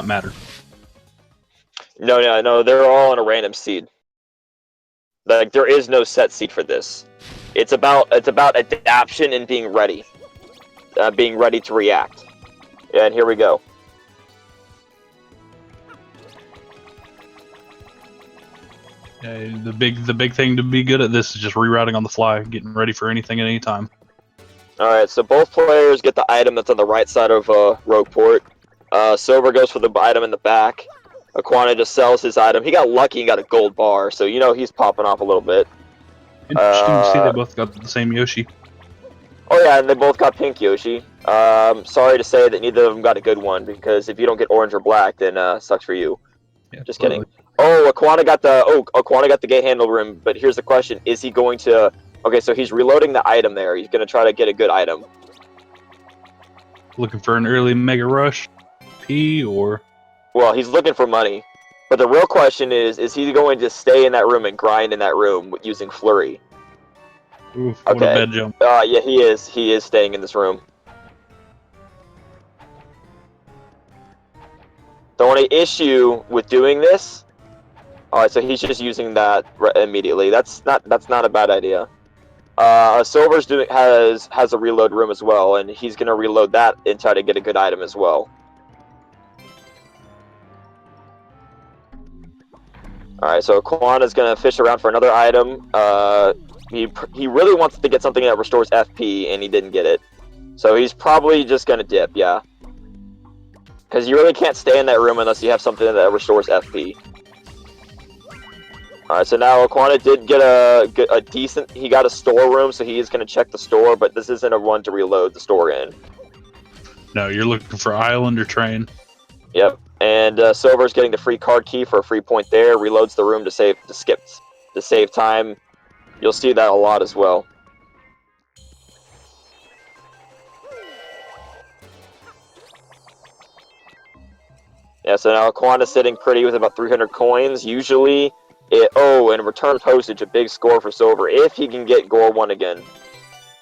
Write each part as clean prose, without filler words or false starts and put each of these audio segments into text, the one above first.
not matter? No. They're all on a random seed. Like there is no set seed for this. It's about adaptation and being ready to react. And here we go. The big thing to be good at this is just rerouting on the fly, getting ready for anything at any time. All right, so both players get the item that's on the right side of rogue port. Silver goes for the item in the back. Aquana just sells his item. He got lucky and got a gold bar, so you know he's popping off a little bit. Interesting to see they both got the same Yoshi. Oh yeah, and they both got pink Yoshi. Sorry to say that neither of them got a good one, because if you don't get orange or black, then sucks for you. Yeah, just kidding. Oh, Aquana got the gate handle room, but here's the question: is he going to? Okay, so he's reloading the item there. He's going to try to get a good item. Looking for an early Mega Rush P or? Well, he's looking for money. But the real question is he going to stay in that room and grind in that room using Flurry? Oof, what a bad jump. Yeah, he is. He is staying in this room. The only issue with doing this... Alright, so he's just using that immediately. That's not a bad idea. Silver's has a reload room as well, and he's going to reload that and try to get a good item as well. Alright, so Aquana's going to fish around for another item. He really wants to get something that restores FP, and he didn't get it. So he's probably just going to dip, yeah. Because you really can't stay in that room unless you have something that restores FP. Alright, so now Aquana did get a decent... He got a storeroom, so he is going to check the store, but this isn't a one to reload the store in. No, you're looking for island or train. Yep, and Silver's getting the free card key for a free point there. Reloads the room to save time. You'll see that a lot as well. Yeah, so now Aquana's sitting pretty with about 300 coins. Usually... and return postage, a big score for Silver if he can get Gore 1 again.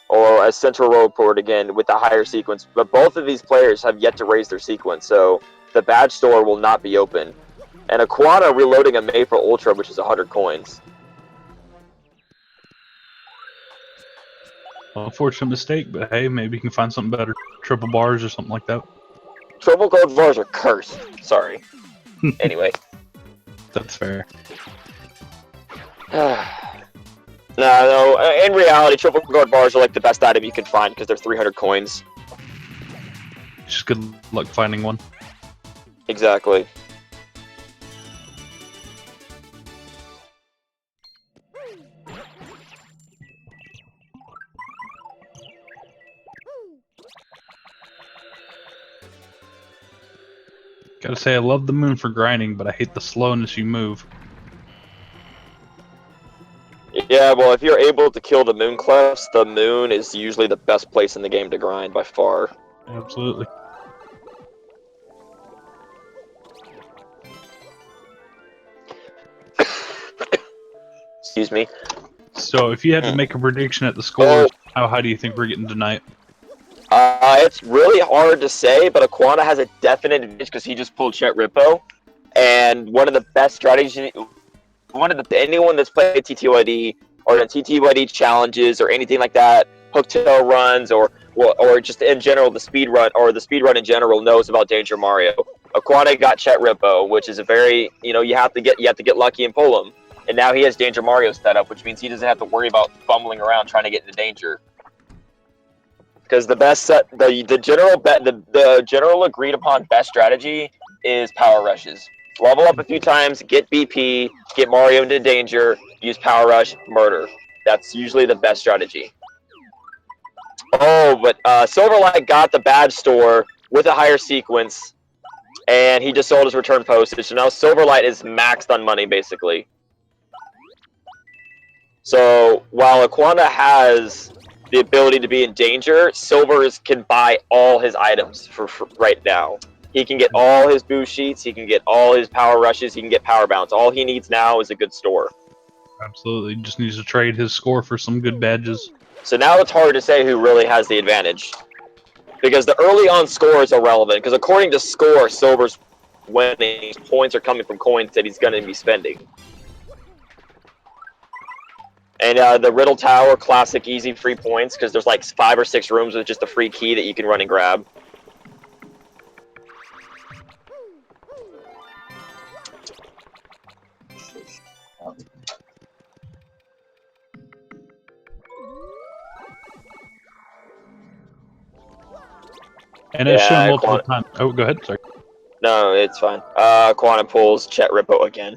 Or a Central Road Port again with the higher sequence. But both of these players have yet to raise their sequence, so the badge store will not be open. And Aquana reloading a Maple Ultra, which is 100 coins. Unfortunate mistake, but hey, maybe you can find something better. Triple bars or something like that. Triple gold bars are cursed. Sorry. Anyway. That's fair. No, in reality, triple gold bars are like the best item you can find because they're 300 coins. Just good luck finding one. Exactly. Gotta say, I love the moon for grinding, but I hate the slowness you move. Yeah, well, if you're able to kill the moon clefts, the moon is usually the best place in the game to grind by far. Absolutely. Excuse me. So, if you had to make a prediction at the scores, how high do you think we're getting tonight? It's really hard to say, but Aquana has a definite advantage because he just pulled Chet Rippo, and one of the best strategies, anyone that's played TTYD or done TTYD challenges or anything like that, hooktail runs or just in general the speed run in general knows about Danger Mario. Aquana got Chet Rippo, which is a very you have to get lucky and pull him, and now he has Danger Mario set up, which means he doesn't have to worry about fumbling around trying to get into danger. Because the general agreed upon best strategy is power rushes. Level up a few times, get BP, get Mario into danger, use power rush, murder. That's usually the best strategy. Oh, but Sylverlight got the badge store with a higher sequence, and he just sold his return postage. So now Sylverlight is maxed on money, basically. So while Aquana has the ability to be in danger, Silver can buy all his items for right now. He can get all his boost sheets, he can get all his power rushes, he can get power bounce. All he needs now is a good store. Absolutely, he just needs to trade his score for some good badges. So now it's hard to say who really has the advantage. Because the early on score is irrelevant, because according to score, Silver's winning. Points are coming from coins that he's going to be spending. And the Riddle Tower, classic, easy, free points, because there's like 5 or 6 rooms with just a free key that you can run and grab. And it's shown multiple times. Oh, go ahead. Sorry. No, it's fine. Aquana pulls Chet Rippo again.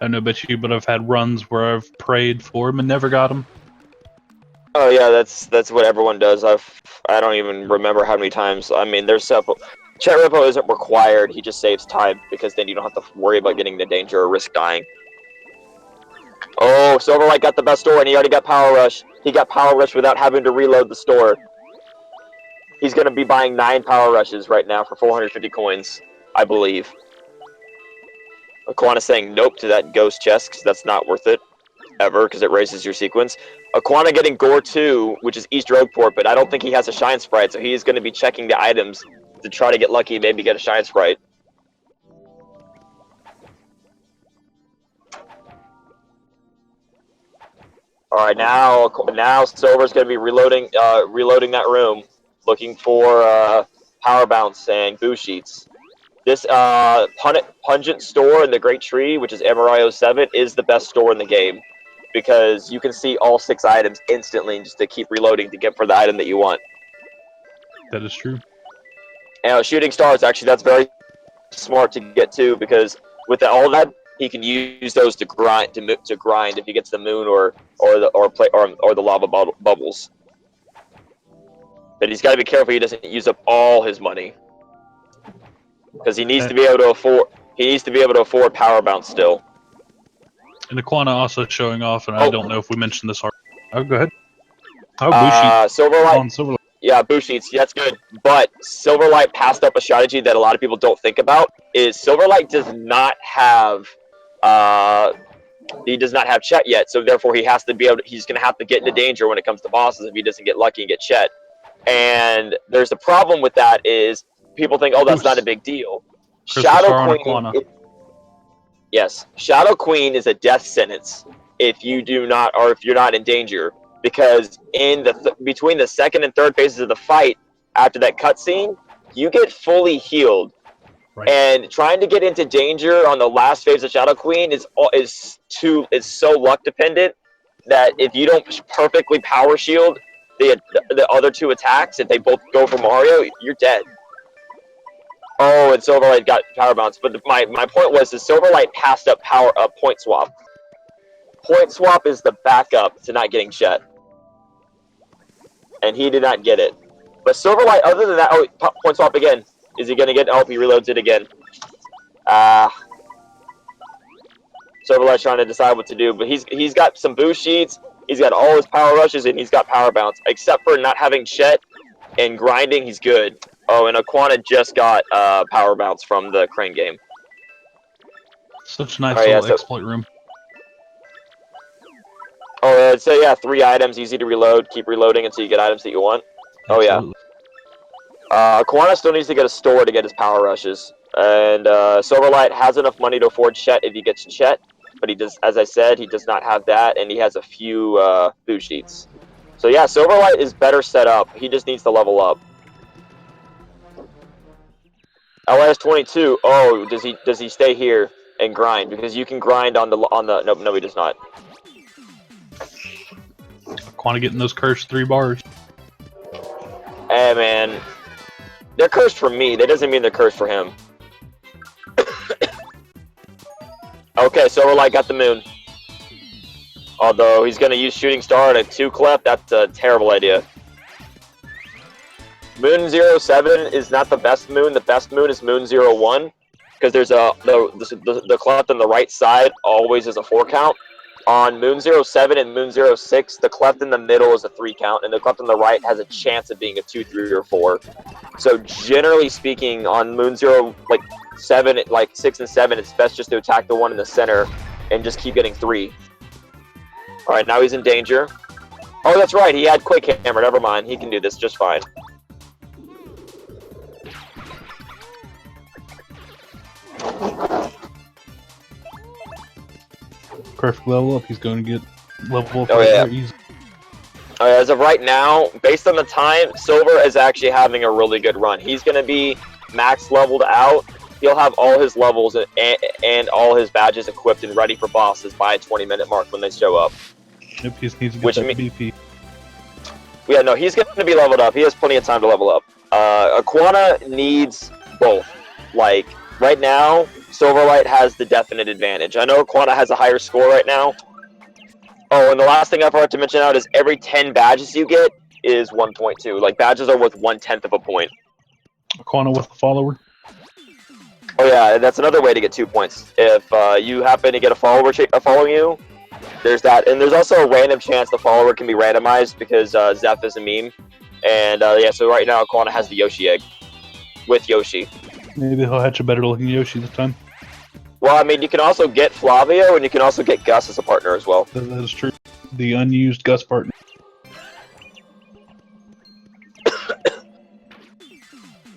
I know about you, but I've had runs where I've prayed for him and never got him. Oh yeah, that's what everyone does. I don't even remember how many times. I mean, there's several. Chet Rippo isn't required. He just saves time because then you don't have to worry about getting into danger or risk dying. Oh, Sylverlight got the best store, and he already got Power Rush. He got Power Rush without having to reload the store. He's going to be buying 9 Power Rushes right now for 450 coins, I believe. Aquana saying nope to that ghost chest, because that's not worth it, ever, because it raises your sequence. Aquana getting Gore 2, which is East Rogueport, but I don't think he has a Shine Sprite, so he's going to be checking the items to try to get lucky, maybe get a Shine Sprite. Alright, now Silver's going to be reloading that room, looking for Power Bounce and Boo Sheets. This Pungent store in the Great Tree, which is MRI 07, is the best store in the game, because you can see all 6 items instantly just to keep reloading to get for the item that you want. That is true. And Shooting Stars, actually, that's very smart to get to, because with all that, he can use those to grind if he gets the moon or the lava bubbles. But he's got to be careful he doesn't use up all his money, because he needs to be able to afford. He needs to be able to afford Power Bounce still. And Aquana also showing off, and I don't know if we mentioned this already. Oh, go ahead. Oh, Boo Sheets. Silverlight. Yeah, Boo Sheets. That's good. But Silverlight passed up a strategy that a lot of people don't think about. Is Silverlight does not have he does not have Chet yet, so therefore he has to be able. He's going to have to get into danger when it comes to bosses if he doesn't get lucky and get Chet. And there's the problem with that is people think, oh, that's not a big deal. Shadow Queen. Yes, Shadow Queen is a death sentence if you do not, or if you're not in danger, because in the between the second and third phases of the fight, after that cutscene, you get fully healed. Right. And trying to get into danger on the last phase of Shadow Queen is so luck dependent that if you don't perfectly power shield the other 2 attacks, if they both go for Mario, you're dead. Oh, and Silverlight got Power Bounce, but my point was that Silverlight passed up Point Swap. Point Swap is the backup to not getting Chet, and he did not get it. But Silverlight, other than that, oh, Point Swap again. Is he going to get? Oh, he reloads it again. Silverlight's trying to decide what to do, but he's got some Boo Sheets, he's got all his Power Rushes, and he's got Power Bounce. Except for not having Chet and grinding, he's good. Oh, and Aquana just got Power Bounce from the Crane game. Such a nice little exploit room. Oh, so yeah, 3 items, easy to reload. Keep reloading until you get items that you want. Absolutely. Oh yeah. Aquana still needs to get a store to get his Power Rushes, and Silverlight has enough money to afford Chet if he gets Chet, but he does, as I said, he does not have that, and he has a few Boo Sheets. So yeah, Silverlight is better set up. He just needs to level up. LS 22. Oh, does he stay here and grind? Because you can grind on the no, he does not. Aquana getting those cursed 3 bars. Hey man. They're cursed for me. That doesn't mean they're cursed for him. Okay, Silverlight got the moon. Although he's going to use Shooting Star at a 2 clef, that's a terrible idea. Moon 07 is not the best moon. The best moon is Moon 01, because there's the cleft on the right side always is a 4 count. On Moon 07 and Moon 06, the cleft in the middle is a 3 count, and the cleft on the right has a chance of being a 2, 3, or 4. So generally speaking, on Moon 7, like 6 and 7, it's best just to attack the one in the center and just keep getting 3. All right, now he's in danger. Oh, that's right, he had Quick Hammer. Never mind, he can do this just fine. Perfect level up. He's going to get level up Oh, right yeah. there easy. As of right now, based on the time, Silver is actually having a really good run. He's going to be max leveled out. He'll have all his levels and all his badges equipped and ready for bosses by a 20-minute mark when they show up. Yep, he just needs to get that BP. Yeah, no, he's going to be leveled up. He has plenty of time to level up. Aquana needs both. Like, right now, Sylverlight has the definite advantage. I know Aquana has a higher score right now. Oh, and the last thing I forgot to mention out is every 10 badges you get is 1.2. Like, badges are worth 1/10 of a point. Aquana with a follower. Oh yeah, that's another way to get 2 points. If you happen to get a follower following you, there's that. And there's also a random chance the follower can be randomized because Zeph is a meme. And yeah, so right now Aquana has the Yoshi egg with Yoshi. Maybe he'll hatch a better looking Yoshi this time. Well, I mean, you can also get Flavio, and you can also get Gus as a partner as well. That is true. The unused Gus partner.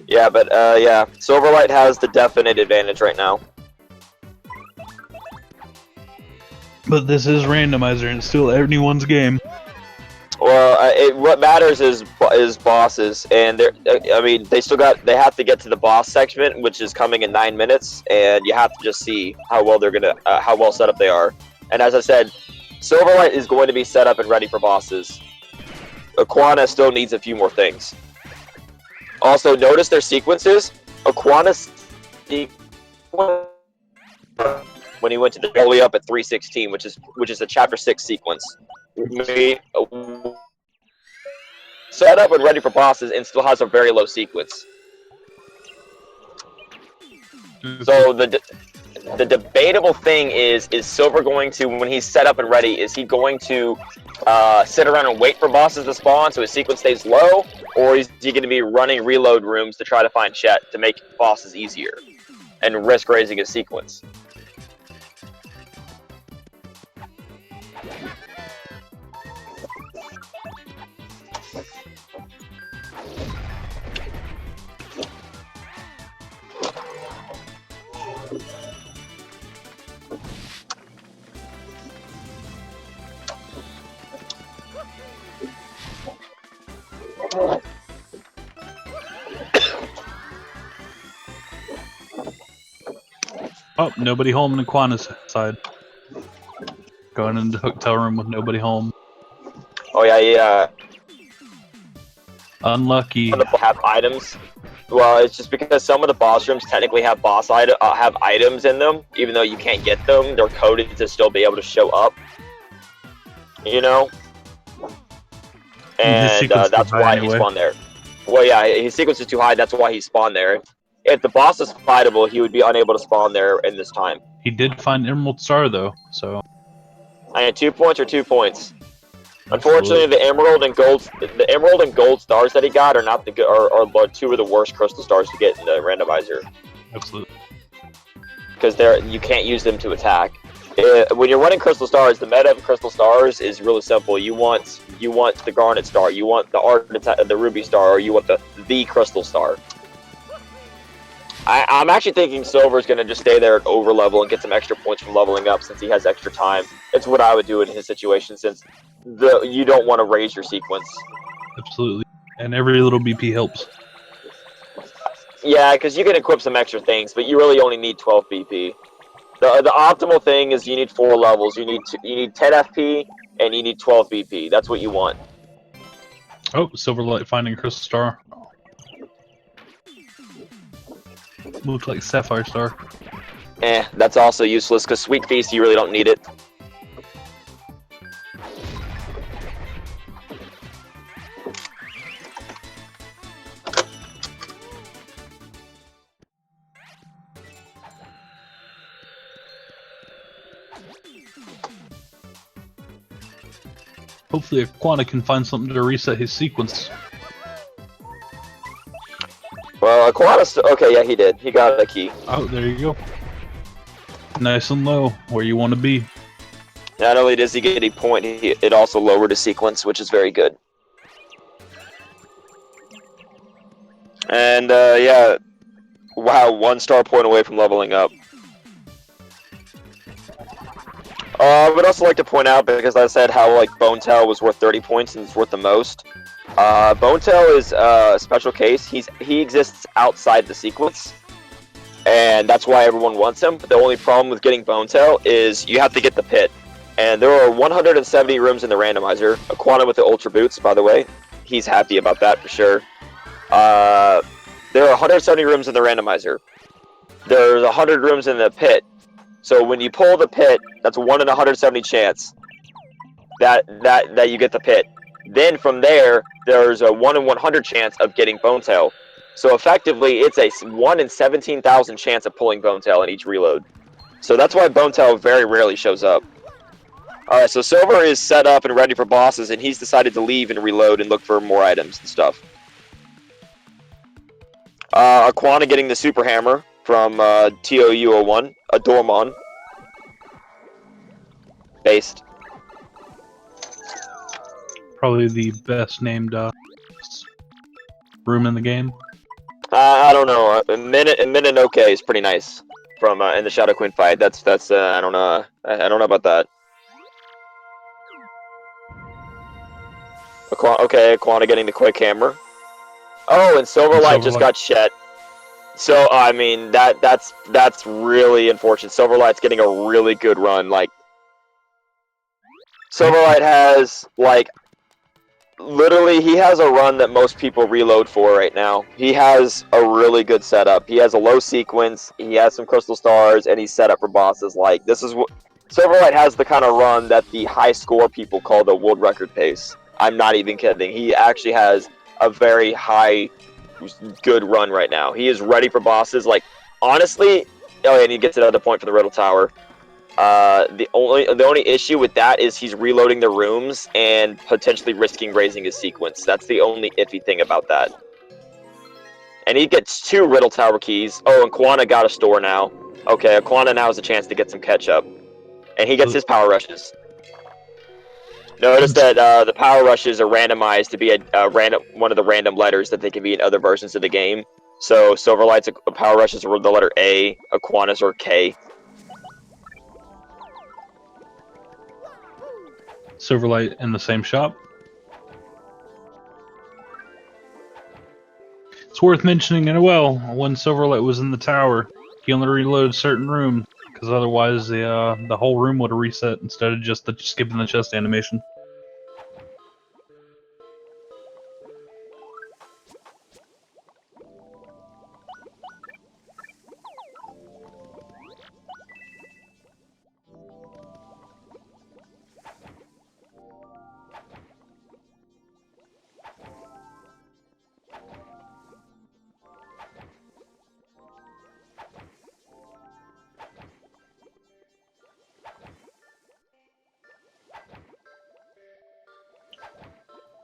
Yeah, but yeah, Sylverlight has the definite advantage right now. But this is randomizer, and it's still anyone's game. Well, what matters is bosses, and I mean, they have to get to the boss segment, which is coming in 9 minutes, and you have to just see how well how well set up they are. And as I said, Sylverlight is going to be set up and ready for bosses. Aquana still needs a few more things. Also, notice their sequences. Aquana's sequence when he went to the all the way up at 316, which is a chapter 6 sequence. Set up and ready for bosses and still has a very low sequence. So the debatable thing is Silver going to, when he's set up and ready, is he going to sit around and wait for bosses to spawn so his sequence stays low, or is he going to be running reload rooms to try to find Chet to make bosses easier and risk raising his sequence? Oh, nobody home in Aquana's side. Going into the hotel room with nobody home. Oh yeah. Unlucky. Have items. Well, it's just because some of the boss rooms technically have have items in them, even though you can't get them. They're coded to still be able to show up. You know. And that's why he spawned there. Well, yeah, his sequence is too high. That's why he spawned there. If the boss is fightable, he would be unable to spawn there in this time. He did find Emerald Star though, so. I had 2 points or 2 points. Unfortunately, the emerald and gold stars that he got are not the good. Are two of the worst crystal stars to get in the randomizer. Absolutely. Because you can't use them to attack. When you're running crystal stars, the meta of crystal stars is really simple. You want the garnet star, you want the ruby star, or you want the crystal star. I'm actually thinking Silver's going to just stay there at over level and get some extra points from leveling up since he has extra time. It's what I would do in his situation since you don't want to raise your sequence. Absolutely. And every little BP helps. Yeah, because you can equip some extra things, but you really only need 12 BP. The optimal thing is you need 4 levels. You need 10 FP and you need 12 BP. That's what you want. Oh, Sylverlight finding a crystal star. Looks like Sapphire Star. That's also useless because Sweet Feast, you really don't need it. Hopefully Aquana can find something to reset his sequence. Well, Aquana, okay, yeah, he did. He got a key. Oh, there you go. Nice and low, where you want to be. Not only does he get a point, it also lowered his sequence, which is very good. And, yeah, wow, 1 star point away from leveling up. I would also like to point out, because I said how like Bone Tail was worth 30 points and it's worth the most. Bone Tail is a special case. He exists outside the sequence, and that's why everyone wants him. But the only problem with getting Bone Tail is you have to get the pit, and there are 170 rooms in the randomizer. Aquana with the Ultra Boots, by the way, he's happy about that for sure. There are 170 rooms in the randomizer. There's 100 rooms in the pit. So when you pull the pit, that's 1 in 170 chance that you get the pit. Then from there, there's a 1 in 100 chance of getting Bone Tail. So effectively, it's a 1 in 17,000 chance of pulling Bone Tail in each reload. So that's why Bone Tail very rarely shows up. Alright, so Silver is set up and ready for bosses, and he's decided to leave and reload and look for more items and stuff. Aquana getting the Super Hammer from TOU01, a Dormon. Based. Probably the best named room in the game. I don't know. A minute okay is pretty nice from in the Shadow Queen fight. That's I don't know. I don't know about that. Aquana getting the quick hammer. Oh, and Sylverlight just got Chet. So I mean that's really unfortunate. Silverlight's getting a really good run. Like Sylverlight has like literally he has a run that most people reload for right now. He has a really good setup. He has a low sequence. He has some crystal stars, and he's set up for bosses. Like this is what Silverlight has the kind of run that the high score people call the world record pace. I'm not even kidding. He actually has a very high, good run right now. He is ready for bosses. Like honestly, oh, and he gets another point for the Riddle Tower. The only issue with that is he's reloading the rooms and potentially risking raising his sequence. That's the only iffy thing about that. And he gets 2 Riddle Tower keys. Oh, and Aquana got a store now. Okay, Aquana now has a chance to get some catch up. And he gets his power rushes. Notice that the power rushes are randomized to be one of the random letters that they can be in other versions of the game. So Silverlight's power rushes are the letter A, Aquana's are K. Silverlight in the same shop. It's worth mentioning as well, when Silverlight was in the tower, he only reloaded certain rooms, because otherwise the whole room would have reset instead of just skipping the chest animation.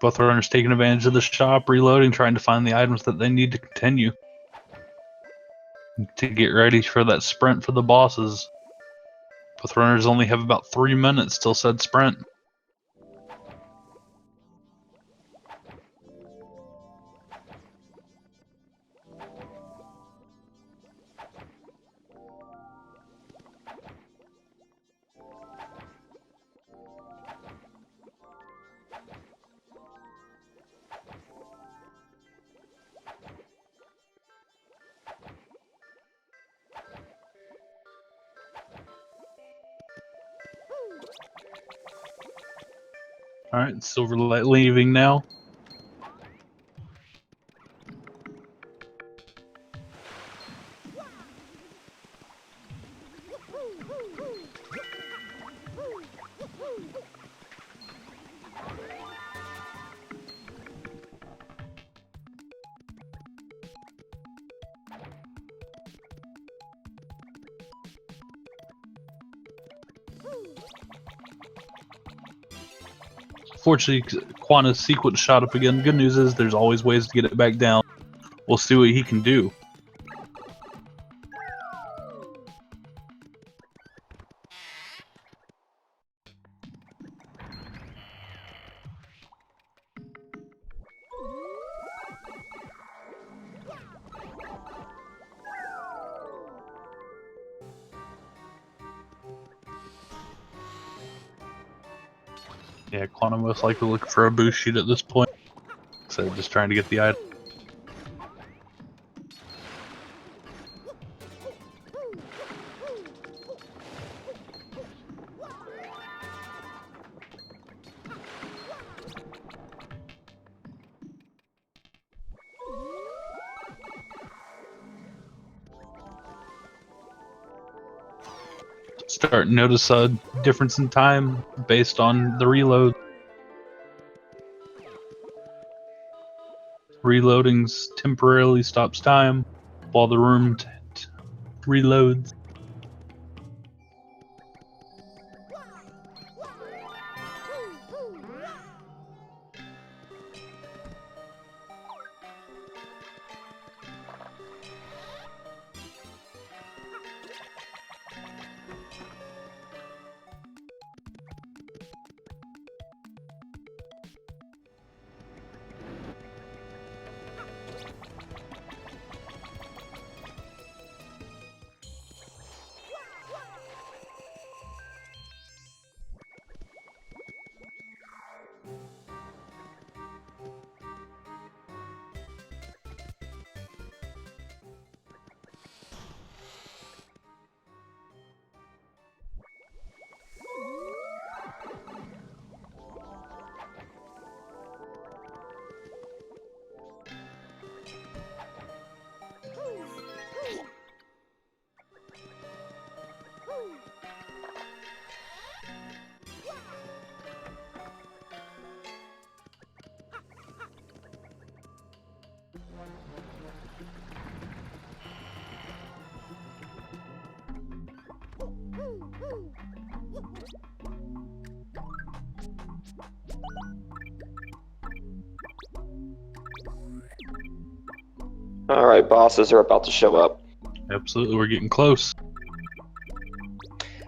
Both runners taking advantage of the shop, reloading, trying to find the items that they need to continue. To get ready for that sprint for the bosses. Both runners only have about 3 minutes till said sprint. Alright, Silverlight leaving now. Fortunately, Quana's sequence shot up again. Good news is there's always ways to get it back down. We'll see what he can do. Yeah, Aquana most likely looking for a boost shoot at this point. So just trying to get the item. Start to notice a difference in time based on the reload. Reloadings temporarily stops time while the room reloads. Alright, bosses are about to show up. Absolutely, we're getting close.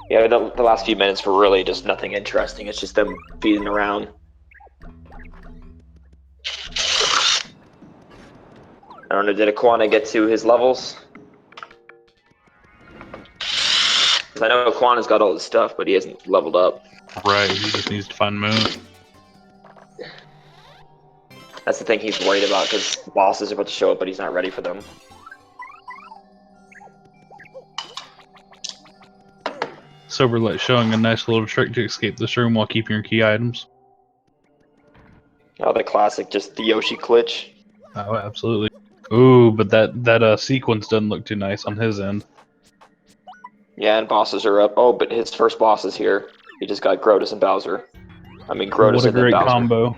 Yeah, the last few minutes were really just nothing interesting. It's just them feeding around. I don't know, did Aquana get to his levels? 'Cause I know Aquana's got all his stuff, but he hasn't leveled up. Right, he just needs to find Moon. That's the thing he's worried about, because bosses are about to show up, but he's not ready for them. Sylverlight showing a nice little trick to escape this room while keeping your key items. Oh, the classic, just the Yoshi glitch. Oh, absolutely. Ooh, but that sequence doesn't look too nice on his end. Yeah, and bosses are up. Oh, but his first boss is here. He just got Grotus and Bowser. I mean, Grotus What a and then great Bowser. combo.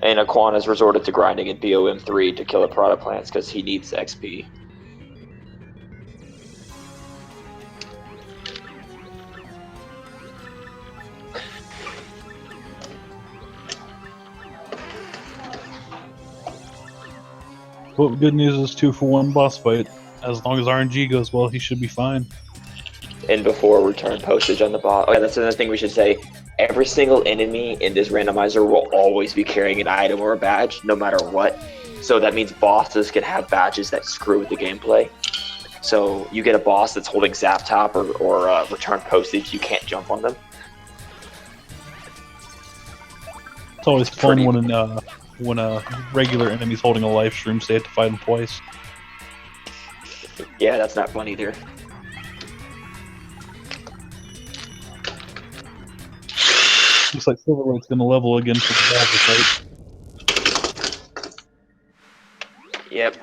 And Aquana's resorted to grinding in BOM3 to kill the Prada plants because he needs XP. Well, good news is 2-for-1 boss fight. As long as RNG goes well, he should be fine. And before return postage on the boss. Oh yeah, that's another thing we should say. Every single enemy in this randomizer will always be carrying an item or a badge, no matter what. So that means bosses can have badges that screw with the gameplay. So you get a boss that's holding Zap Top or return postage, you can't jump on them. It's always fun when a regular enemy's holding a life stream, so you have to fight him twice. Yeah, that's not fun either. Looks like Sylverlight's gonna level again for the Bowser fight. Yep.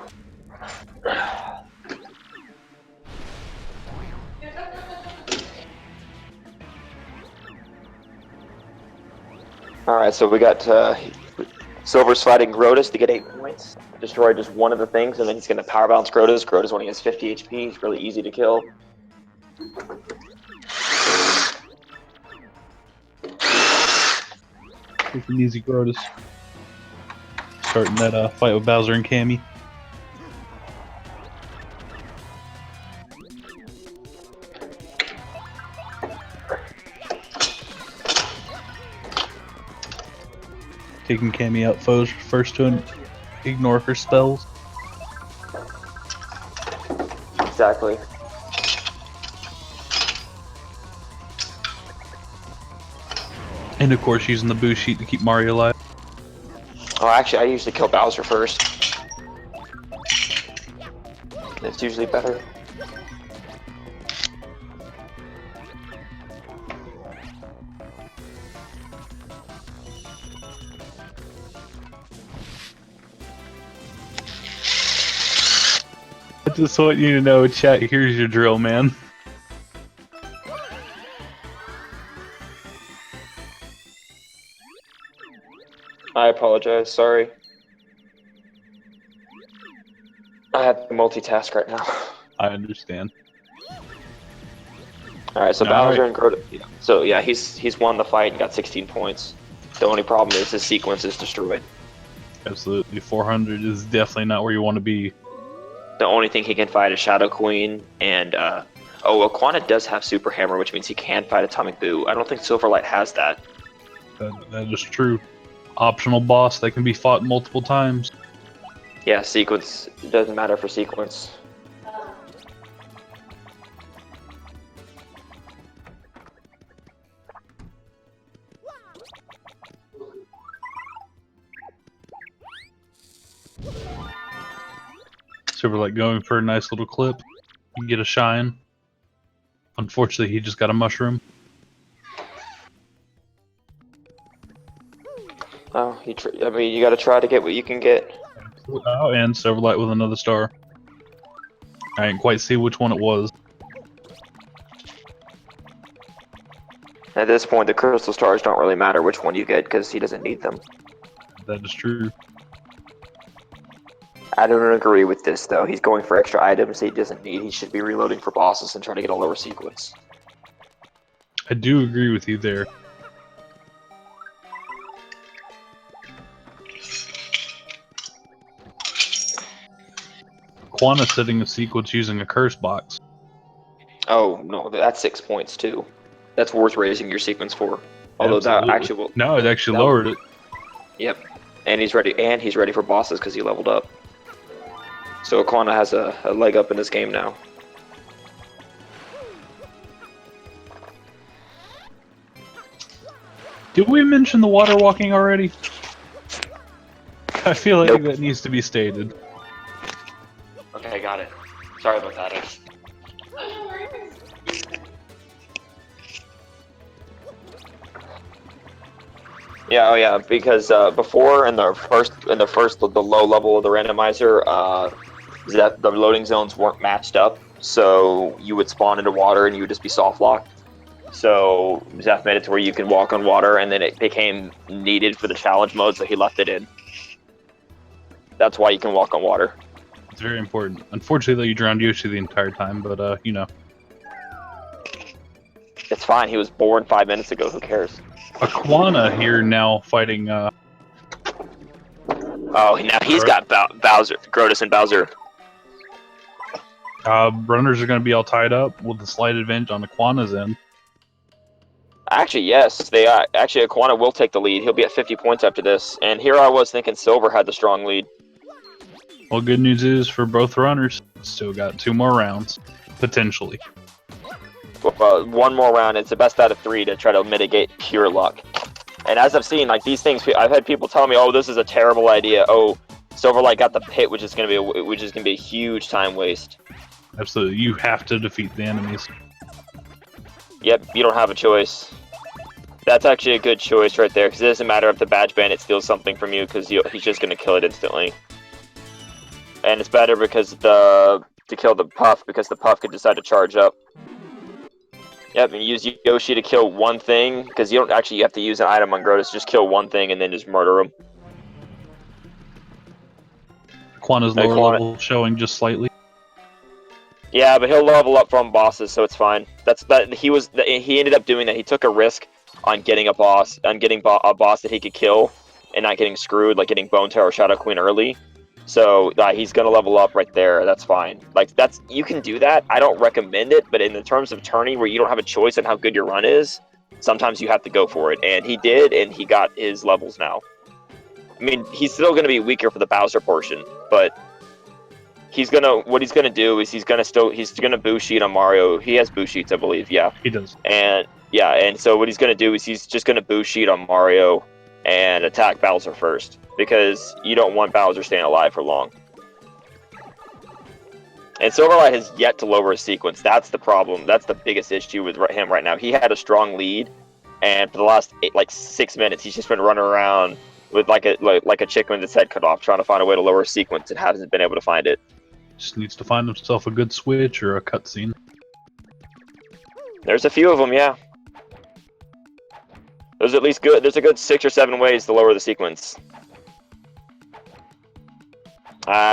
Alright, so we got Silver's fighting Grotus to get 8 points. Destroy just one of the things, and then he's going to power balance Grotus. Grotus only has 50 HP. He's really easy to kill. Taking easy Grotus. Starting that fight with Bowser and Cammy. Taking Cammy out first to ignore her spells. Exactly. And of course, using the boost sheet to keep Mario alive. Oh, actually, I usually kill Bowser first. It's usually better. I just want you to know, chat, here's your drill, man. I apologize, sorry. I have to multitask right now. I understand. Alright, so All Bowser right. and Groda. Yeah. So yeah, he's won the fight and got 16 points. The only problem is his sequence is destroyed. Absolutely. 400 is definitely not where you want to be. The only thing he can fight is Shadow Queen and oh, Aquana does have Super Hammer, which means he can fight Atomic Boo. I don't think Sylverlight has that. That is true. Optional boss that can be fought multiple times. Yeah, sequence. It doesn't matter for sequence. So we're like going for a nice little clip. You get a shine. Unfortunately, he just got a mushroom. Oh, I mean, you gotta try to get what you can get. Oh, and Silverlight with another star. I didn't quite see which one it was. At this point, the crystal stars don't really matter which one you get because he doesn't need them. That is true. I don't agree with this though. He's going for extra items he doesn't need. He should be reloading for bosses and trying to get a lower sequence. I do agree with you there. Aquana setting a sequence using a curse box. Oh no, that's 6 points too. That's worth raising your sequence for. Although Absolutely. that actually will. No, it actually lowered it. Yep, and he's ready. And he's ready for bosses because he leveled up. So Aquana has a leg up in this game now. Did we mention the water walking already? I feel like Nope. that needs to be stated. Okay, got it. Sorry about that. Yeah, oh yeah, because before in the low level of the randomizer, that the loading zones weren't matched up, so you would spawn into water and you would just be soft locked. So Zeph made it to where you can walk on water, and then it became needed for the challenge mode, so he left it in. That's why you can walk on water. It's very important. Unfortunately, though, you drowned Yoshi the entire time, but you know. It's fine. He was born 5 minutes ago. Who cares? Aquana here now fighting. Oh, now he's got Bowser, Grotus, and Bowser. Runners are going to be all tied up with a slight advantage on Aquana's end. Actually, yes, they are. Actually, Aquana will take the lead. He'll be at 50 points after this. And here I was thinking Silver had the strong lead. Well, good news is for both runners, still got 2 more rounds, potentially. Well, one more round. It's the best out of 3 to try to mitigate pure luck. And as I've seen, like these things, I've had people tell me, "Oh, this is a terrible idea." Oh, Silverlight got the pit, which is going to be a huge time waste. Absolutely, you have to defeat the enemies. Yep, you don't have a choice. That's actually a good choice right there, because it doesn't matter if the badge bandit steals something from you, because he's just going to kill it instantly. And it's better because to kill the Puff, because the Puff could decide to charge up. Yep, and use Yoshi to kill one thing, because you have to use an item on Grotus. Just kill one thing and then just murder him. Aquana's lower level showing just slightly. Yeah, but he'll level up from bosses, so it's fine. He ended up doing that. He took a risk on getting a boss that he could kill, and not getting screwed, like getting Bone Terror or Shadow Queen early. So he's gonna level up right there. That's fine. Like you can do that. I don't recommend it, but in the terms of turning where you don't have a choice on how good your run is, sometimes you have to go for it. And he did, and he got his levels now. I mean, he's still gonna be weaker for the Bowser portion, but what he's gonna do is he's gonna boost sheet on Mario. He has boost sheets, I believe. Yeah, He does. And Yeah, and so what he's going to do is he's just going to boost sheet on Mario and attack Bowser first, because you don't want Bowser staying alive for long. And Sylverlight has yet to lower his sequence. That's the problem. That's the biggest issue with him right now. He had a strong lead, and for the last 6 minutes, he's just been running around with like a chicken with its head cut off, trying to find a way to lower his sequence, and hasn't been able to find it. Just needs to find himself a good switch or a cutscene. There's a few of them, yeah. There's at least there's a good 6 or 7 ways to lower the sequence.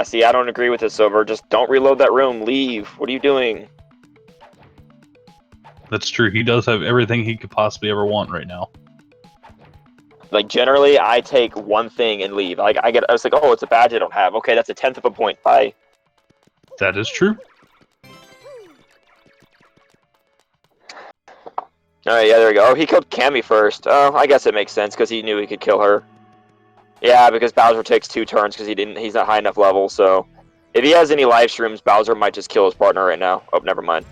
See, I don't agree with this, Silver. Just don't reload that room. Leave. What are you doing? That's true. He does have everything he could possibly ever want right now. Like, generally, I take one thing and leave. Like, I was like, oh, it's a badge I don't have. Okay, that's 1/10 of a point. Bye. That is true. Alright, yeah, there we go. Oh, he killed Cammy first. Oh, I guess it makes sense, because he knew he could kill her. Yeah, because Bowser takes 2 turns because he's not high enough level, so if he has any live streams, Bowser might just kill his partner right now. Oh, never mind.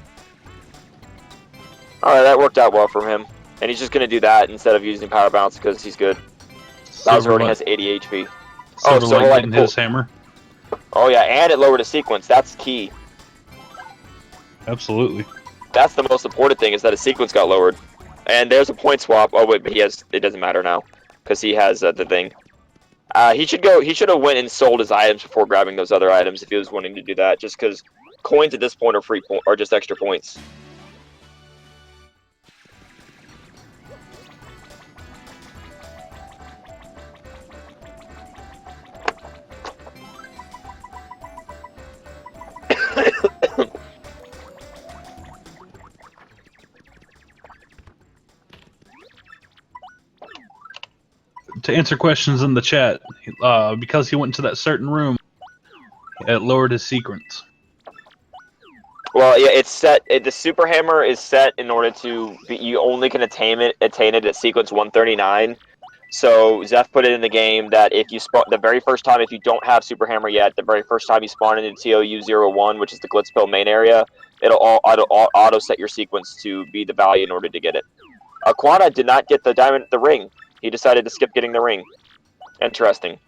Alright, that worked out well for him. And he's just going to do that instead of using Power Bounce because he's good. Bowser already has 80 HP. Oh, Sylverlight getting his hammer. Oh yeah, and it lowered his sequence. That's key. Absolutely. That's the most important thing, is that his sequence got lowered. And there's a point swap. Oh wait, but it doesn't matter now because he has the thing. He should have went and sold his items before grabbing those other items if he was wanting to do that, just because coins at this point are just extra points. To answer questions in the chat, because he went to that certain room, it lowered his sequence. Well, yeah, it's set. The super hammer is set in order to you only can attain it at sequence 139. So Zeph put it in the game that if you spawn the very first time, if you don't have super hammer yet, the very first time you spawn into TOU01, which is the Glitzpill main area, it'll auto set your sequence to be the value in order to get it. Aquana did not get the ring. He decided to skip getting the ring. Interesting.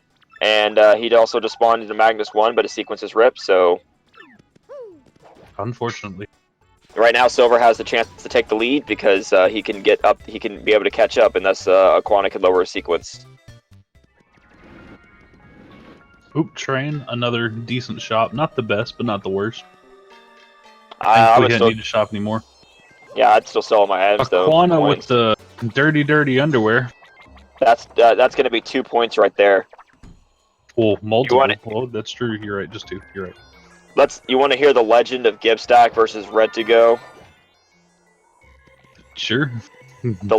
And he'd also just spawned into Magnus 1, but his sequence is ripped, so... Unfortunately. Right now, Silver has the chance to take the lead because he can get up, he can be able to catch up, and thus Aquana could lower his sequence. Oop, train, another decent shop. Not the best, but not the worst. I we didn't need to shop anymore. Yeah, I'd still sell my items, though. Aquana with the dirty underwear. That's going to be 2 points right there. Well, multiple. Oh, that's true. You're right. Just 2. You're right. You want to hear the legend of Gibstack versus Red to Go? Sure. The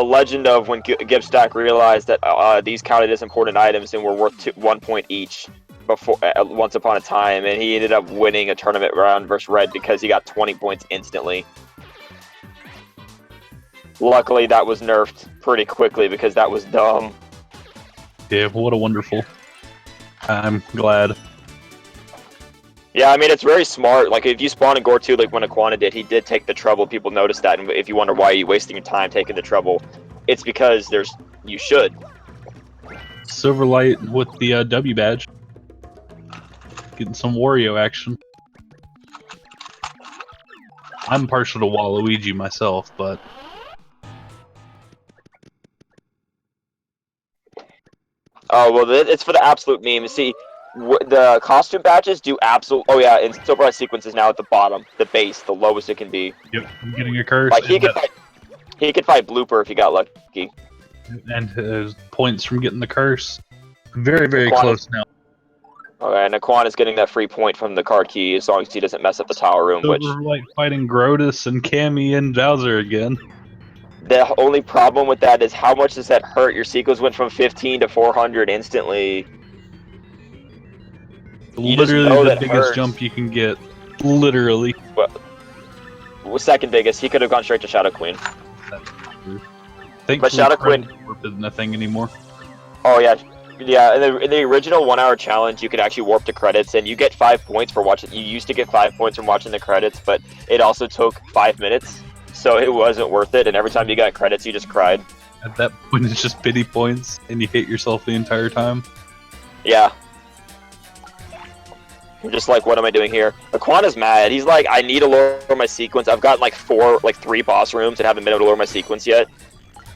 legend of when Gibstack realized that these counted as important items and were worth 1 point each once upon a time, and he ended up winning a tournament round versus Red because he got 20 points instantly. Luckily, that was nerfed pretty quickly because that was dumb. Yeah, what a wonderful. I'm glad. Yeah, I mean, it's very smart. Like, if you spawn in Gore 2, like when Aquana did, he did take the trouble. People noticed that, and if you wonder why you're wasting your time taking the trouble, it's because you should. Sylverlight with the W badge. Getting some Wario action. I'm partial to Waluigi myself, but... Oh, well, it's for the absolute meme. See, the costume badges do absolute... Oh, yeah, and Silverlight sequence is now at the bottom, the base, the lowest it can be. Yep, I'm getting a curse. Like, he could fight Blooper if he got lucky. And his points from getting the curse. Very, very close now. Okay, and Aquan is getting that free point from the card key as long as he doesn't mess up the tower room, Silverlight fighting Grodus and Cammy and Bowser again. The only problem with that is how much does that hurt? Your sequence went from 15 to 400 instantly. Literally the biggest jump you can get. Literally. Well, second biggest. He could have gone straight to Shadow Queen. But Shadow Queen isn't a thing anymore. Oh yeah, yeah. In the original 1 hour challenge, you could actually warp to credits, and you get 5 points for watching. You used to get 5 points from watching the credits, but it also took 5 minutes. so it wasn't worth it. And every time you got credits, you just cried. At that point, it's just pity points, and you hate yourself the entire time. Yeah. You're just like, what am I doing here? Aquana's mad. He's like, I need to lower my sequence. I've got like 3 boss rooms and haven't been able to lower my sequence yet.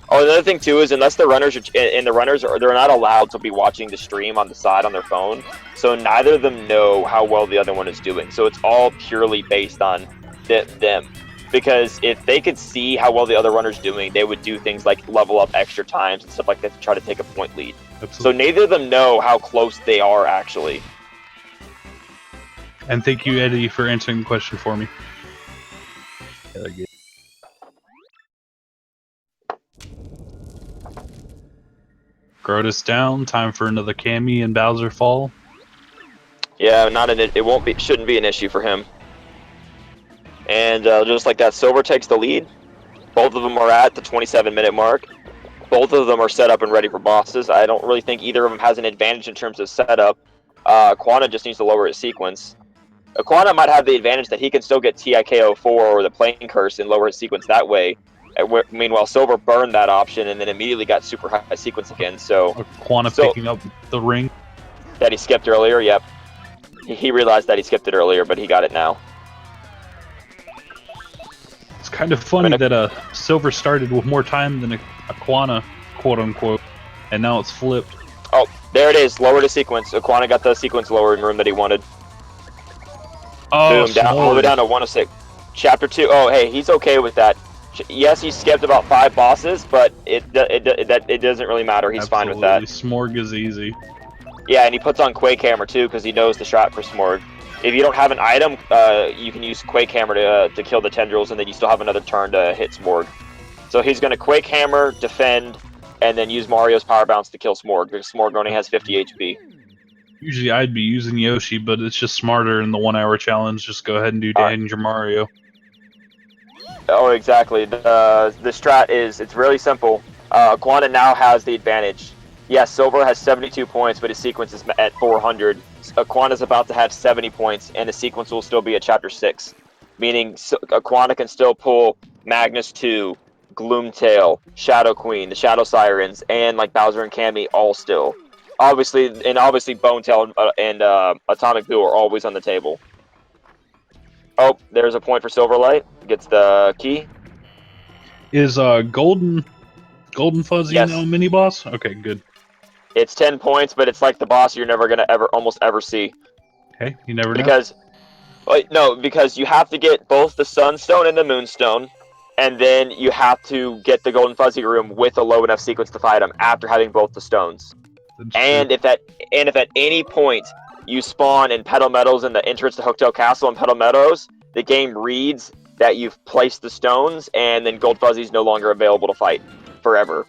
Oh, another thing too is unless the runners they're not allowed to be watching the stream on the side on their phone, so neither of them know how well the other one is doing. So it's all purely based on them. Because if they could see how well the other runner's doing, they would do things like level up extra times and stuff like that to try to take a point lead. Absolutely. So neither of them know how close they are actually. And thank you, Eddie, for answering the question for me. Yeah, they're good. Grotus down. Time for another Cammy and Bowser fall. Yeah, shouldn't be an issue for him. And just like that, Silver takes the lead. Both of them are at the 27-minute mark. Both of them are set up and ready for bosses. I don't really think either of them has an advantage in terms of setup. Aquana just needs to lower his sequence. Aquana might have the advantage that he can still get TIKO4 or the Plane Curse and lower his sequence that way. Meanwhile, Silver burned that option and then immediately got super high sequence again. So Aquana picking up the ring that he skipped earlier. Yep, he realized that he skipped it earlier, but he got it now. It's kind of funny that Silver started with more time than Aquana, quote unquote, and now it's flipped. Oh, there it is. Lowered a sequence. Aquana got the sequence lowering room that he wanted. Oh, boom, down, all the way down to 106. Chapter 2. Oh, hey, he's okay with that. Yes, he skipped about 5 bosses, but it doesn't really matter. He's fine with that. Smorg is easy. Yeah, and he puts on Quake Hammer too because he knows the strat for Smorg. If you don't have an item, you can use Quake Hammer to kill the tendrils, and then you still have another turn to hit Smorg. So he's going to Quake Hammer, defend, and then use Mario's Power Bounce to kill Smorg, because Smorg only has 50 HP. Usually I'd be using Yoshi, but it's just smarter in the 1 hour challenge. Just go ahead and do Danger Mario. Oh, exactly. The strat it's really simple. Aquana now has the advantage. Yes, Silver has 72 points, but his sequence is at 400. Aquana's about to have 70 points, and the sequence will still be at Chapter 6. Meaning Aquana can still pull Magnus 2, Gloomtail, Shadow Queen, the Shadow Sirens, and like Bowser and Cammy all still. Obviously Bonetail and Atomic Blue are always on the table. Oh, there's a point for Silverlight. Gets the key. Is Golden Fuzzy now a mini boss? Okay, good. It's 10 points, but it's like the boss you're never gonna almost ever see. Okay, you never know. Because you have to get both the Sunstone and the Moonstone, and then you have to get the Golden Fuzzy room with a low enough sequence to fight him after having both the stones. And if at any point you spawn in Petal Meadows in the entrance to Hooktail Castle and Petal Meadows, the game reads that you've placed the stones, and then Gold Fuzzy's no longer available to fight forever.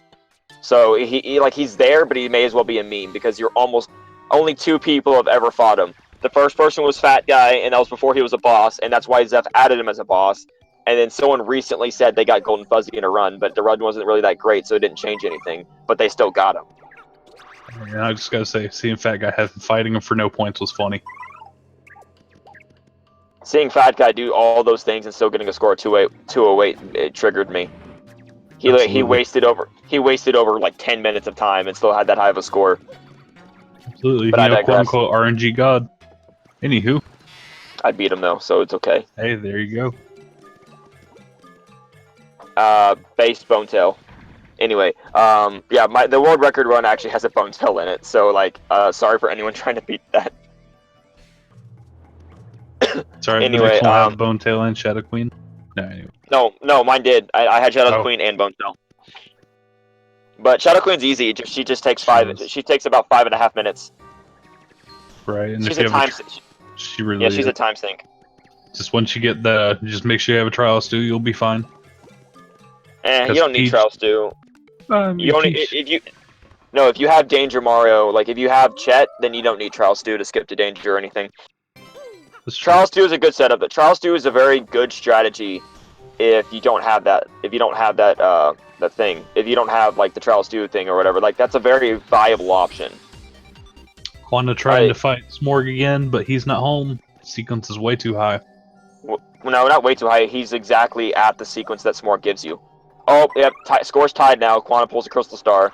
So he's there, but he may as well be a meme because only 2 people have ever fought him. The first person was Fat Guy, and that was before he was a boss, and that's why Zeph added him as a boss. And then someone recently said they got Golden Fuzzy in a run, but the run wasn't really that great, so it didn't change anything. But they still got him. Yeah, I just gotta say, seeing Fat Guy fighting him for no points was funny. Seeing Fat Guy do all those things and still getting a score of 208, it triggered me. He wasted over like 10 minutes of time and still had that high of a score. Absolutely, but quote unquote RNG god. Anywho, I beat him though, so it's okay. Hey, there you go. Base Bonetail. Anyway, the world record run actually has a Bonetail in it, so like, sorry for anyone trying to beat that. Sorry, anyway, have Bonetail and Shadow Queen. No, anyway. No, mine did. I had Shadow Queen and Bonetail. But Shadow Queen's easy. She just takes She takes about 5.5 minutes. Right, and she's a time. She really. Yeah, she's a time sink. Just once you get just make sure you have a trial stew, you'll be fine. You don't need trial stew. You only if you have Danger Mario, like if you have Chet, then you don't need trial stew to skip to Danger or anything. Trial Stew is a good setup, but Trial Stew is a very good strategy if you don't have that. If you don't have that thing. If you don't have like the Trial Stew thing or whatever, like that's a very viable option. Aquana trying to fight Smorg again, but he's not home. Sequence is way too high. No, not way too high. He's exactly at the sequence that S'more gives you. Oh, yep. Score's tied now. Aquana pulls a Crystal Star.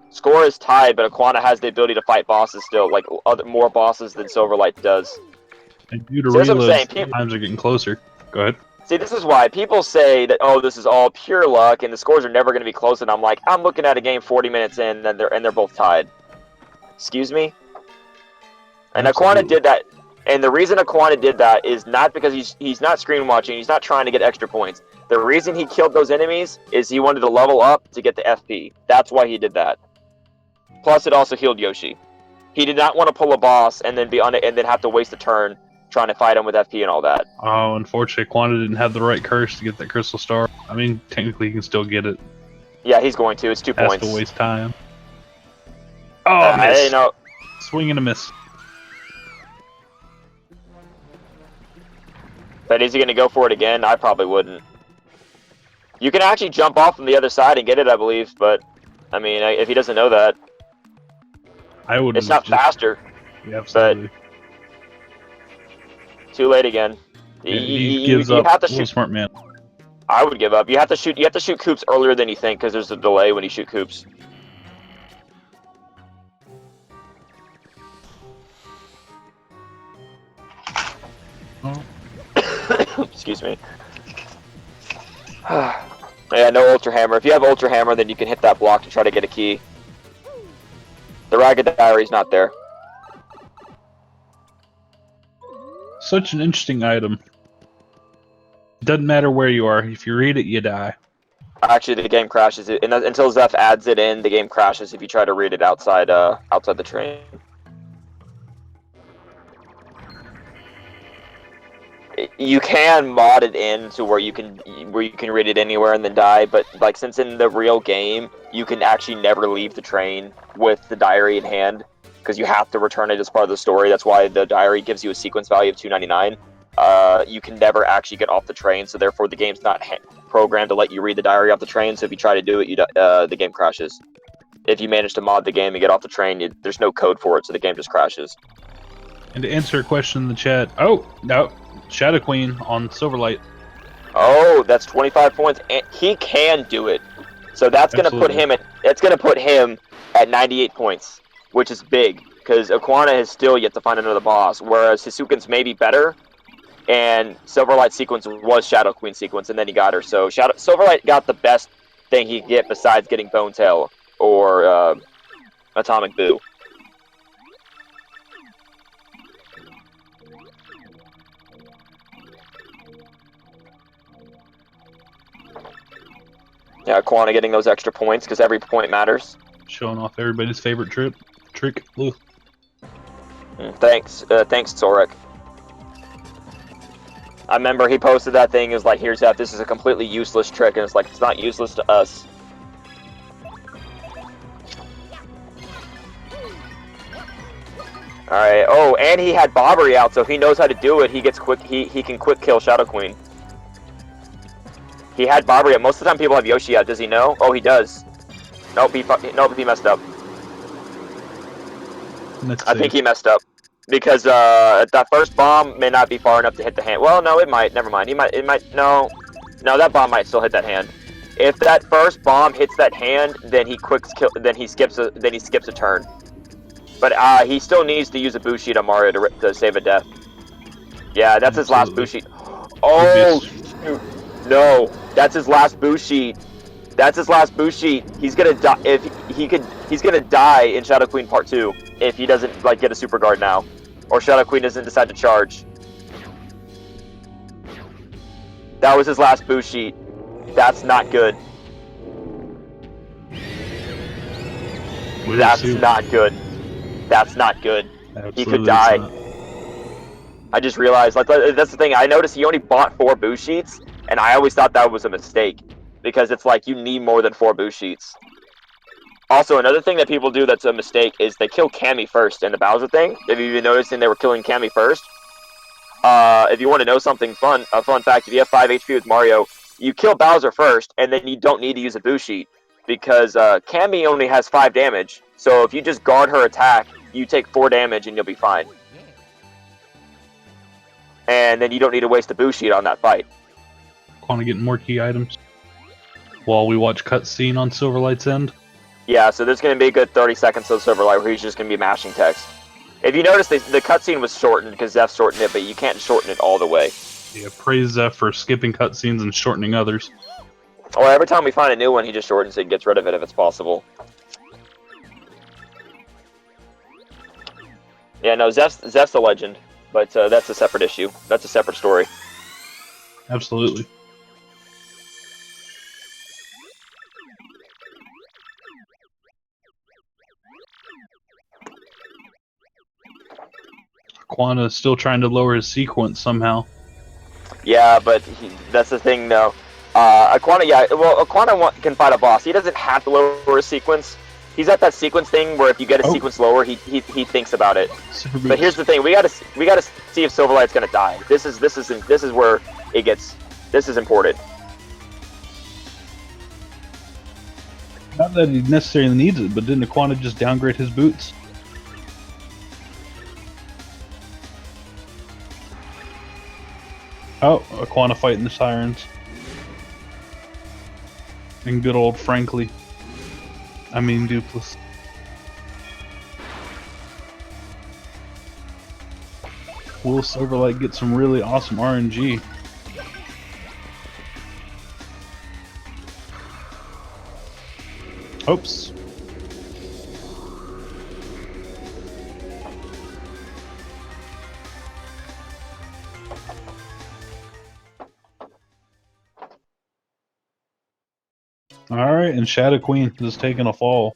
Score is tied, but Aquana has the ability to fight bosses still, like more bosses than Sylverlight does. And due to See, that's what I'm saying. reloads, times are getting closer. Go ahead. See, this is why people say that, oh, this is all pure luck and the scores are never going to be close. And I'm like, I'm looking at a game 40 minutes in, and they're both tied. Excuse me. And Absolutely. Aquana did that. And the reason Aquana did that is not because he's not screen watching. He's not trying to get extra points. The reason he killed those enemies is he wanted to level up to get the FP. That's why he did that. Plus, it also healed Yoshi. He did not want to pull a boss and then be on it and then have to waste a turn trying to fight him with FP and all that. Oh, unfortunately, Aquana didn't have the right curse to get that Crystal Star. I mean, technically, he can still get it. Yeah, he's going to. It's 2 points. Has to waste time. Oh, miss. You know, Swing and a miss. but is he going to go for it again? I probably wouldn't. You can actually jump off from the other side and get it, I believe. But, I mean, if he doesn't know that, I would. it's not faster. Yeah, absolutely. Too late again. Yeah, he gives up. Have to shoot. Smart man. I would give up. You have to shoot. You have to shoot coops earlier than you think because there's a delay when you shoot coops. Oh. Excuse me. Yeah, no Ultra Hammer. If you have Ultra Hammer, then you can hit that block to try to get a key. The Ragged Diary's not there. Such an interesting item. Doesn't matter where you are. If you read it, you die. Actually, the game crashes. Until Zeph adds it in, the game crashes if you try to read it outside the train. You can mod it in to where you can read it anywhere and then die, but like since in the real game you can actually never leave the train with the diary in hand because you have to return it as part of the story. That's why the diary gives you a sequence value of 299. You can never actually get off the train, so therefore the game's not programmed to let you read the diary off the train. So if you try to do it, the game crashes. If you manage to mod the game and get off the train, there's no code for it, so the game just crashes. And to answer a question in the chat, oh no, Shadow Queen on Sylverlight. Oh, that's 25 points, and he can do it. So that's gonna put him at 98 points, which is big because Aquana has still yet to find another boss, whereas Hisuken's maybe better. And Sylverlight sequence was Shadow Queen sequence, and then he got her. So Sylverlight got the best thing he could get besides getting Bone Tail or Atomic Boo. Yeah, Aquana getting those extra points because every point matters. Showing off everybody's favorite trick. Ooh. Thanks, Sorek. I remember he posted that thing. It was like, "Here's that. This is a completely useless trick," and it's like, it's not useless to us. All right. Oh, and he had Bobbery out, so he knows how to do it. He gets quick. He can quick kill Shadow Queen. He had Bobbery out. Most of the time, people have Yoshi out. Does he know? Oh, he does. Nope. He messed up. I think he messed up. Because that first bomb may not be far enough to hit the hand. Well, no, it might. Never mind. No, that bomb might still hit that hand. If that first bomb hits that hand, then he skips a turn. But he still needs to use a Bushi on Mario to save a death. Yeah, that's his last Bushi. Oh, shoot. No, that's his last Bushi. That's his last Bushi. He's gonna die he's gonna die in Shadow Queen Part 2 if he doesn't get a super guard now, or Shadow Queen doesn't decide to charge. That was his last Bushi. That's not good. That's not good. That's not good. Absolutely, he could die. I just realized, that's the thing. I noticed he only bought 4 Bushites, and I always thought that was a mistake. Because it's like, you need more than 4 Bushites. Also, another thing that people do that's a mistake is they kill Cammy first in the Bowser thing. Have you been noticing they were killing Cammy first? If you want to know something fun, a fun fact, if you have 5 HP with Mario, you kill Bowser first, and then you don't need to use a Bushi. Because Cammy only has 5 damage, so if you just guard her attack, you take 4 damage and you'll be fine. and then you don't need to waste a boost sheet on that fight. Want to get more key items while we watch cutscene on Silverlight's end. Yeah, so there's going to be a good 30 seconds of Sylverlight where he's just going to be mashing text. If you notice, the cutscene was shortened because Zeph shortened it, but you can't shorten it all the way. Yeah, praise Zeph for skipping cutscenes and shortening others. Or every time we find a new one, he just shortens it and gets rid of it if it's possible. Yeah, no, Zeph's a legend, but that's a separate issue. That's a separate story. Absolutely. Aquana is still trying to lower his sequence somehow. Yeah, but that's the thing, though. Aquana, yeah, well, Aquana can fight a boss. He doesn't have to lower his sequence. He's at that sequence thing where if you get a sequence lower, he thinks about it. But here's the thing: we gotta see if Silverlight's gonna die. This is where it gets. This is important. Not that he necessarily needs it, but didn't Aquana just downgrade his boots? Oh, Aquana fighting the sirens. And good old Frankly. I mean Dupless. Will Silverlight get some really awesome RNG? Oops. Alright, and Shadow Queen is taking a fall.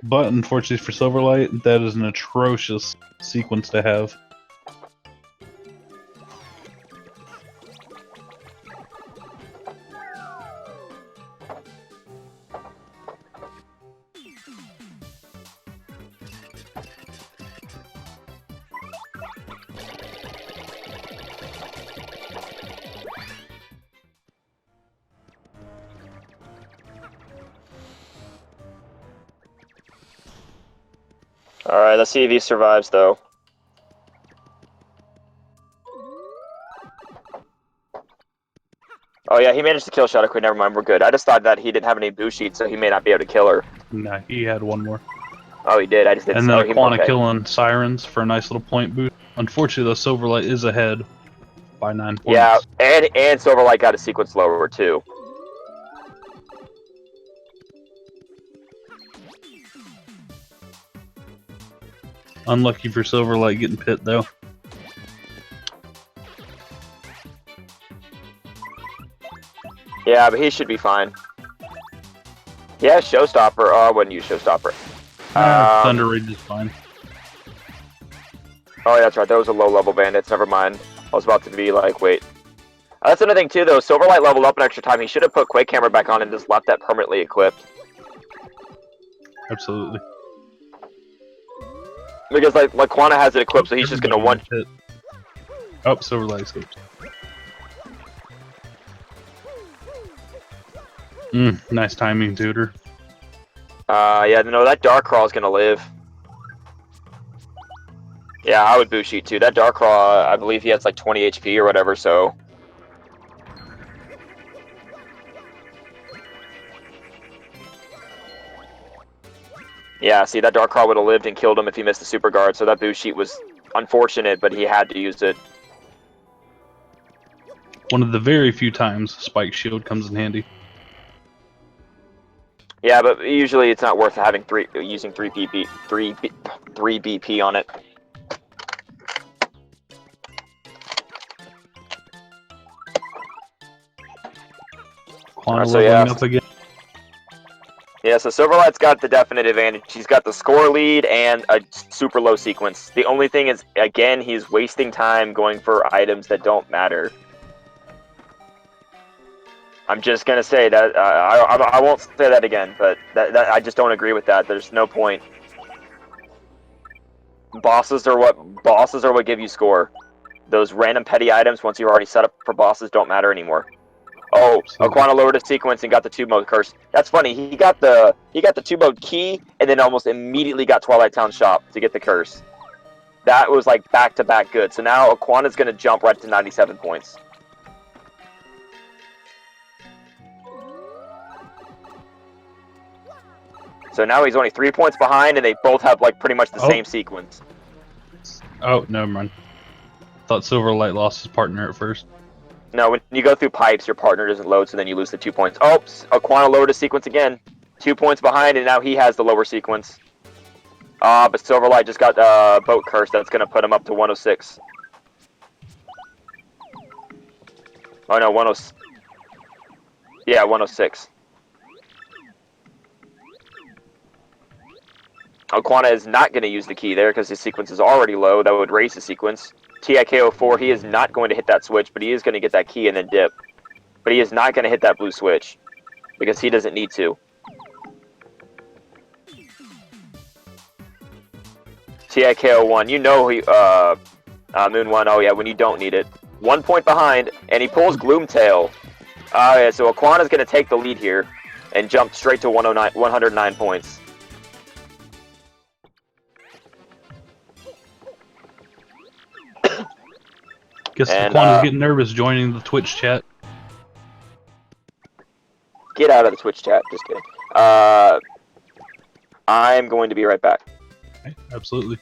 But unfortunately for Silverlight, that is an atrocious sequence to have. Alright, let's see if he survives, though. Oh yeah, he managed to kill Shadow Queen, never mind, we're good. I just thought that he didn't have any boost sheets, so he may not be able to kill her. Nah, he had one more. Oh, he did, I just didn't And then Aquana okay. killing Sirens for a nice little point boost. Unfortunately, though, Silverlight is ahead by 9 points. Yeah, and Sylverlight got a sequence lower, too. Unlucky for Silverlight getting pit, though. Yeah, but he should be fine. Yeah, Showstopper. Oh, I wouldn't use Showstopper. Thunder Rage is fine. Oh, yeah, that's right. Those are low-level bandits. Never mind. I was about to be like, wait. That's another thing, too, though. Silverlight leveled up an extra time. He should have put Quake Hammer back on and just left that permanently equipped. Absolutely. Because, like Aquana has it equipped, so he's just going to one... hit. Oh, Silverlight escaped. Nice timing, Tutor. Yeah, no, that Dark Crawl is going to live. Yeah, I would boost sheet, too. That Dark Crawl, I believe he has, like, 20 HP or whatever, so... Yeah, see, that Dark Crawl would have lived and killed him if he missed the Super Guard, so that boost sheet was unfortunate, but he had to use it. One of the very few times Spike Shield comes in handy. Yeah, but usually it's not worth having using 3 BP on it. Aquana So, yeah. leveling up again. Yeah, so Silverlight's got the definite advantage. He's got the score lead and a super low sequence. The only thing is, again, he's wasting time going for items that don't matter. I'm just gonna say that I won't say that again, but that I just don't agree with that. There's no point. Bosses are what give you score. Those random petty items, once you're already set up for bosses, don't matter anymore. Oh, Aquana lowered his sequence and got the 2-mode curse. That's funny. He got the 2-mode key and then almost immediately got Twilight Town shop to get the curse. That was like back-to-back good. So now Aquana's going to jump right to 97 points. So now he's only 3 points behind, and they both have like pretty much the same sequence. Oh, never mind. Thought Sylverlight lost his partner at first. No, when you go through pipes, your partner doesn't load, so then you lose the 2 points. Oh, Aquana lowered his sequence again. 2 points behind, and now he has the lower sequence. But Sylverlight just got boat curse. That's going to put him up to 106. Oh no, 106. Yeah, 106. Aquana is not going to use the key there because his sequence is already low. That would raise the sequence. TIK04, he is not going to hit that switch, but he is going to get that key and then dip. But he is not going to hit that blue switch because he doesn't need to. TIK01, you know he, Moon 1, oh yeah, when you don't need it. 1 point behind, and he pulls Gloomtail. Yeah, so Aquana's going to take the lead here and jump straight to 109 points. Guess Aquana's getting nervous joining the Twitch chat. Get out of the Twitch chat, just kidding. I'm going to be right back. Okay, absolutely.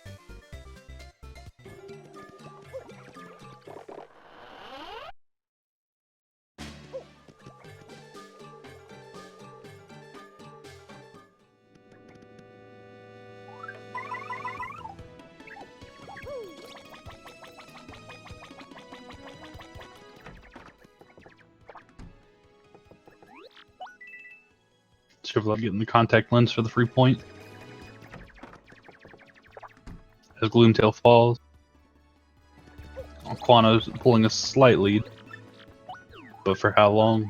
Sylverlight getting the contact lens for the free point. As Gloomtail falls. Aquana's pulling a slight lead. But for how long?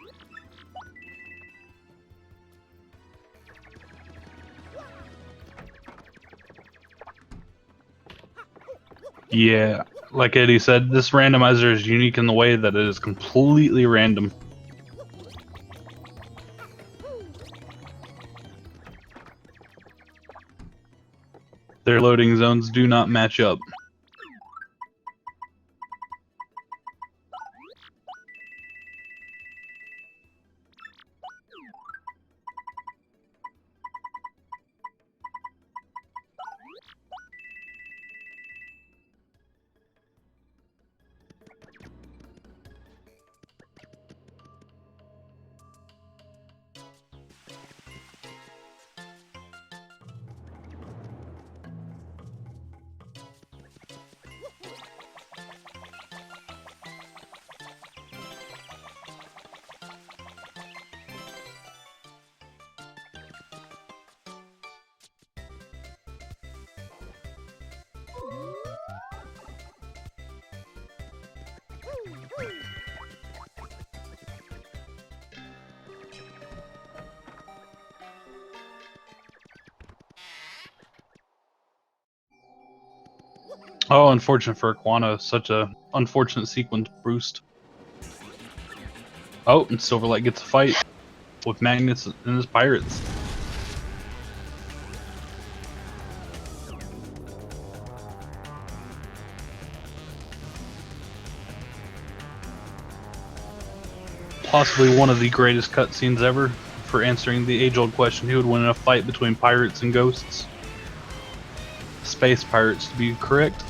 Yeah, like Eddie said, this randomizer is unique in the way that it is completely random. Their loading zones do not match up. Oh, unfortunate for Aquana. Such a unfortunate sequence boost. Oh, and Sylverlight gets a fight with Magnets and his pirates. Possibly one of the greatest cutscenes ever for answering the age-old question: who would win in a fight between pirates and ghosts? Space pirates, to be correct.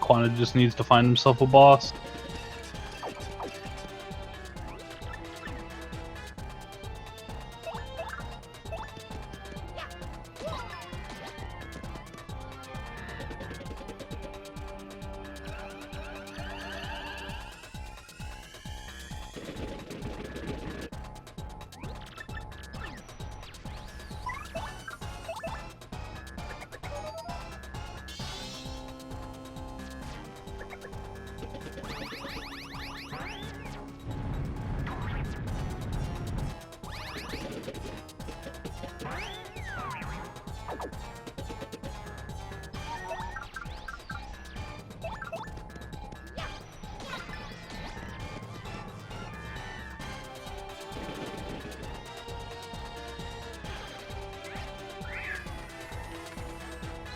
Aquana just needs to find himself a boss.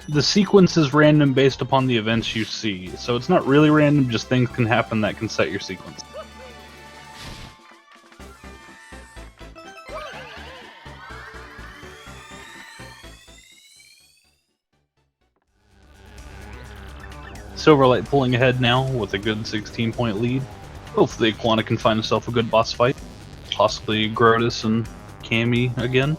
The sequence is random based upon the events you see, so it's not really random, just things can happen that can set your sequence. Sylverlight pulling ahead now with a good 16-point lead. Hopefully Aquana can find himself a good boss fight. Possibly Grotus and Cammy again.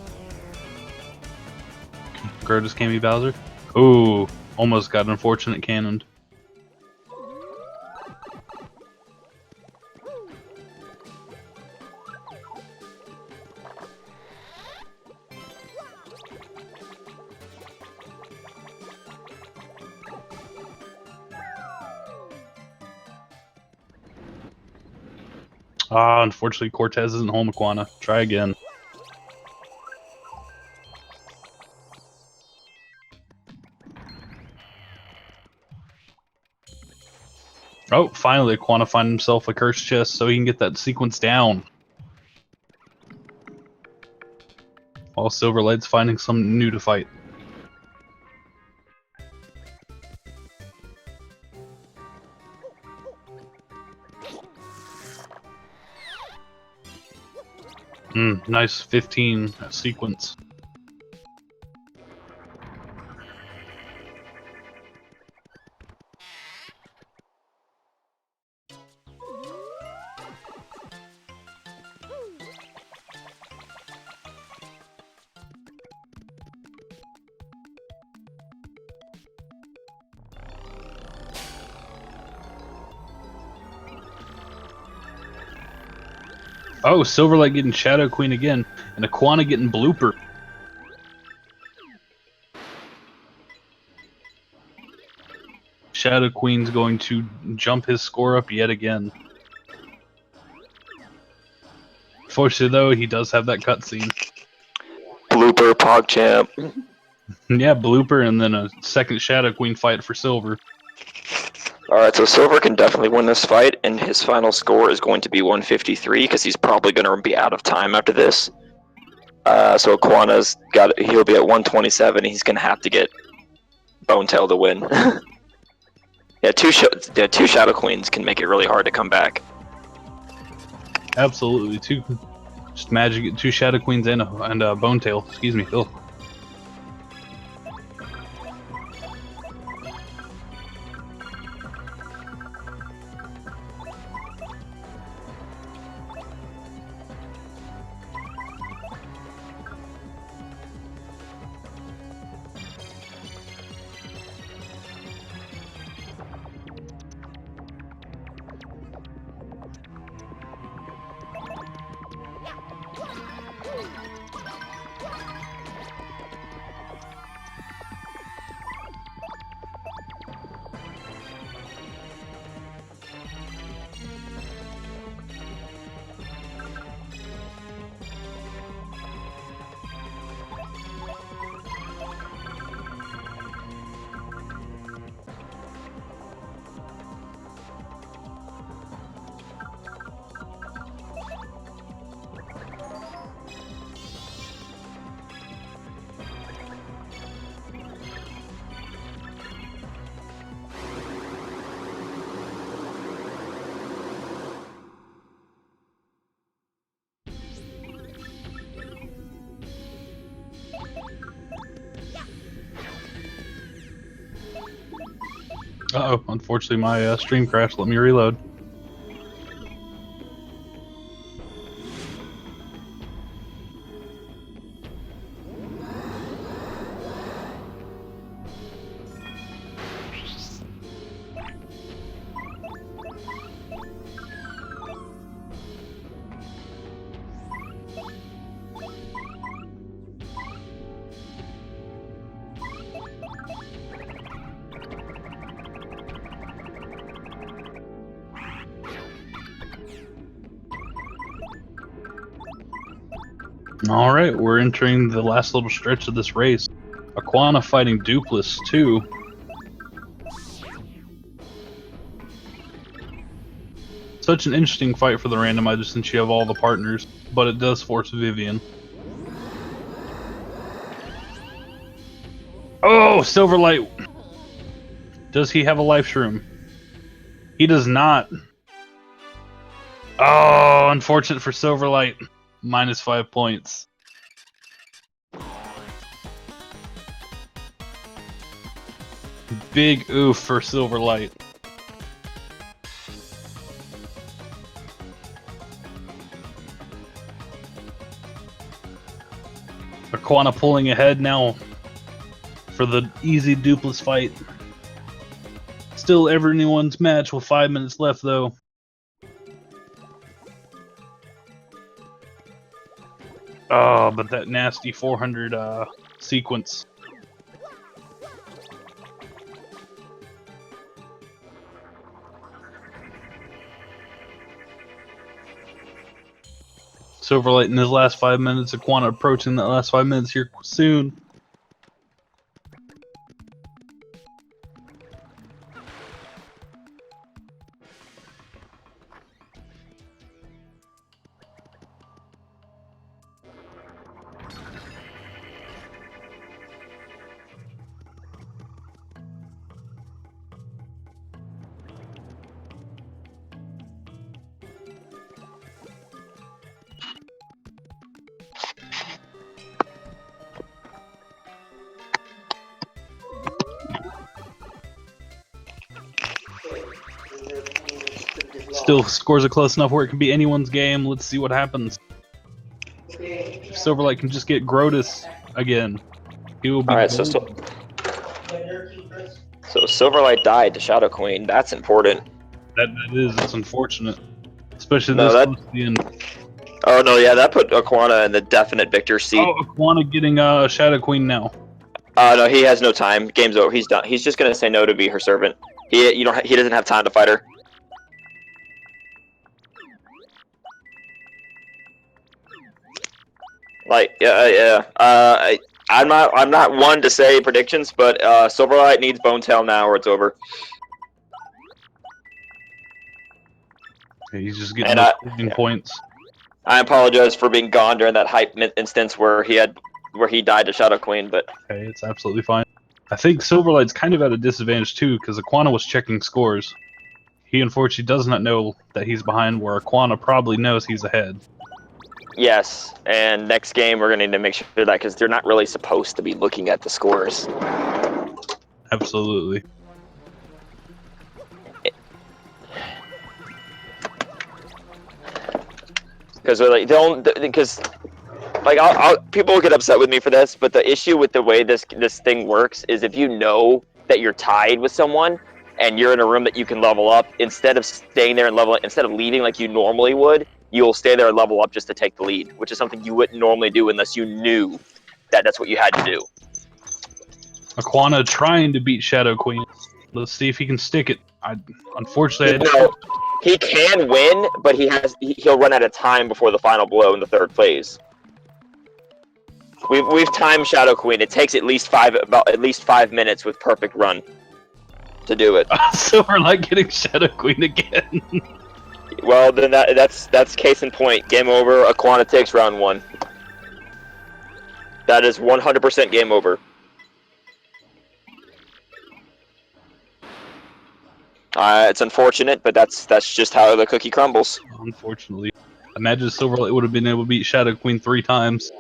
Grotus, Cammy, Bowser. Ooh, almost got unfortunate cannoned. Ah, unfortunately Cortez isn't home, Aquana. Try again. Oh, finally Aquana finds himself a cursed chest so he can get that sequence down. While Silverlight's finding something new to fight. Nice 15 sequence. Oh, Silverlight getting Shadow Queen again, and Aquana getting Blooper. Shadow Queen's going to jump his score up yet again. Fortunately, though, he does have that cutscene. Blooper, PogChamp. Yeah, Blooper, and then a second Shadow Queen fight for Silver. Alright, so Silver can definitely win this fight, and his final score is going to be 153, because he's probably going to be out of time after this. So Aquana's he'll be at 127, he's going to have to get Bonetail to win. Yeah, two Shadow Queens can make it really hard to come back. Absolutely, just magic, two Shadow Queens and Bonetail. Excuse me. Ugh. Uh-oh, unfortunately my stream crashed. Let me reload. Alright, we're entering the last little stretch of this race. Aquana fighting Dupless, too. Such an interesting fight for the randomizer since you have all the partners, but it does force Vivian. Oh, Silverlight. Does he have a life shroom? He does not. Oh, unfortunate for Silverlight. Minus 5 points. Big oof for Silverlight. Aquana pulling ahead now for the easy dupless fight. Still everyone's match with 5 minutes left though. Oh, but that nasty 400 sequence. Silverlight in his last 5 minutes, Aquana approaching that last 5 minutes here soon. Still scores are close enough where it can be anyone's game. Let's see what happens. If Silverlight can just get Grotus again, he will be. Alright, so Silverlight died to Shadow Queen. That's important. That is. It's unfortunate, especially No, this close to the end. Oh no, yeah, that put Aquana in the definite victor seat. Oh, Aquana getting Shadow Queen now. No, he has no time. Game's over. He's done. He's just gonna say no to be her servant. He doesn't have time to fight her. Like, yeah. I'm not one to say predictions, but Silverlight needs Bonetail now, or it's over. He's just getting those points. I apologize for being gone during that hype instance where he died to Shadow Queen, but Okay, it's absolutely fine. I think Silverlight's kind of at a disadvantage too, because Aquana was checking scores. He unfortunately does not know that he's behind, where Aquana probably knows he's ahead. yes. And next game we're gonna need to make sure that because they're not really supposed to be looking at the scores. Absolutely. Because people will get upset with me for this, but the issue with the way this thing works is if you know that you're tied with someone and you're in a room that you can level up, instead of staying there and leveling, instead of leaving like you normally would, you'll stay there and level up just to take the lead, which is something you wouldn't normally do unless you knew that that's what you had to do. Aquana trying to beat Shadow Queen. Let's see if he can stick it. Unfortunately, No, he can win, but he'll run out of time before the final blow in the third phase. We've timed Shadow Queen. It takes at least 5 minutes with perfect run to do it. So we're like getting Shadow Queen again. Well, then that's case in point. Game over. Aquana takes round 1. That is 100% game over. It's unfortunate, but that's just how the cookie crumbles. Unfortunately, imagine Silverlight would have been able to beat Shadow Queen 3 times.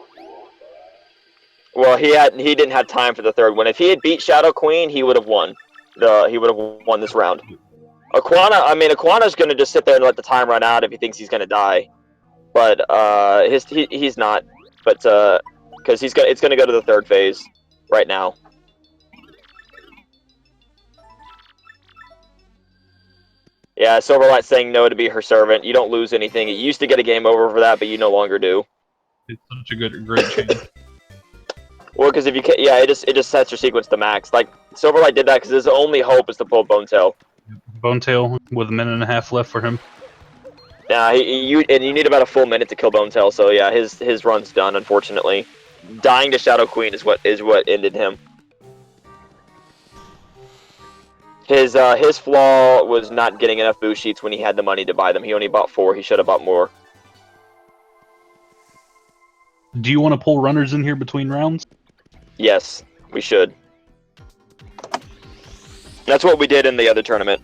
Well, he didn't have time for the third one. If he had beat Shadow Queen, he would have won. He would have won this round. Aquana's gonna just sit there and let the time run out if he thinks he's gonna die, but he's not. But because it's gonna go to the third phase right now. Yeah, Silverlight saying no to be her servant. You don't lose anything. You used to get a game over for that, but you no longer do. It's such a great change. Well, because if you can, yeah, it just sets your sequence to max. Like Silverlight did that because his only hope is to pull Bonetail. Bonetail with a minute and a half left for him. Yeah, you need about a full minute to kill Bonetail. So yeah, his run's done. Unfortunately, dying to Shadow Queen is what ended him. His flaw was not getting enough boost sheets when he had the money to buy them. He only bought 4. He should have bought more. Do you want to pull runners in here between rounds? Yes, we should. That's what we did in the other tournament.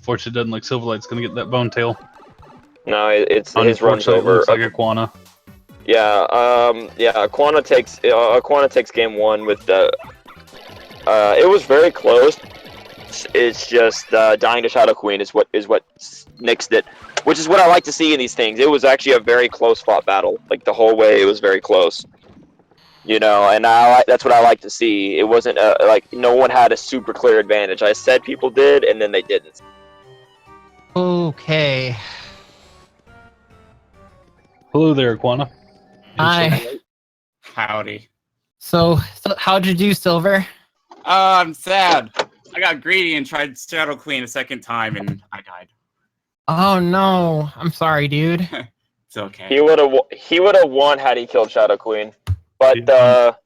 Fortunately, it doesn't look Silverlight's gonna get that bone tail. No, it's his run's Unfortunately, it over. looks like Aquana. Yeah, Aquana takes game one with the. It was very close. It's just dying to Shadow Queen is what nixed it, which is what I like to see in these things. It was actually a very close fought battle, like the whole way. It was very close, you know, and that's what I like to see. It wasn't like no one had a super clear advantage. I said people did, and then they didn't. Okay. Hello there, Aquana. Hi. Howdy. So how'd you do, Silver? I'm sad. I got greedy and tried Shadow Queen a second time, and I died. Oh no, I'm sorry, dude. It's okay. He would have won had he killed Shadow Queen, but the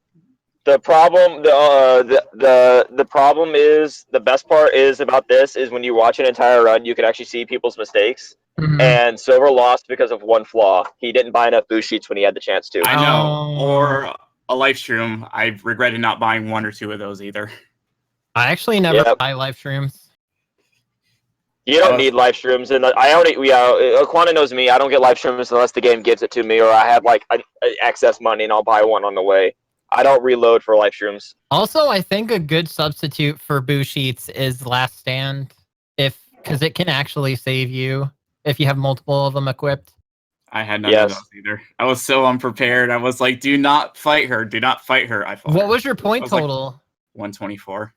problem the problem is the best part is about this is when you watch an entire run, you can actually see people's mistakes. Mhm. And Silver lost because of one flaw. He didn't buy enough boost sheets when he had the chance to. I know. Oh. Or a life shroom. I regretted not buying one or two of those either. I actually never buy live streams. You don't need live streams, and Aquana knows me. I don't get live streams unless the game gives it to me, or I have like excess money and I'll buy one on the way. I don't reload for live streams. Also, I think a good substitute for boo sheets is Last Stand, because it can actually save you if you have multiple of them equipped. I had none of those either. I was so unprepared. I was like, "Do not fight her! Do not fight her!" I fought. What her. was your point total? Like 124.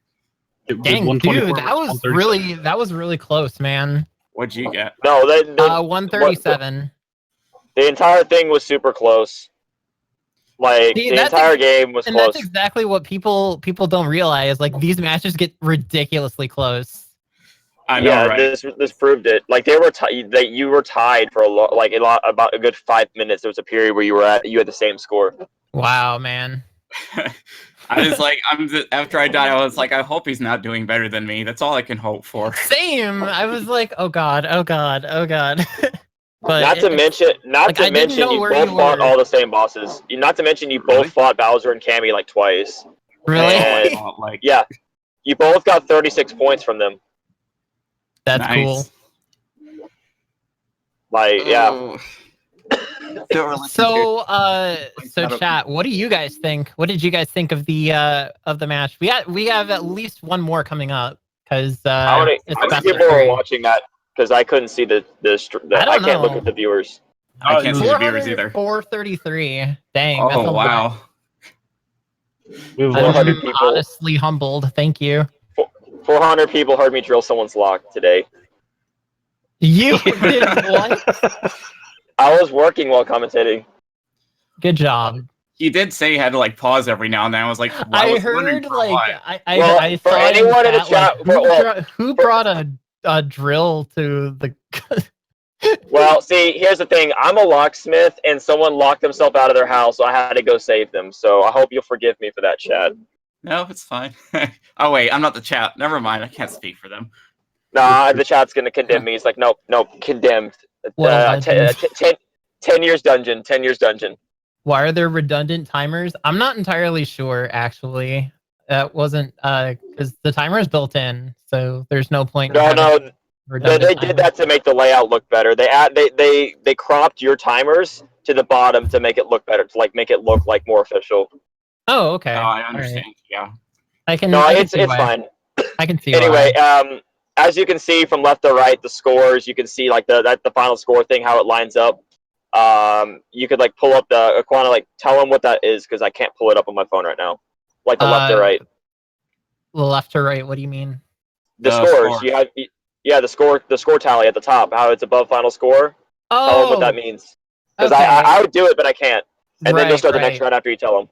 Dang, dude, that was really close, man. What'd you get? No, 137. The entire thing was super close. Like the entire game was close. And that's exactly what people don't realize. Like these matches get ridiculously close. I know, right? This proved it. Like you were tied for about a good 5 minutes. There was a period where you had the same score. Wow, man. I was like, after I died, I was like, I hope he's not doing better than me. That's all I can hope for. Same. I was like, oh god, oh god, oh god. But not to mention, you both fought all the same bosses. Not to mention, you both fought Bowser and Cammy like twice. Really? And, yeah, you both got 36 points from them. That's cool. Like, yeah. So chat, what do you guys think? What did you guys think of the match? We have at least one more coming up because how many people are watching that? Because I couldn't see the I can't look at the viewers. I can't see the viewers either. 433. Dang. Oh, that's wow. We have 400 people. Honestly humbled. Thank you. 400 people heard me drill someone's lock today. You did what? I was working while commentating. Good job. He did say he had to like pause every now and then. I was like, I heard like I for anyone in the chat, who brought a drill to the. Well, see, here's the thing. I'm a locksmith, and someone locked themselves out of their house, so I had to go save them. So I hope you'll forgive me for that, Chad. No, it's fine. Oh wait, I'm not the chat. Never mind. I can't speak for them. Nah, the chat's gonna condemn me. He's like, nope, condemned. 10 years dungeon. 10 years dungeon. Why are there redundant timers? I'm not entirely sure, actually. That wasn't because the timer is built in, so there's no point. No. They did that to make the layout look better. They cropped your timers to the bottom to make it look better, to like make it look like more official. Oh, okay. Oh, I understand. Right. Yeah. It's fine. I can see. Anyway, as you can see from left to right, the scores. You can see like the final score thing, how it lines up. You could like pull up the Aquana, like tell them what that is because I can't pull it up on my phone right now. Like the left to right. The left to right. What do you mean? The scores. Score. You have. Yeah, the score tally at the top, how it's above final score. Oh. Tell them what that means. Because I would do it, but I can't. And then you'll start the next round after you tell them.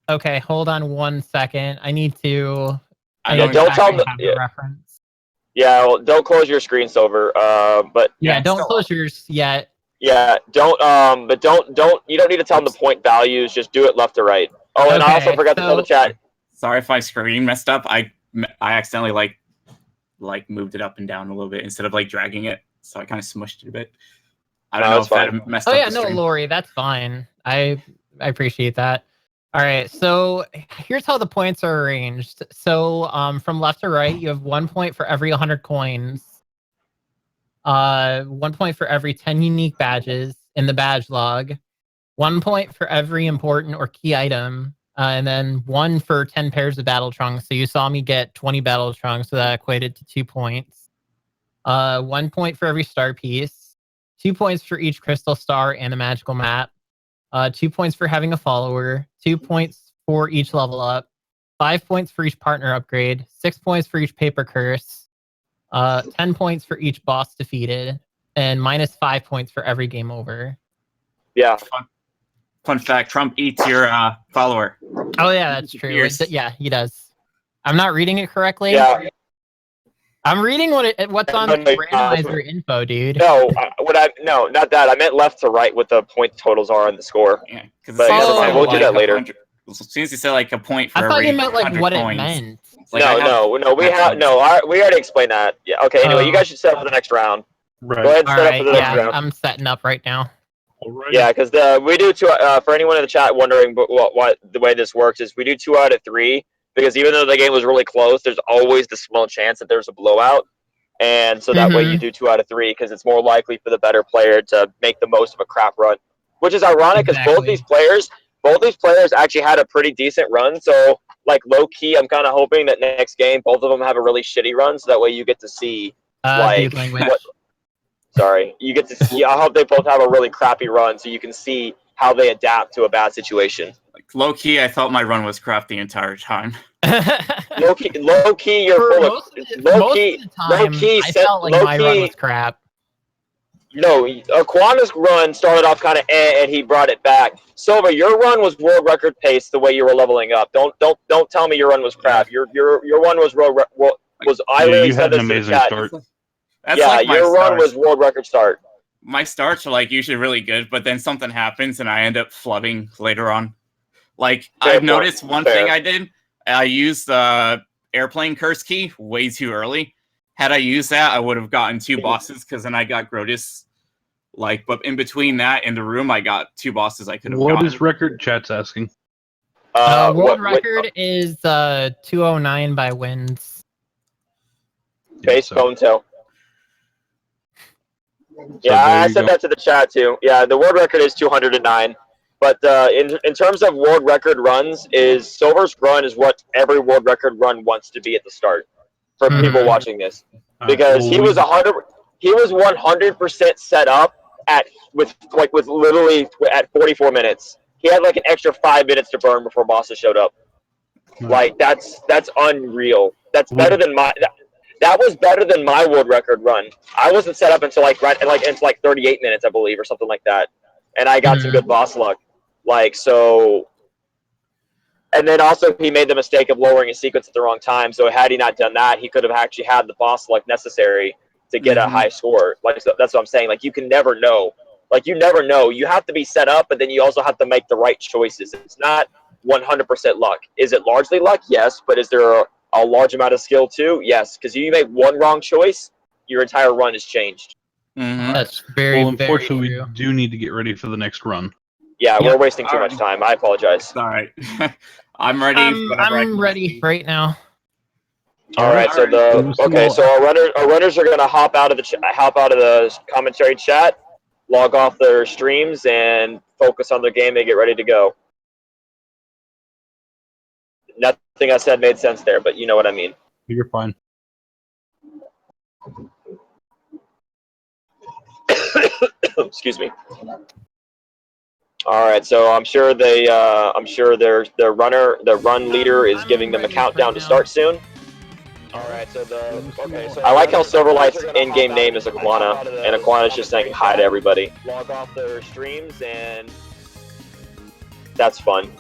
Okay, hold on 1 second. I need to. Don't tell them. Reference. Yeah, well, don't close your screen, Silver. But don't close yours yet. Yeah, but don't. You don't need to tell them the point values. Just do it left to right. Oh, and I also Okay, forgot to tell the chat. Sorry if my screen messed up. I accidentally like moved it up and down a little bit instead of like dragging it, so I kind of smushed it a bit. I don't know if that messed up Oh yeah, the no, stream. Lori, that's fine. I appreciate that. All right, so here's how the points are arranged. So from left to right, you have 1 point for every 100 coins. 1 point for every 10 unique badges in the badge log. 1 point for every important or key item. And then 1 for 10 pairs of battle trunks. So you saw me get 20 battle trunks, so that equated to 2 points. 1 point for every star piece. 2 points for each crystal star and a magical map. 2 points for having a follower. 2 points for each level up. 5 points for each partner upgrade. 6 points for each paper curse. 10 points for each boss defeated. And minus 5 points for every game over. Yeah. Fun fact: Trump eats your follower. Oh yeah, that's true. Yeah, he does. I'm not reading it correctly. Yeah. I'm reading what's on the randomizer info, dude. No, no, not that. I meant left to right what the point totals are on the score. Yeah, because but never mind. We'll do that later. As soon as you said like a point for I thought every you meant like what coins, it meant. Like, no. We already explained that. Yeah. Okay. Anyway, you guys should set up for the next round. Right. Go ahead and set up for the next round. I'm setting up right now. Alrighty. Yeah, because we do two. For anyone in the chat wondering what the way this works is, we do 2 out of 3 because even though the game was really close, there's always the small chance that there's a blowout, and so that way you do 2 out of 3 because it's more likely for the better player to make the most of a crap run, which is ironic because both these players actually had a pretty decent run. So like low key, I'm kind of hoping that next game both of them have a really shitty run, so that way you get to see like what. Sorry, you get to see. I hope they both have a really crappy run, so you can see how they adapt to a bad situation. Like low key, I thought my run was crap the entire time. Low key, you're full of low key. I felt like my run was crap. No, Aquana's run started off kind of and he brought it back. Silver, your run was world record pace the way you were leveling up. Don't tell me your run was crap. Your one was I literally said this in the chat. That's yeah, like your run was world record start. My starts are like usually really good, but then something happens and I end up flubbing later on. Like I've noticed one thing I did. I used the airplane curse key way too early. Had I used that, I would have gotten 2 bosses because then I got Grotus. Like, but in between that and the room, I got 2 bosses I could have gotten. What is record? Chat's asking. World record is 209 by wins. Base bone tail. Yeah, I said that to the chat too. Yeah, the world record is 209. But in terms of world record runs, is Silver's run is what every world record run wants to be at the start for people watching this, because he was 100% set up with literally at 44 minutes. He had like an extra 5 minutes to burn before bosses showed up. Like that's unreal. That's better than my. That was better than my world record run. I wasn't set up until like 38 minutes, I believe, or something like that, and I got some good boss luck. Like so, and then also he made the mistake of lowering his sequence at the wrong time. So had he not done that, he could have actually had the boss luck necessary to get a high score. Like so that's what I'm saying. Like you can never know. Like you never know. You have to be set up, but then you also have to make the right choices. It's not 100% luck. Is it largely luck? Yes, but is there a large amount of skill too? Yes, because you make one wrong choice, your entire run is changed. That's very, unfortunately, very true. we do need to get ready for the next run. Yeah, we're wasting too much time. I apologize. All right. I'm ready. I'm ready right now. All right. So so our runners are gonna hop out of the commentary chat, log off their streams, and focus on their game and get ready to go. Nothing I said made sense there, but you know what I mean. You're fine. Excuse me. All right, so I'm sure their run leader is giving them a countdown to start soon. All right, so I like how Sylverlight's in-game name is Aquana, and Aquana's just saying hi to everybody. Log off their streams, and that's fun.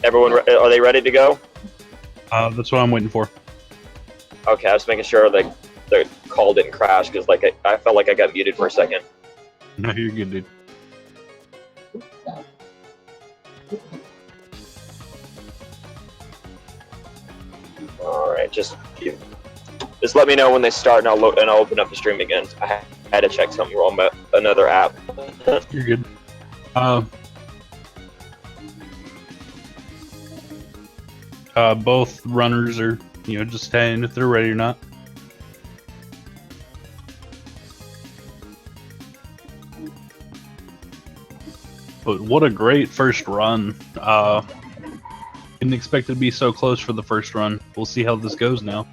Everyone, are they ready to go? That's what I'm waiting for. Okay, I was making sure the call didn't crash because like I felt like I got muted for a second. No, you're good, dude. All right, just let me know when they start, and I'll open up the stream again. I had to check something wrong about another app. You're good. Both runners are, just saying if they're ready or not. But what a great first run. Didn't expect it to be so close for the first run. We'll see how this goes now.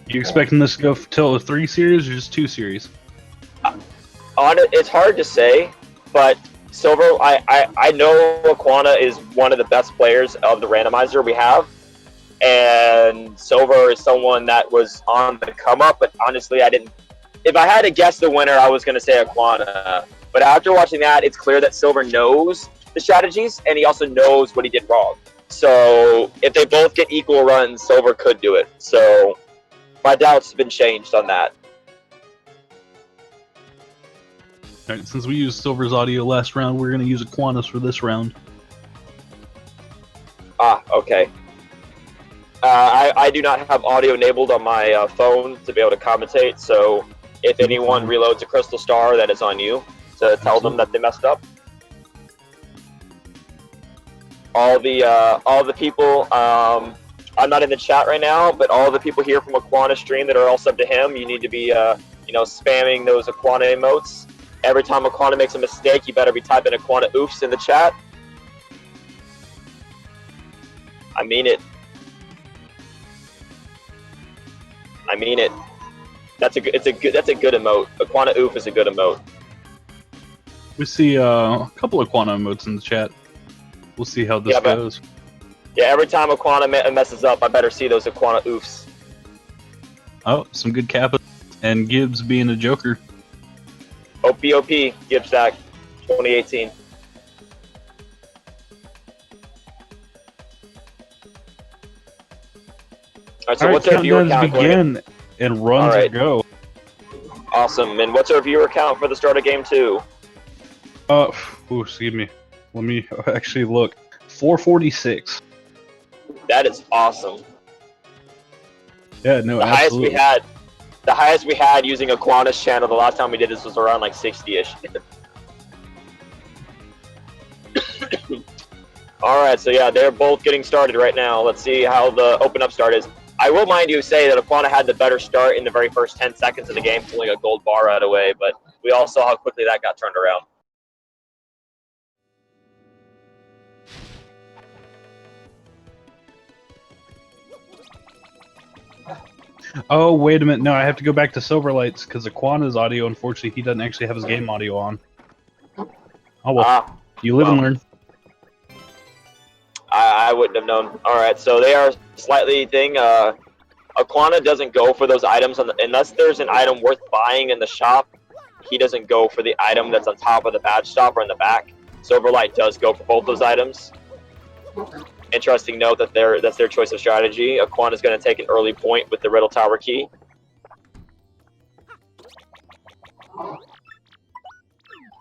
You expecting this to go till a 3 series or just 2 series? It's hard to say, but Silver, I know Aquana is one of the best players of the randomizer we have, and Silver is someone that was on the come up, but honestly, I didn't. If I had to guess the winner, I was going to say Aquana. But after watching that, it's clear that Silver knows the strategies, and he also knows what he did wrong. So if they both get equal runs, Silver could do it. So my doubts have been changed on that. Alright, since we used Silver's audio last round, we're going to use Aquana's for this round. Ah, okay. I do not have audio enabled on my phone to be able to commentate, so if anyone reloads a Crystal Star, that is on you to tell them that they messed up. All the people, I'm not in the chat right now, but all the people here from Aquana stream that are all sub to him, you need to be, spamming those Aquana emotes. Every time Aquana makes a mistake, you better be typing Aquana oofs in the chat. I mean it. I mean it. That's a good emote. Aquana oof is a good emote. We see a couple of Aquana emotes in the chat. We'll see how this goes. Yeah, every time Aquana messes up, I better see those Aquana oofs. Oh, some good Kappa. And Gibbs being a Joker. OPOP, Gibbs Stack, 2018. Alright, so what's our viewer count? Begin and runs or go. Awesome. And what's our viewer count for the start of game 2? Excuse me. Let me actually look. 446. That is awesome. Yeah, no, the absolutely. The highest we had using Aquana's channel the last time we did this was around like 60-ish. Alright, so yeah, they're both getting started right now. Let's see how the open up start is. I will mind you say that Aquana had the better start in the very first 10 seconds of the game, pulling a gold bar right away, but we all saw how quickly that got turned around. Oh, wait a minute. No, I have to go back to Sylverlight's because Aquana's audio, unfortunately, he doesn't actually have his game audio on. Oh, well. You live and learn. I wouldn't have known. Alright, so they are slightly thing. Aquana doesn't go for those items unless there's an item worth buying in the shop. He doesn't go for the item that's on top of the badge stop or in the back. Sylverlight does go for both those items. Interesting note that that's their choice of strategy. Aquana's going to take an early point with the Riddle Tower key.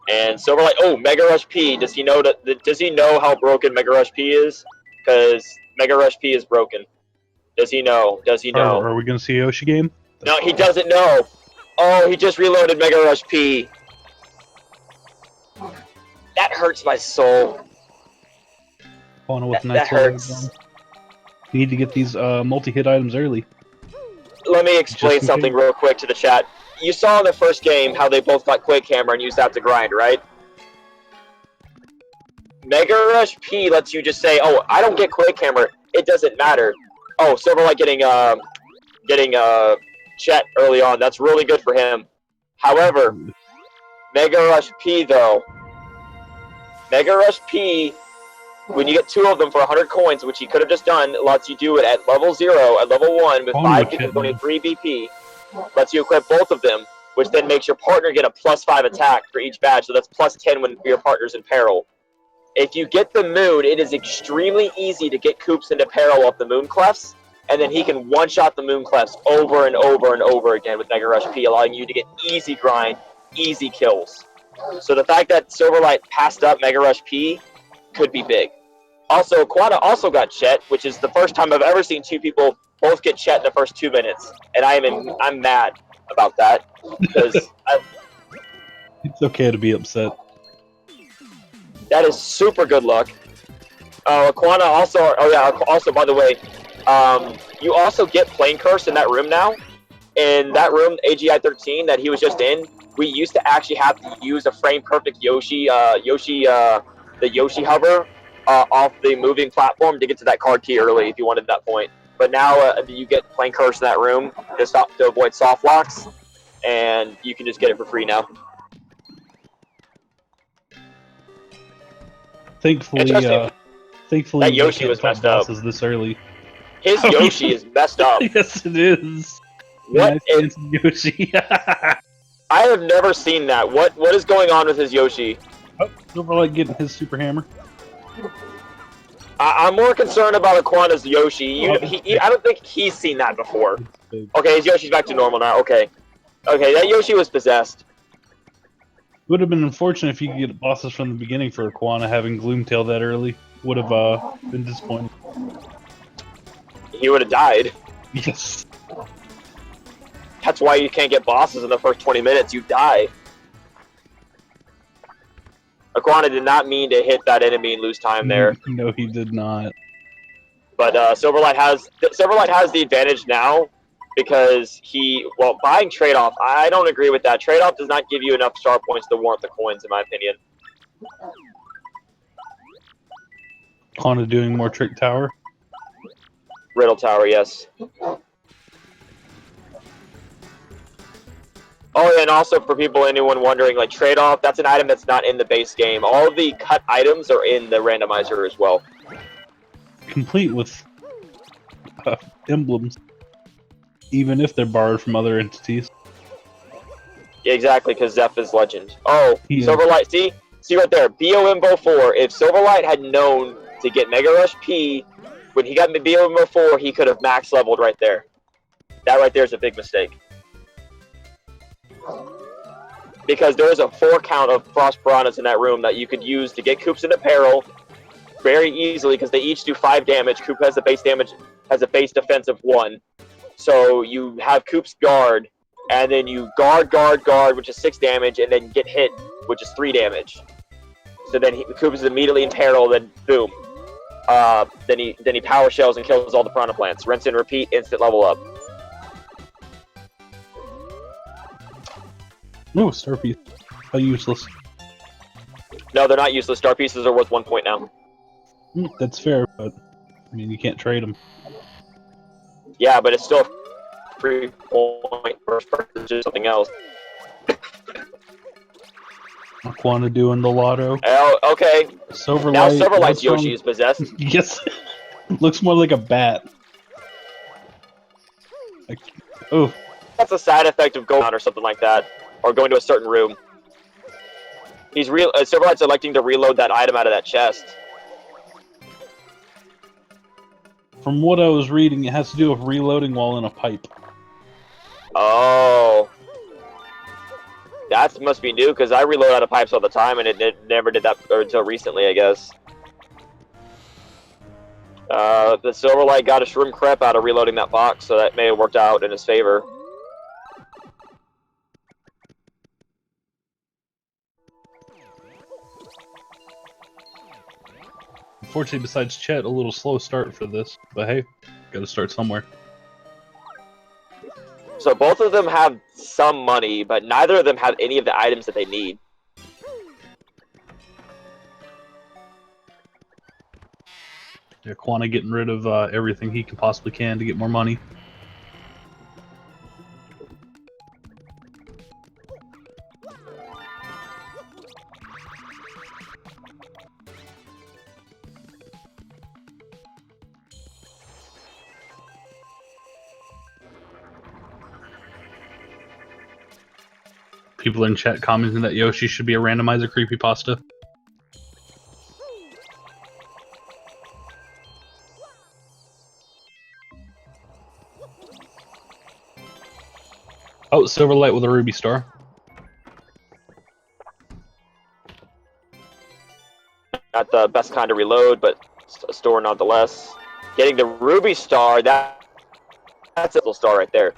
And Sylverlight, oh, Mega Rush P. Does he know how broken Mega Rush P is? Because Mega Rush P is broken. Does he know? Does he know? Are we going to see Yoshi game? No, he doesn't know. Oh, he just reloaded Mega Rush P. That hurts my soul. That hurts. You need to get these multi-hit items early. Let me explain something real quick to the chat. You saw in the first game how they both got Quake Hammer and used that to grind, right? Mega Rush P lets you just say, oh, I don't get Quake Hammer. It doesn't matter. Oh, Sylverlight getting Chet early on. That's really good for him. However, Mega Rush P, though. Mega Rush P, when you get 2 of them for 100 coins, which he could have just done, lets you do it at level 0, at level 1, with 5 BP, only 3 BP. Lets you equip both of them, which then makes your partner get a +5 attack for each badge, so that's +10 when your partner's in peril. If you get the moon, it is extremely easy to get Koops into peril of the moon clefts, and then he can one-shot the moon clefts over and over and over again with Mega Rush P, allowing you to get easy grind, easy kills. So the fact that Sylverlight passed up Mega Rush P could be big. Also, Aquana also got Chet, which is the first time I've ever seen two people both get Chet in the first 2 minutes, and I'm mad about that because It's okay to be upset. that is super good luck. Aquana also, also by the way, you also get Plane Curse in that room now. In that room, AGI 13 that he was just in, we used to actually have to use a frame perfect Yoshi, the Yoshi hover off the moving platform to get to that card key early if you wanted that point. But now you get Plane Curse in that room to avoid soft locks, and you can just get it for free now. Thankfully, that Yoshi was messed up. Bosses this early. His Yoshi is messed up. Yes, it is. What? Nice Yoshi. I have never seen that. What is going on with his Yoshi? Oh, Sylverlight getting his super hammer. I'm more concerned about Aquana's Yoshi. I don't think he's seen that before. Okay, his Yoshi's back to normal now. Okay, that Yoshi was possessed. Would have been unfortunate if you could get bosses from the beginning for Aquana having Gloomtail that early. Would have been disappointing. He would have died. Yes. That's why you can't get bosses in the first 20 minutes. You die. Aquana did not mean to hit that enemy and lose time there. No, he did not. But Sylverlight has the advantage now because buying trade-off, I don't agree with that. Trade-off does not give you enough star points to warrant the coins, in my opinion. Aquana doing more Trick Tower. Riddle Tower, yes. Oh, and also for anyone wondering, like trade-off, that's an item that's not in the base game. All of the cut items are in the randomizer as well. Complete with emblems, even if they're borrowed from other entities. Yeah, exactly, because Zeph is legend. Oh, Yeah. Sylverlight, see right there, BOMBO 4. If Sylverlight had known to get Mega Rush P, when he got BOMBO 4, he could have max leveled right there. That right there is a big mistake. Because there is a 4 count of Frost Piranhas in that room that you could use to get Koops into peril very easily because they each do 5 damage. Koop has a base defense of 1. So you have Koop's guard, and then you guard, which is 6 damage, and then get hit, which is 3 damage. So then Koop is immediately in peril, then boom. Then he power shells and kills all the Piranha plants. Rinse and repeat, instant level up. No, Star Piece. How useless. No, they're not useless. Star pieces are worth 1 point now. That's fair, but I mean, you can't trade them. Yeah, but it's still a free point versus just something else. Aquana doing the lotto. Oh, okay. Sylverlight. Now Sylverlight's Yoshi is possessed. Yes. Looks more like a bat. Oh. That's a side effect of going on or something like that, or going to a certain room. Sylverlight's electing to reload that item out of that chest. From what I was reading, it has to do with reloading while in a pipe. Oh. That must be new, because I reload out of pipes all the time, and it never did that until recently, I guess. The Sylverlight got a shroom crep out of reloading that box, so that may have worked out in his favor. Unfortunately, besides Chet, a little slow start for this, but hey, gotta start somewhere. So both of them have some money, but neither of them have any of the items that they need. Aquana getting rid of everything he can possibly can to get more money. People in chat commenting that Yoshi should be a randomizer creepypasta. Oh, Silverlight with a ruby star. Not the best kind of reload, but a store nonetheless. Getting the ruby star, that's a little star right there.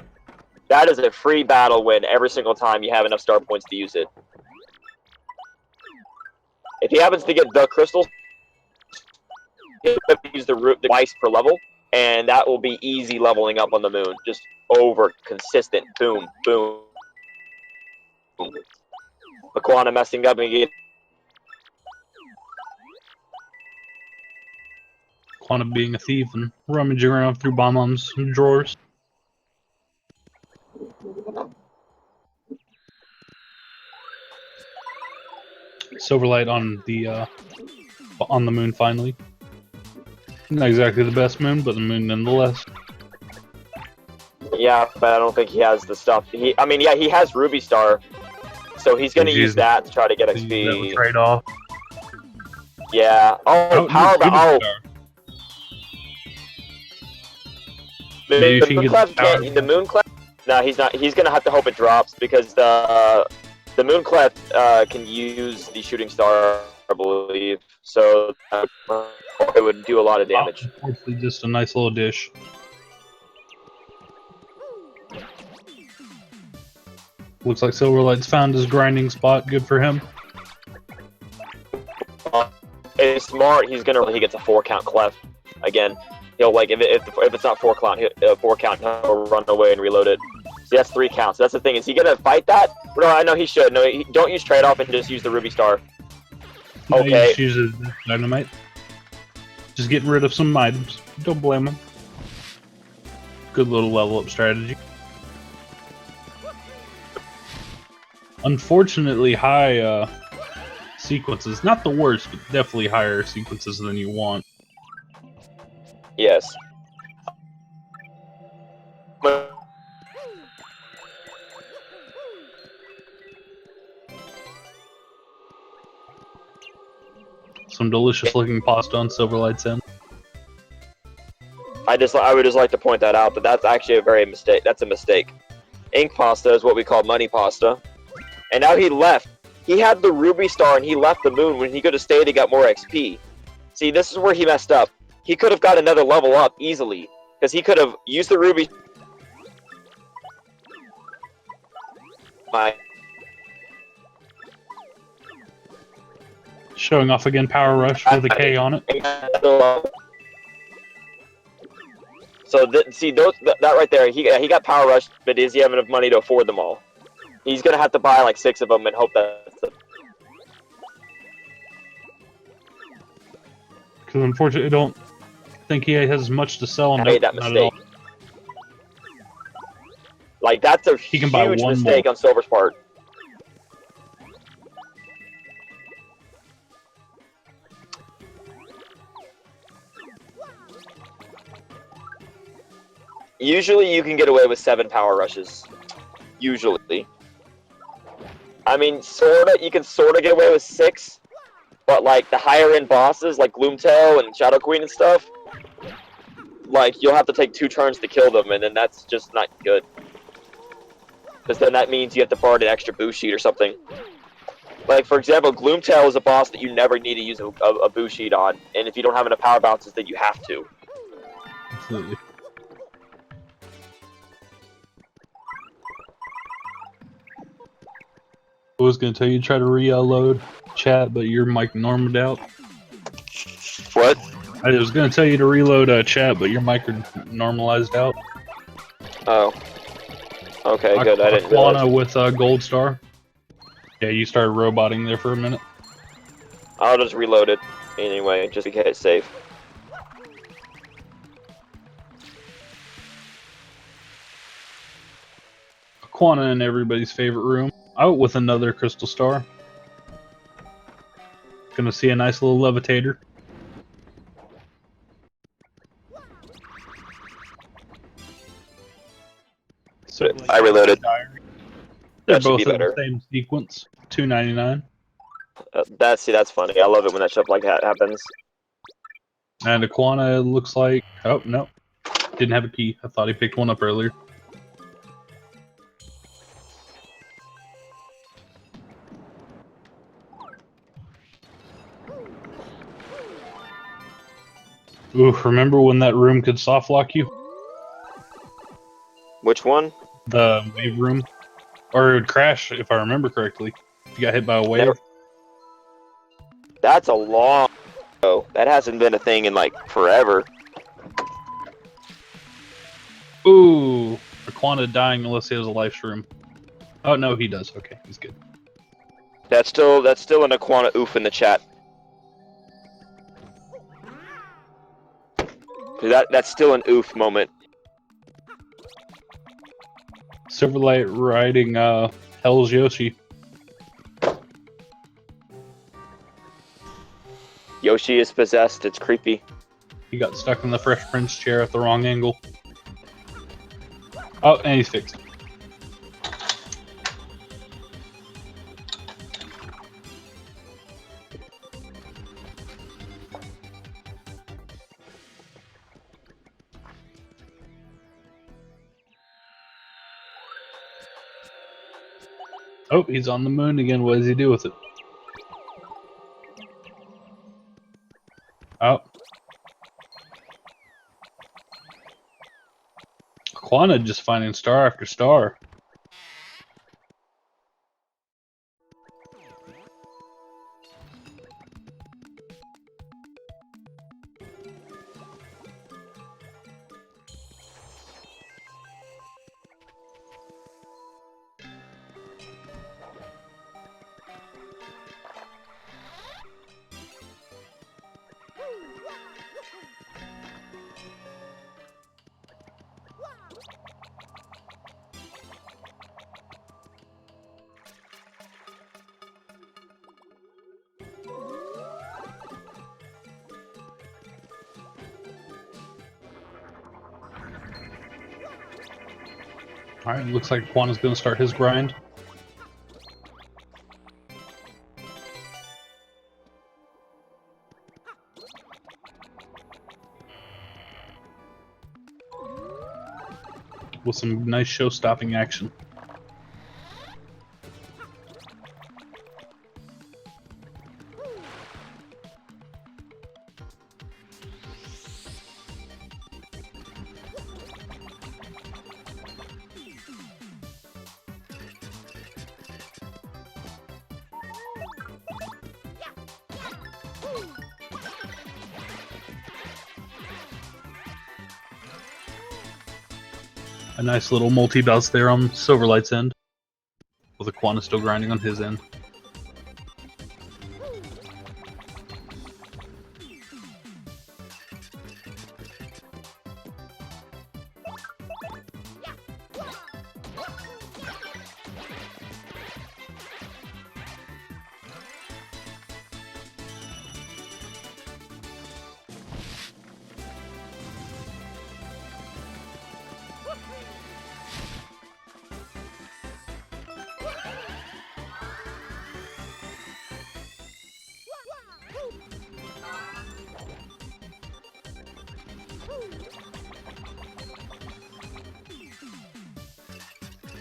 That is a free battle win every single time you have enough star points to use it. If he happens to get the crystals, he'll use the twice per level, and that will be easy leveling up on the moon. Just over consistent, boom, boom. Aquana messing up and getting. Aquana being a thief and rummaging around through Bob-omb's drawers. Silverlight on the moon finally. Not exactly the best moon, but the moon nonetheless. Yeah, but I don't think he has the stuff. I mean, yeah, he has Ruby Star, so he's going to use that to try to get XP. Trade off. Yeah. Oh, power no, the moon clef. No, he's not. He's going to have to hope it drops because the moon clef can use the shooting star, I believe. So it would do a lot of damage. Unfortunately, just a nice little dish. Looks like Silverlight's found his grinding spot. Good for him. It's smart. He gets a 4-count clef again. He'll if it's not 4-count, he'll run away and reload it. See, that's 3 counts. That's the thing. Is he gonna fight that? No, I know he should. No, don't use trade off and just use the ruby star. Okay. No, he just uses dynamite. Just getting rid of some items. Don't blame him. Good little level up strategy. Unfortunately, high sequences. Not the worst, but definitely higher sequences than you want. Yes. Some delicious looking pasta on Silverlight's end. I would just like to point that out, but that's actually that's a mistake. Ink pasta is what we call money pasta. And now he left. He had the ruby star and he left the moon. When he could have stayed, he got more XP. See, this is where he messed up. He could have got another level up easily because he could have used the ruby. Showing off again, Power Rush with a K on it. So see that right there, he got Power Rush, but does he have enough money to afford them all? He's gonna have to buy like 6 of them and hope that. Because unfortunately, I don't think he has much to sell. I made that mistake. Like that's a huge mistake on Silver's part. Usually, you can get away with 7 Power Rushes. Usually. I mean, you can sorta get away with 6, but like the higher end bosses, like Gloomtail and Shadow Queen and stuff, like you'll have to take 2 turns to kill them, and then that's just not good. Because then that means you have to borrow an extra boost sheet or something. Like for example, Gloomtail is a boss that you never need to use a boost sheet on, and if you don't have enough power bounces, then you have to. Absolutely. I was going to tell you to try to re-load chat, but your mic normed out. What? I was going to tell you to reload chat, but your mic normalized out. Oh. Okay, good. I didn't realize. Aquana with Gold Star. Yeah, you started roboting there for a minute. I'll just reload it anyway, just in case it's safe. Aquana in everybody's favorite room. Out with another crystal star. Gonna see a nice little levitator. So I reloaded. They're That should both be in better. the same sequence. $2.99. That's funny. I love it when that stuff like that happens. And Aquana looks like... Oh, no. Didn't have a key. I thought he picked one up earlier. Ooh, remember when that room could soft lock you? Which one? The wave room? Or it would crash, if I remember correctly. If you got hit by a wave. Never. That's a long ago. That hasn't been a thing in like forever. Ooh, Aquana dying unless he has a life shroom. Oh no, he does. Okay, he's good. That's still an Aquana oof in the chat. That's still an oof moment. Sylverlight riding Hell's Yoshi. Yoshi is possessed. It's creepy. He got stuck in the Fresh Prince chair at the wrong angle. Oh, and he's fixed. Oh, he's on the moon again. What does he do with it? Oh. Aquana just finding star after star. Alright, looks like Aquana's gonna start his grind. With some nice show-stopping action. A nice little multi-bounce there on Silverlight's end, with Aquana still grinding on his end.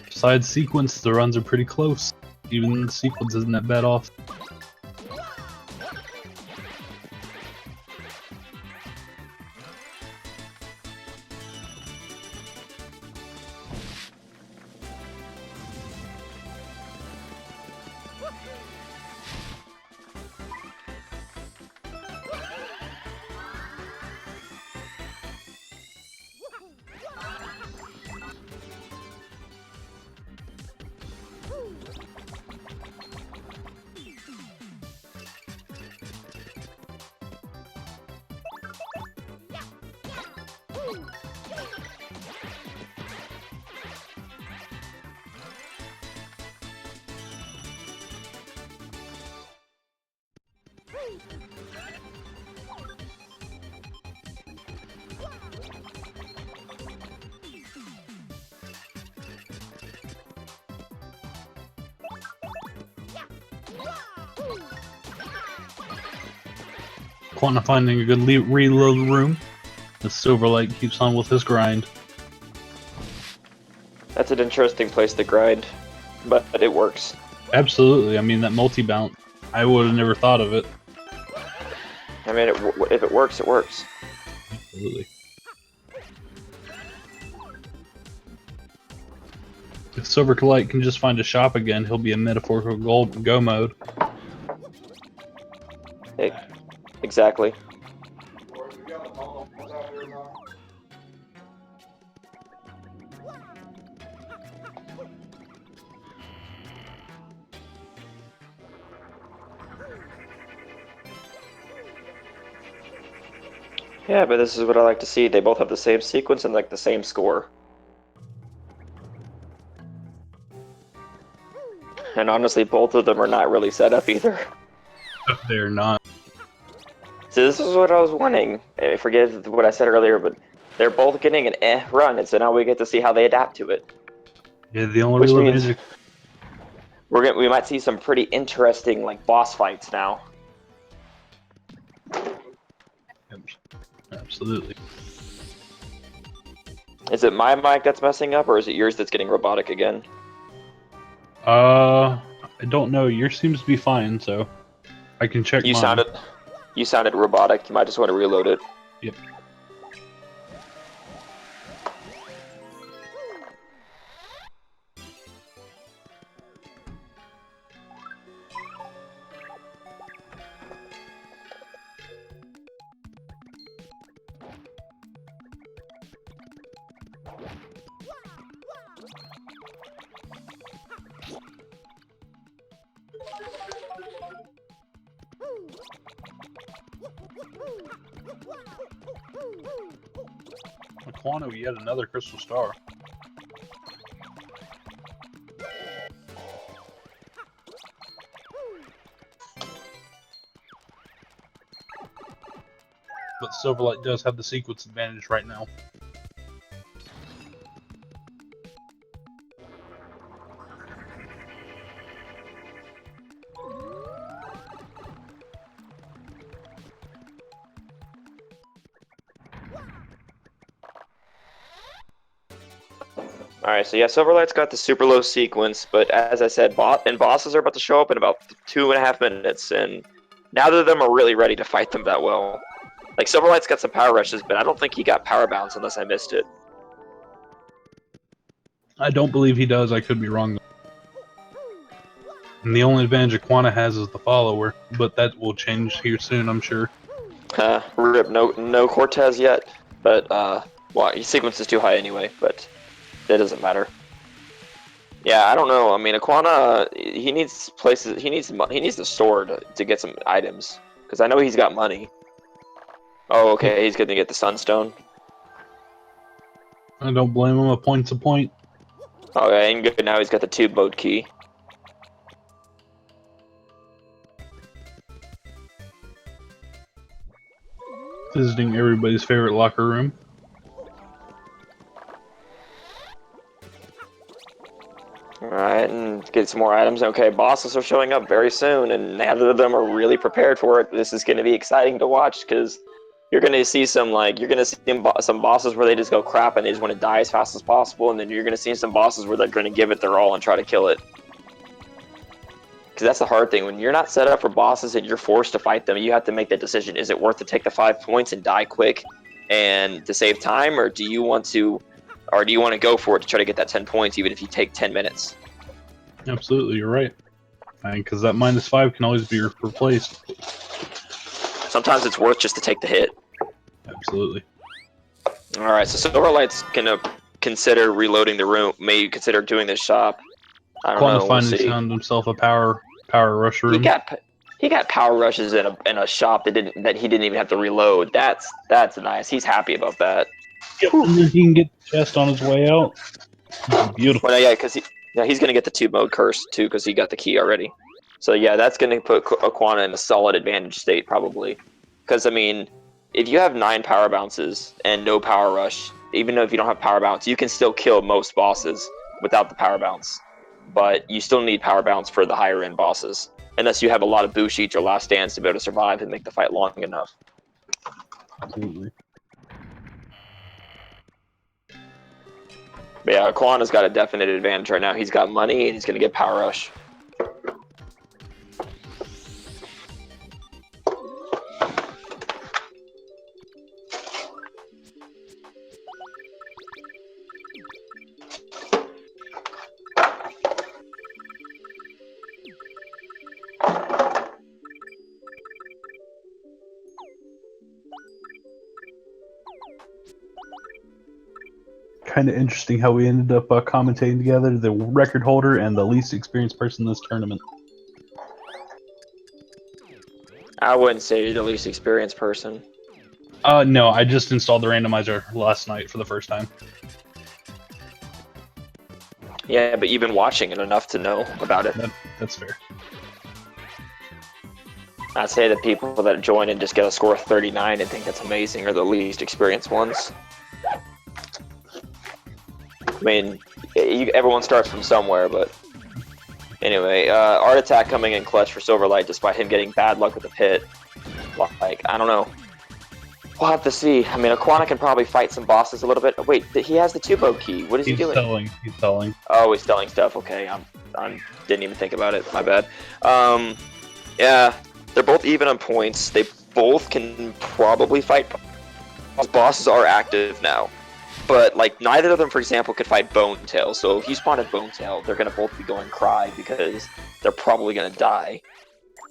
Besides sequence, the runs are pretty close. Even the sequence isn't that bad off. Aquana finding a good reload room. The Silverlight keeps on with his grind. That's an interesting place to grind, but it works. Absolutely. I mean, that multi-bounce, I would have never thought of it. I mean, if it works, it works. Absolutely. If Sylverlight can just find a shop again, he'll be in metaphorical go mode. Exactly. Yeah, but this is what I like to see. They both have the same sequence and like the same score. And honestly, both of them are not really set up either. They're not. So this is what I was wanting. I forget what I said earlier, but they're both getting an run, and so now we get to see how they adapt to it. Yeah, the only Which real means advantage. we might see some pretty interesting like boss fights now. Absolutely. Is it my mic that's messing up, or is it yours that's getting robotic again? I don't know. Yours seems to be fine, so I can check You mine. sounded robotic. You might just want to reload it. Yep. Aquana, yet another crystal star. But Sylverlight does have the sequence advantage right now. Alright, so yeah, Silverlight's got the super low sequence, but as I said, bosses are about to show up in about 2.5 minutes, and neither of them are really ready to fight them that well. Like, Silverlight's got some power rushes, but I don't think he got power bounce unless I missed it. I don't believe he does. I could be wrong. And the only advantage Aquana has is the follower, but that will change here soon, I'm sure. Rip, no Cortez yet, but, well, his sequence is too high anyway, but that doesn't matter. Yeah, I don't know. I mean, Aquana, he needs places. He needs the store to get some items, because I know he's got money. Oh, okay, he's gonna get the Sunstone. I don't blame him. A point's a point. Okay, and good. Now he's got the tube mode key. Visiting everybody's favorite locker room. Alright, and get some more items. Okay, bosses are showing up very soon, and neither of them are really prepared for it. This is going to be exciting to watch, because you're going to see some some bosses where they just go crap and they just want to die as fast as possible, and then you're going to see some bosses where they're going to give it their all and try to kill it. Because that's the hard thing. When you're not set up for bosses and you're forced to fight them, you have to make that decision. Is it worth to take the 5 points and die quick and to save time, or do you want to go for it to try to get that 10 points even if you take 10 minutes? Absolutely, you're right. Because that -5 can always be replaced. Sometimes it's worth just to take the hit. Absolutely. Alright, so Silverlight's gonna consider reloading the room, maybe consider doing this shop. I don't know, we'll finally see. found himself a power rush room. He got power rushes in a shop that he didn't even have to reload. That's nice. He's happy about that. Yep, and then he can get the chest on his way out. Beautiful. Well, yeah, because he's gonna get the tube mode curse too, because he got the key already. So yeah, that's gonna put Aquana in a solid advantage state probably. Because I mean, if you have 9 power bounces and no power rush, even though if you don't have power bounce, you can still kill most bosses without the power bounce. But you still need power bounce for the higher end bosses, unless you have a lot of boo sheets or last stands to be able to survive and make the fight long enough. Absolutely. But yeah, Aquana's got a definite advantage right now. He's got money and he's gonna get power rush. kind of interesting how we ended up commentating together, the record holder and the least experienced person in this tournament. I wouldn't say you're the least experienced person. No, I just installed the randomizer last night for the first time. Yeah, but you've been watching it enough to know about it. That's fair. I'd say the people that join and just get a score of 39 and think that's amazing are the least experienced ones. I mean, everyone starts from somewhere, but anyway, Art Attack coming in clutch for Sylverlight despite him getting bad luck with the pit. Like, I don't know. We'll have to see. I mean, Aquana can probably fight some bosses a little bit. Wait, he has the Tubo key. What is he doing? He's selling. Oh, he's selling stuff. Okay, I didn't even think about it. My bad. Yeah, they're both even on points. They both can probably fight. Bosses are active now. But, like, neither of them, for example, could fight Bone Tail. So if you spawn at Bone Tail, they're going to both be going Cry because they're probably going to die.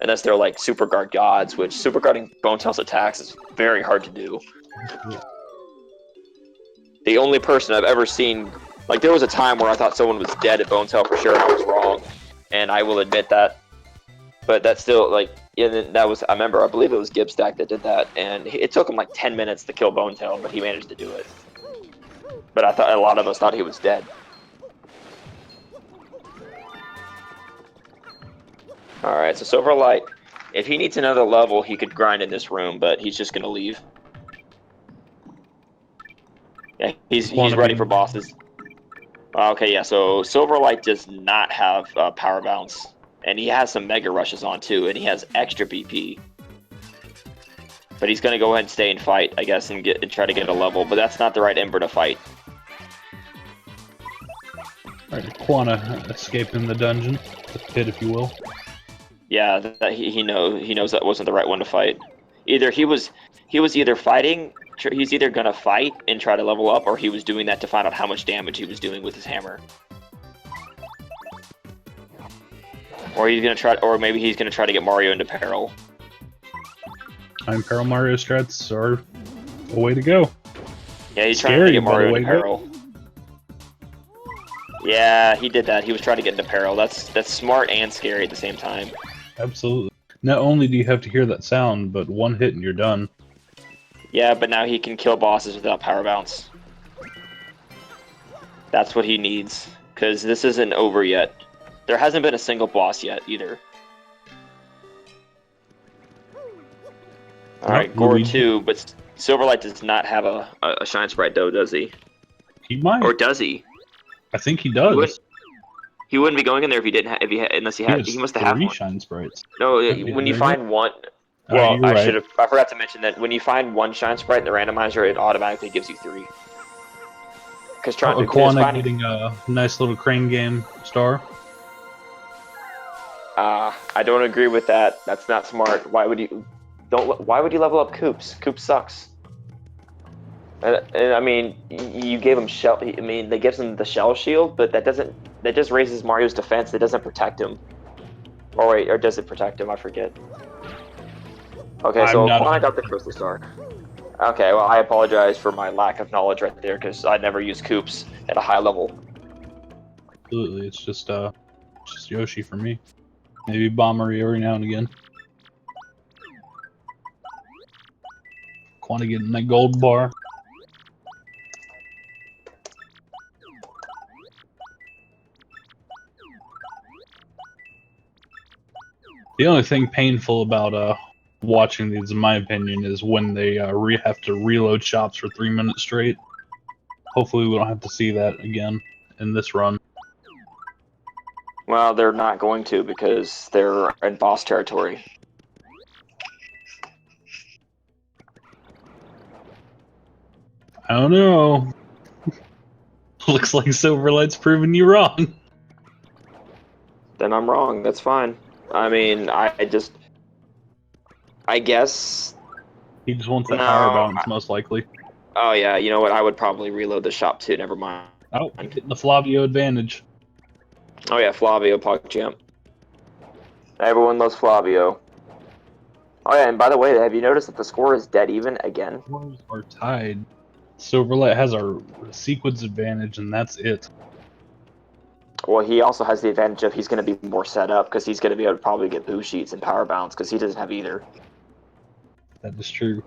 Unless they're, like, Super Guard gods, which Super Guarding Bone Tail's attacks is very hard to do. The only person I've ever seen... Like, there was a time where I thought someone was dead at Bone Tail for sure, and I was wrong. And I will admit that. But that's still, like... Yeah, that was... I remember, I believe it was Gibstack that did that. And it took him, like, 10 minutes to kill Bone Tail, but he managed to do it. But I thought a lot of us thought he was dead. Alright, so Sylverlight, if he needs another level, he could grind in this room, but he's just gonna leave. Yeah, he's ready for bosses. Okay, yeah, so Sylverlight does not have power bounce. And he has some mega rushes on too, and he has extra BP. But he's gonna go ahead and stay and fight, I guess, and try to get a level, but that's not the right Ember to fight. Alright, Aquana escaping the dungeon, the pit, if you will. Yeah, he knows that wasn't the right one to fight. Either he was either fighting, he's either gonna fight and try to level up, or he was doing that to find out how much damage he was doing with his hammer. Or he's gonna try, or maybe he's gonna try to get Mario into peril. Peril Mario strats are a way to go. Yeah, he's trying to get Mario into peril. Yeah, he did that. He was trying to get into peril. That's smart and scary at the same time. Absolutely. Not only do you have to hear that sound, but one hit and you're done. Yeah, but now he can kill bosses without power bounce. That's what he needs, because this isn't over yet. There hasn't been a single boss yet, either. Alright, Gore 2, but Sylverlight does not have a Shine Sprite, though, does he? He might. Or does he? I think he does. He wouldn't be going in there if he didn't. Unless he had. He must have had one. Shine Sprites. No, when you find one. Well, I forgot to mention that when you find one Shine Sprite in the randomizer, it automatically gives you 3. Because Aquana getting a nice little crane game star. I don't agree with that. That's not smart. Why would you level up Koops? Koops sucks. And I mean, you gave him shell. I mean, they gives him the shell shield, but that just raises Mario's defense. That doesn't protect him. Or wait, or does it protect him? I forget. Okay, so Aquana got the Crystal Star. Okay, well, I apologize for my lack of knowledge right there, because I never use Koops at a high level. Absolutely, it's just Yoshi for me. Maybe Bombery every now and again. Aquana getting that gold bar. The only thing painful about watching these, in my opinion, is when they have to reload shops for 3 minutes straight. Hopefully we don't have to see that again in this run. Well, they're not going to, because they're in boss territory. I don't know. Looks like Silverlight's proving you wrong. Then I'm wrong. That's fine. I mean, I guess... He just wants that power bounce, most likely. Oh yeah, you know what? I would probably reload the shop too, never mind. Oh, I'm getting the Flavio advantage. Oh yeah, Flavio, PogChamp. Everyone loves Flavio. Oh yeah, and by the way, have you noticed that the score is dead even again? Scores are tied. Silverlight has our sequence advantage, and that's it. Well, he also has the advantage of he's going to be more set up because he's going to be able to probably get boost sheets and power bounce because he doesn't have either. That is true.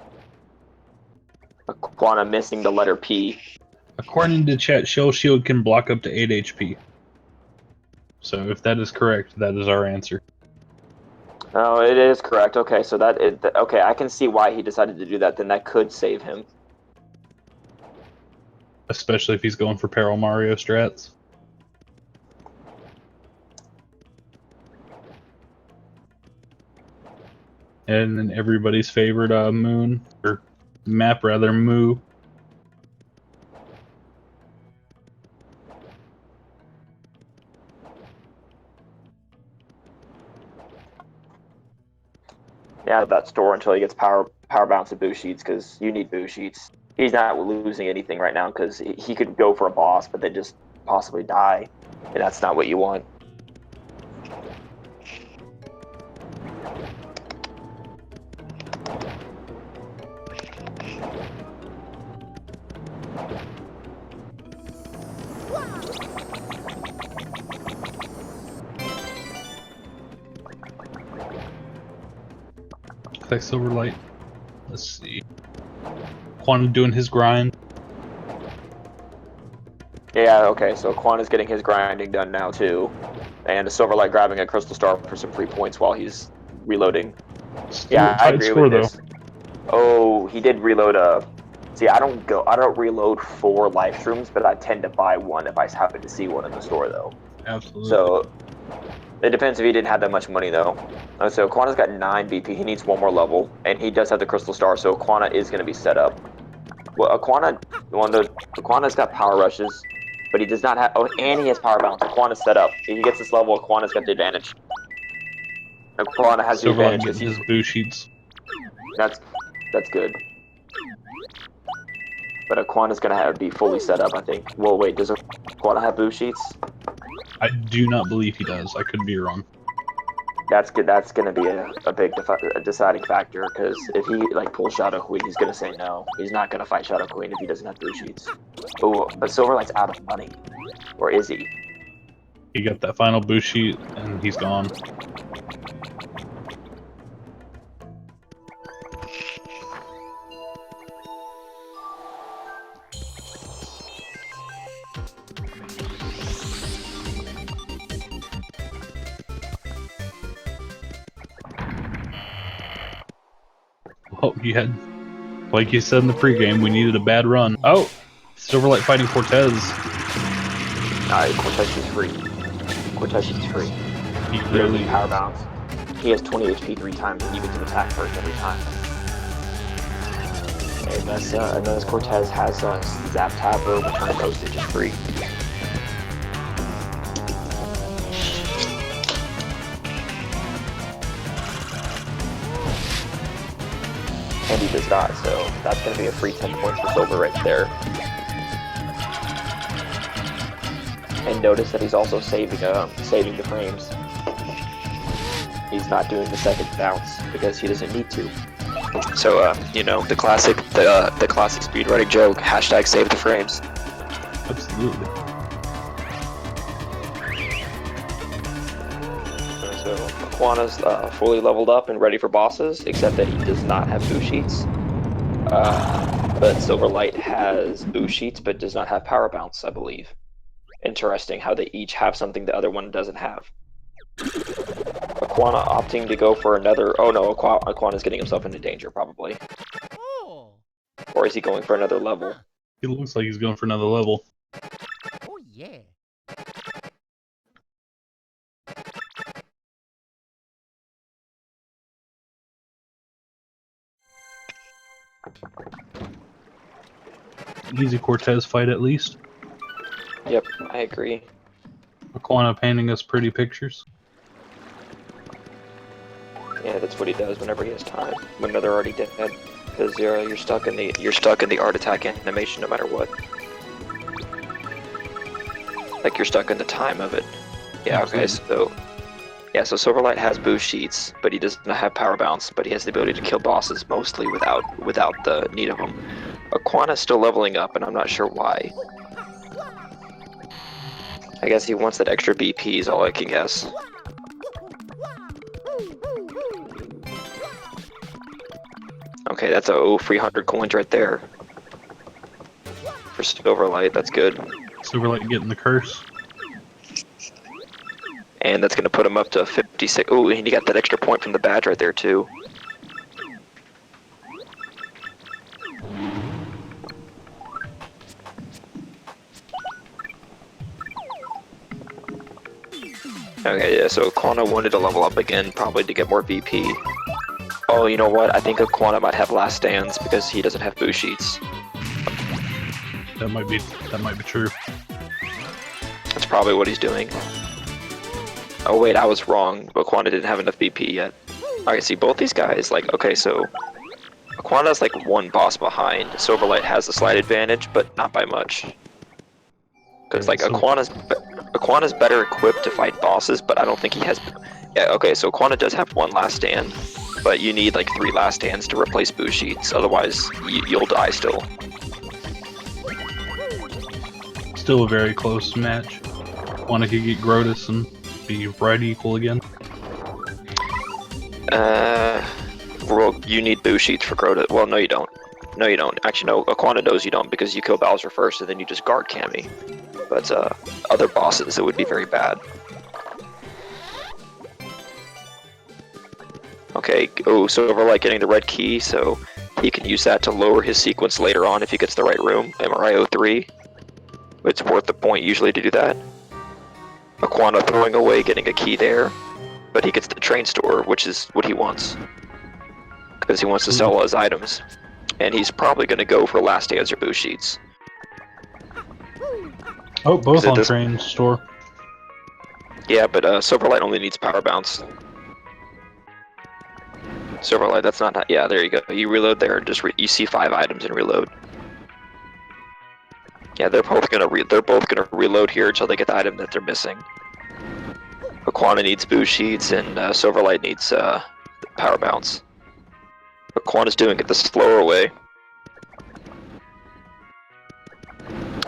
Aquana missing the letter P. According to chat, Shell Shield can block up to 8 HP. So if that is correct, that is our answer. Oh, it is correct. Okay, so okay, I can see why he decided to do that. Then that could save him. Especially if he's going for Peril Mario strats. And then everybody's favorite moon, or map rather, Moo. Yeah, that store until he gets power bounce and boost sheets because you need boost sheets. He's not losing anything right now because he could go for a boss, but then just possibly die, and that's not what you want. Like Silverlight. Let's see. Aquana doing his grind. Yeah, okay, so Aquana's getting his grinding done now too. And a Silverlight grabbing a Crystal Star for some free points while he's reloading. Yeah, I agree with this. Oh, he did reload a... See, I don't reload 4 live streams, but I tend to buy one if I happen to see one in the store though. Absolutely. So, it depends if he didn't have that much money though. So Aquana's got 9 BP, he needs 1 more level, and he does have the Crystal Star, so Aquana is going to be set up. Well, Aquana's got power rushes, but he does not have... Oh, and he has power bounce. Aquana's set up. If he gets this level, Aquana's got the advantage. Aquana has the advantage because his boost sheets. That's good. But Aquana's going to be fully set up, I think. Well, wait, does Aquana have boost sheets? I do not believe he does. I could be wrong. That's good. That's going to be a big deciding factor because if he pulls Shadow Queen, he's going to say no. He's not going to fight Shadow Queen if he doesn't have boost sheets. Oh, but Silverlight's out of money, or is he? He got that final boost sheet and he's gone. Oh, you had, like you said in the pregame, we needed a bad run. Oh, Silverlight fighting Cortez. Nah, Cortez is free. Cortez is free. He really power bounce. He has 20 HP 3 times, and you get to attack first every time. And unless Cortez has Zap Tap or Return Postage is free. And he does not, so that's going to be a free 10 points for Silver right there. And notice that he's also saving the frames. He's not doing the second bounce because he doesn't need to. So you know, the classic speedrunning joke, hashtag save the frames. Absolutely. So Aquana's fully leveled up and ready for bosses, except that he does not have boost sheets. But Silverlight has boost sheets, but does not have power bounce, I believe. Interesting how they each have something the other one doesn't have. Aquana opting to go for another... Oh no, Aquana's getting himself into danger, probably. Oh. Or is he going for another level? He looks like he's going for another level. Oh yeah. Easy Cortez fight at least. Yep, I agree. Aquana painting us pretty pictures. Yeah, that's what he does whenever he has time. When they're already dead, because you're stuck in the art attack animation no matter what. Like you're stuck in the time of it. Yeah. Okay. So Silverlight has boost sheets, but he does not have power bounce. But he has the ability to kill bosses mostly without the need of them. Aquana's still leveling up, and I'm not sure why. I guess he wants that extra BP is all I can guess. Okay, that's a 300 coins right there. For Sylverlight, that's good. Sylverlight getting the curse. And that's gonna put him up to 56. Ooh, and he got that extra point from the badge right there too. Okay, yeah, so Aquana wanted to level up again, probably to get more VP. Oh, you know what? I think Aquana might have last stands because he doesn't have boo sheets. That might be true. That's probably what he's doing. Oh wait, I was wrong. Aquana didn't have enough BP yet. Alright, see both these guys, like, okay, so Aquana's like one boss behind. Sylverlight has the slight advantage, but not by much. Because like Aquana's better equipped to fight bosses, but I don't think he has. Yeah, okay, so Aquana does have one last stand, but you need like 3 last stands to replace boo sheets. Otherwise, you'll die still. Still a very close match. Aquana could get Grotus and be right equal again. Well, you need boo sheets for Grotus. Well, no, you don't. No, you don't. Actually, no. Aquana knows you don't because you kill Bowser first, and then you just guard Cammy. But other bosses, it would be very bad. Okay, oh, Sylverlight getting the red key, so he can use that to lower his sequence later on if he gets the right room. MRI 03. It's worth the point usually to do that. Aquana throwing away, getting a key there, but he gets the train store, which is what he wants. Because he wants to sell all his items. And he's probably going to go for last stands or boo sheets. Oh, both on train store. Yeah, but Sylverlight only needs power bounce. Sylverlight, that's not. Yeah, there you go. You reload there, just you see 5 items and reload. Yeah, they're both gonna reload here until they get the item that they're missing. Aquana needs boo sheets and Sylverlight needs power bounce. Aquana's doing it the slower way.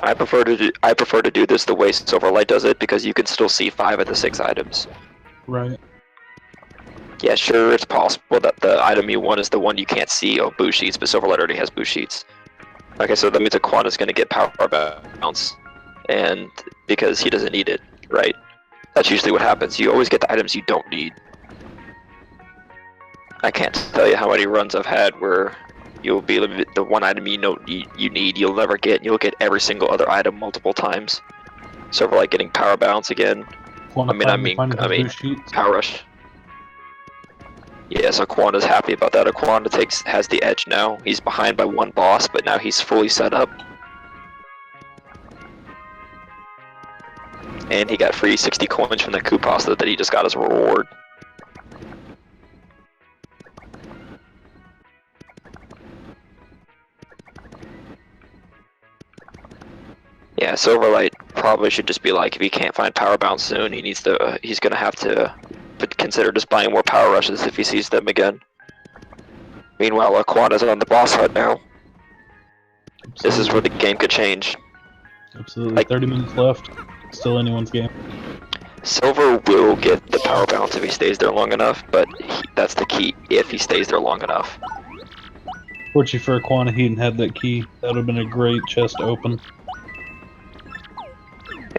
I prefer to do this the way Sylverlight does it because you can still see 5 of the 6 items. Right. Yeah, sure, it's possible that the item you want is the one you can't see. Oh, boo sheets, but Sylverlight already has boo sheets. Okay, so that means Aquana's gonna get power bounce, and because he doesn't need it, right? That's usually what happens. You always get the items you don't need. I can't tell you how many runs I've had where you'll be the one item you need, you'll never get, and you'll get every single other item multiple times. So like getting power bounce again. I mean, power rush. Yeah, so Aquana's happy about that. Aquana has the edge now. He's behind by 1 boss, but now he's fully set up. And he got free 60 coins from the coup pasta that he just got as a reward. Yeah, Sylverlight probably should just be like, if he can't find power bounce soon, he's gonna have to consider just buying more power rushes if he sees them again. Meanwhile, Aquana's on the boss hut now. Absolutely. This is where the game could change. Absolutely. Like, 30 minutes left. Still anyone's game. Silver will get the power bounce if he stays there long enough, but that's the key, if he stays there long enough. Fortunately for Aquana, he didn't have that key. That would have been a great chest to open.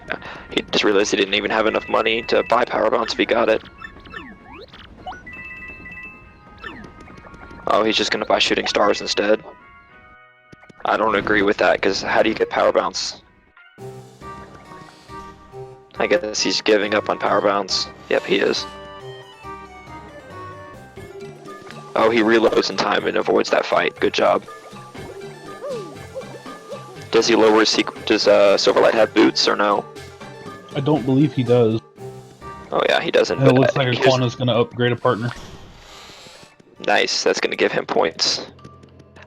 Yeah, he just realized he didn't even have enough money to buy power bounce if he got it. Oh, he's just gonna buy shooting stars instead. I don't agree with that, because how do you get power bounce? I guess he's giving up on power bounce. Yep, he is. Oh, he reloads in time and avoids that fight. Good job. Does he lower his does Sylverlight have boots or no? I don't believe he does. Oh yeah, he doesn't. It looks like Aquana's gonna upgrade a partner. Nice, that's gonna give him points.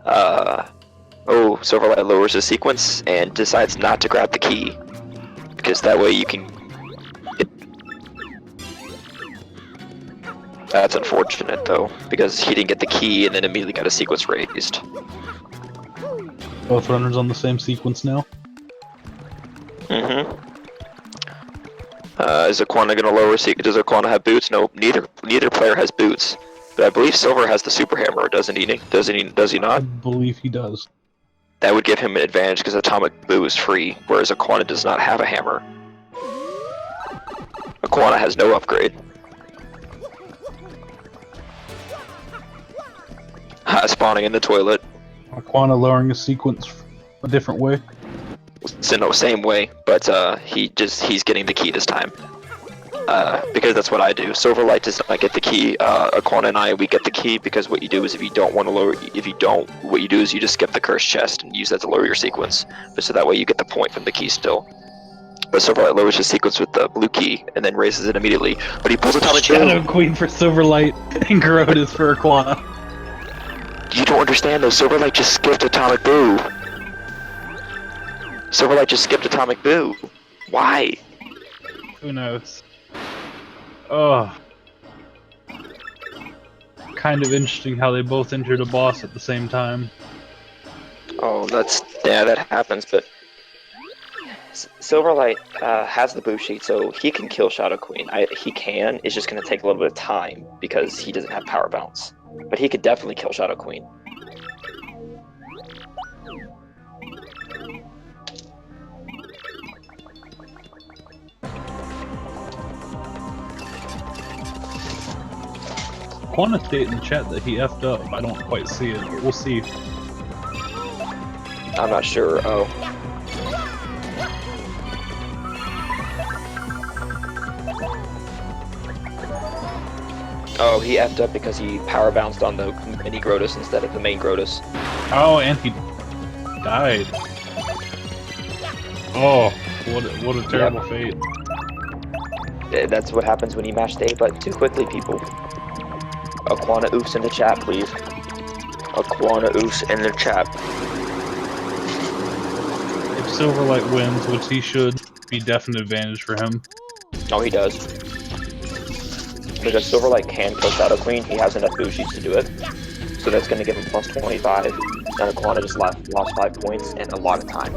Oh, Sylverlight lowers his sequence and decides not to grab the key. Because that way you can... That's unfortunate though, because he didn't get the key and then immediately got a sequence raised. Both runners on the same sequence now. Mm-hmm. Is Aquana gonna lower sequence? Does Aquana have boots? No, neither player has boots. But I believe Silver has the super hammer, doesn't he? Does he I not? believe he does. That would give him an advantage because Atomic Boo is free, whereas Aquana does not have a hammer. Aquana has no upgrade. Spawning in the toilet. Aquana lowering his sequence a different way. It's in the same way, but he's getting the key this time. Because that's what I do. Sylverlight does not get the key. Aquana and we get the key because what you do is if you don't want to lower, what you do is you just skip the cursed chest and use that to lower your sequence. But so that way you get the point from the key still. But Sylverlight lowers his sequence with the blue key and then raises it immediately. But he pulls Atomic Shadow Boo. Queen for Sylverlight and Garotas for Aquana. You don't understand though. Sylverlight just skipped Atomic Boo. Sylverlight just skipped Atomic Boo. Why? Who knows? Oh. Kind of interesting how they both injured a boss at the same time. Oh, that happens, but Sylverlight has the boo sheet, so he can kill Shadow Queen. He can. It's just going to take a little bit of time because he doesn't have power bounce. But he could definitely kill Shadow Queen. Aquana stated in the chat that he effed up. I don't quite see it, but we'll see. I'm not sure. Oh. Oh, he effed up because he power bounced on the mini Grotus instead of the main Grotus. Oh, and he died. Oh, what a terrible fate. That's what happens when you mash the A button too quickly, people. Aquana oofs in the chat, please. Aquana oofs in the chat. If Silverlight wins, which he should, be definite advantage for him. Oh, he does. Because Silverlight can kill Shadow Queen, he has enough boo sheets to do it. So that's going to give him plus 25. And Aquana just lost 5 points and a lot of time.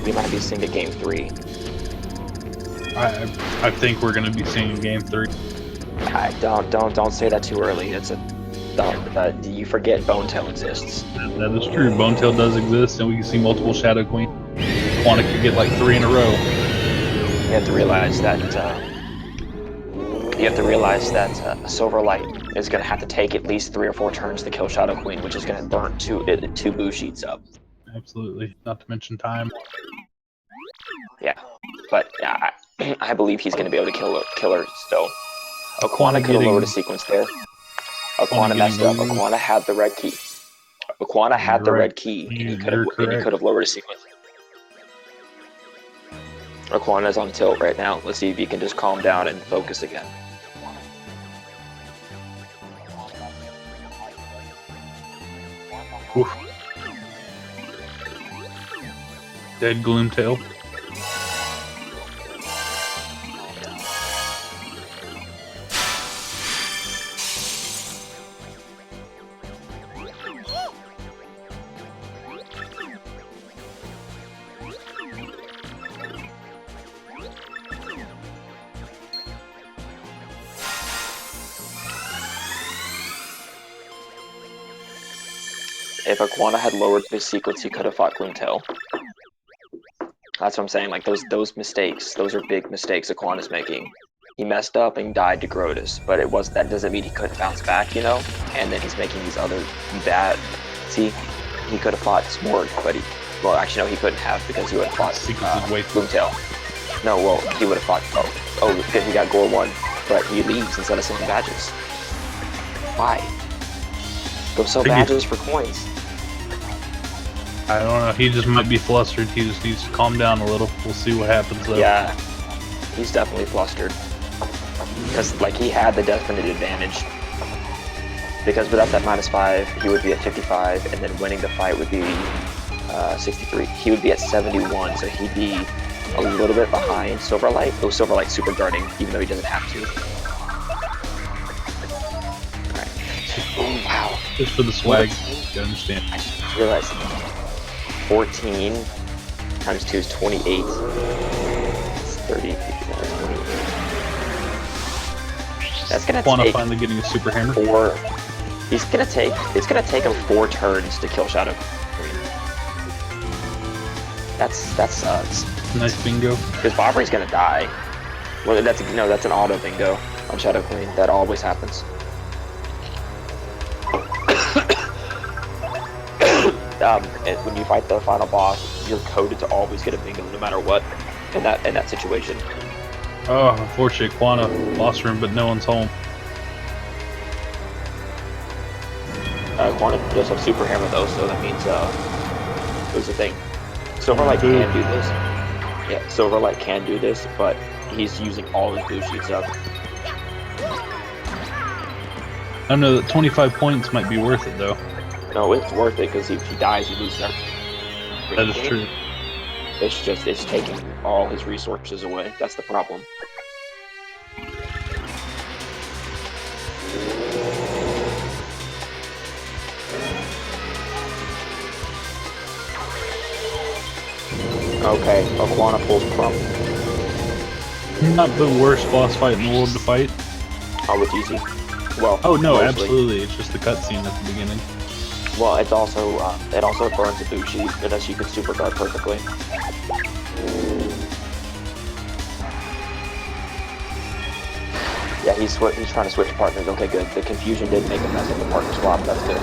We might be seeing a game 3. I think we're gonna be seeing game 3. Don't say that too early. It's you forget Bonetail exists. That is true. Bonetail does exist, and we can see multiple Shadow Queen. Aquana could get like 3 in a row. You have to realize that. Silverlight is going to have to take at least 3 or 4 turns to kill Shadow Queen, which is going to burn 2 boo sheets up. Absolutely. Not to mention time. Yeah, but I believe he's going to be able to kill her still. Aquana could have lowered a sequence there. Aquana messed up. Aquana had the red key. Aquana had the red key, and he could have lowered a sequence. Aquana's on tilt right now. Let's see if he can just calm down and focus again. Oof. Dead Gloomtail. If Aquana had lowered this sequence, he could have fought Gloomtail. That's what I'm saying. Like those mistakes, those are big mistakes Aquana's making. He messed up and died to Grotus, but that doesn't mean he couldn't bounce back, you know. And then he's making these other bad. See, he could have fought Smorg, but well, actually no, he couldn't have because he would have fought Gloomtail. No, well, he would have fought. Oh, because he got Gore 1, but he leaves instead of selling badges. Why? Go sell badges for coins. I don't know. He just might be flustered. He just needs to calm down a little. We'll see what happens though. Yeah, he's definitely flustered. Because, like, he had the definite advantage. Because without that -5, he would be at 55, and then winning the fight would be 63. He would be at 71, so he'd be a little bit behind Sylverlight. Oh, Sylverlight's super guarding, even though he doesn't have to. Alright. Oh, wow. Just for the swag. You understand. I just realized 14 times 2 is 28. It's 30. 28. That's gonna Aquana take finally getting a super hammer. 4. It's gonna take him 4 turns to kill Shadow Queen. That sucks. Nice bingo. Because Bobbery's gonna die. Well, that's an auto bingo on Shadow Queen. That always happens. And when you fight the final boss, you're coded to always get a bingo no matter what in that situation. Oh, unfortunately, Aquana boss room, but no one's home. Quantum does have super hammer though, so that means there's a thing. Silverlight can do this. Yeah, Silverlight can do this, but he's using all his blue sheets up. I don't know that 25 points might be worth it though. No, it's worth it because if he dies, he loses everything. That is true. It's taking all his resources away. That's the problem. Okay, Aquana pulls Crump. Not the worst boss fight in the world to fight. Oh, it's easy. Well, Oh no, mostly. absolutely. It's just the cutscene at the beginning. Well, it's also it also burns a Bushi, unless you can super guard perfectly. Yeah, he's trying to switch partners. Okay, good. The confusion did make a mess of the partner swap. That's good.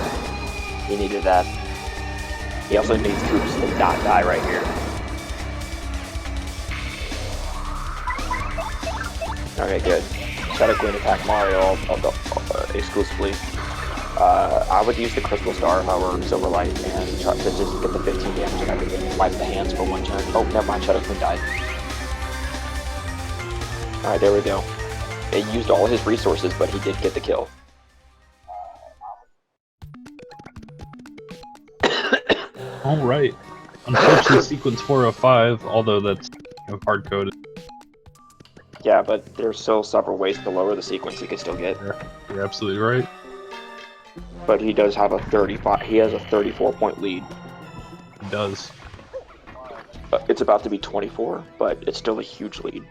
He needed that. He also needs troops to not die right here. Okay, good. Shadow Queen attack Mario exclusively. I would use the Crystal Star if I were Silverlight and try to just get the 15 damage and I could wipe the hands for 1 turn. Oh, never mind, Shadow Queen died. Alright, there we go. It used all his resources, but he did get the kill. Alright. Unfortunately, sequence 405, although that's hard coded. Yeah, but there's still several ways to lower the sequence he can still get. You're absolutely right. But he does have a 34-point lead. It does. It's about to be 24, but it's still a huge lead.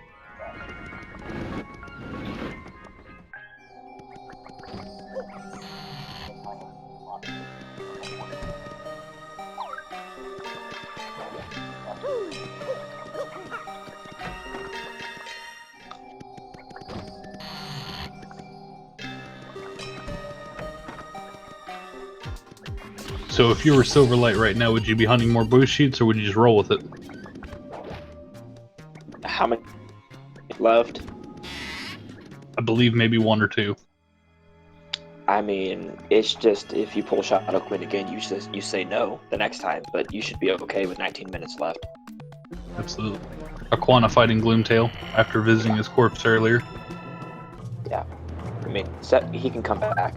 So if you were Silverlight right now, would you be hunting more blue sheets or would you just roll with it? How many left? I believe maybe 1 or 2. I mean, it's just if you pull Shadow Queen again, you say no the next time, but you should be okay with 19 minutes left. Absolutely. Aquana fighting Gloomtail after visiting his corpse earlier. Yeah, I mean, he can come back.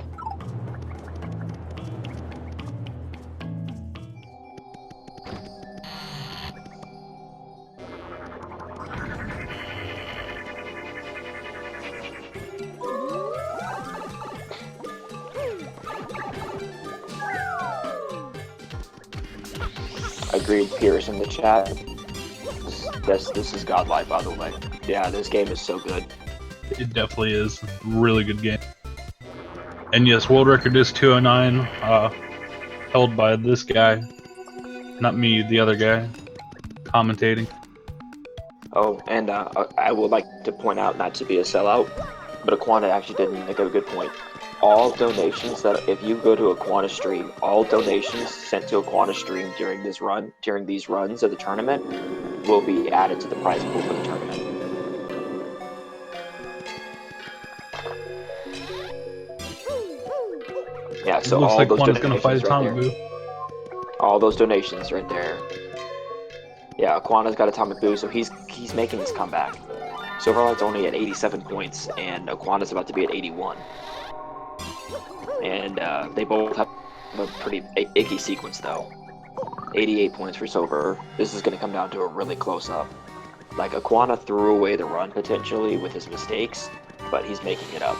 Agreed, Pierce in the chat. This is godlike, by the way. Yeah, this game is so good. It definitely is. Really good game. And yes, world record is 209, held by this guy. Not me, the other guy, commentating. Oh, and I would like to point out, not to be a sellout, but Aquana actually did make a good point. All donations that, if you go to Aquana stream, all donations sent to Aquana stream during these runs of the tournament will be added to the prize pool for the tournament. Yeah, so Looks all like those Aquana's gonna donations fight right Atomic there. Boo. All those donations right there. Yeah, Aquana's got Atomic Boo, so he's making this comeback. Silverlight's only at 87 points, and Aquana's about to be at 81. And they both have a pretty icky sequence, though. 88 points for Silver. This is going to come down to a really close-up. Like, Aquana threw away the run potentially with his mistakes, but he's making it up.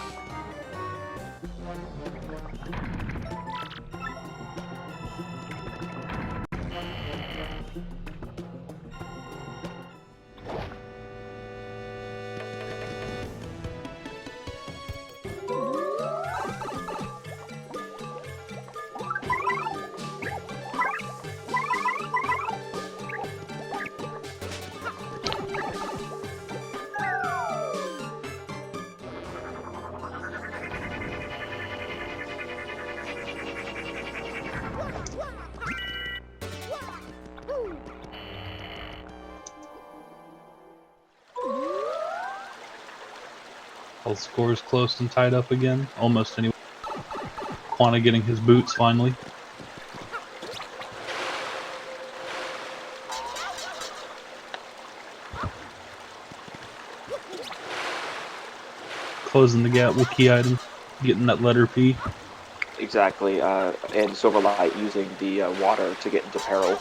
All scores close and tied up again. Almost anyway. Aquana getting his boots finally. Closing the gap with key item. Getting that letter P. Exactly, and Sylverlight using the water to get into peril.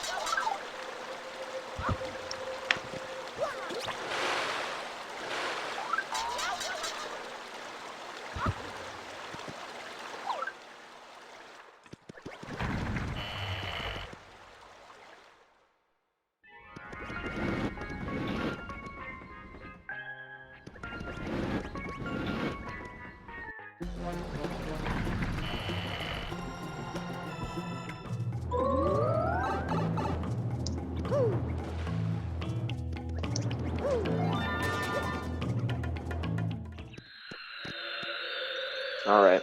Alright.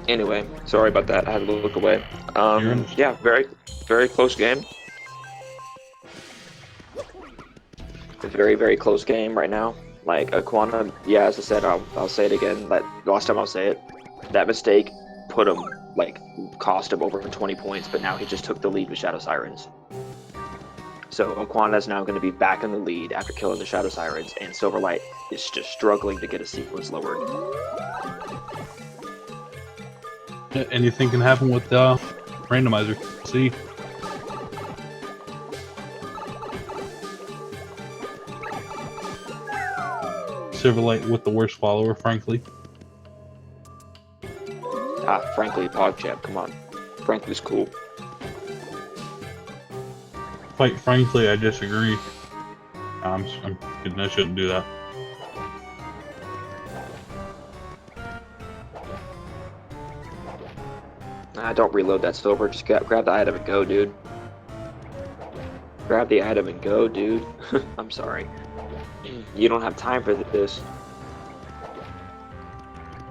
Anyway, sorry about that. I had to look away. Yeah, very, very close game. A very, very close game right now. Like, Aquana, yeah, as I said, I'll say it again. Last time I'll say it. That mistake put him, like, cost him over 20 points, but now he just took the lead with Shadow Sirens. So Aquana is now going to be back in the lead after killing the Shadow Sirens, and Sylverlight is just struggling to get a sequence lowered. Anything can happen with Randomizer. See? Sylverlight with the worst follower, frankly. Frankly, PogChamp, come on. Frankly's cool. Quite frankly, I disagree. I'm kidding, I shouldn't do that. Don't reload that silver, just grab the item and go, dude. Grab the item and go, dude. I'm sorry. You don't have time for this.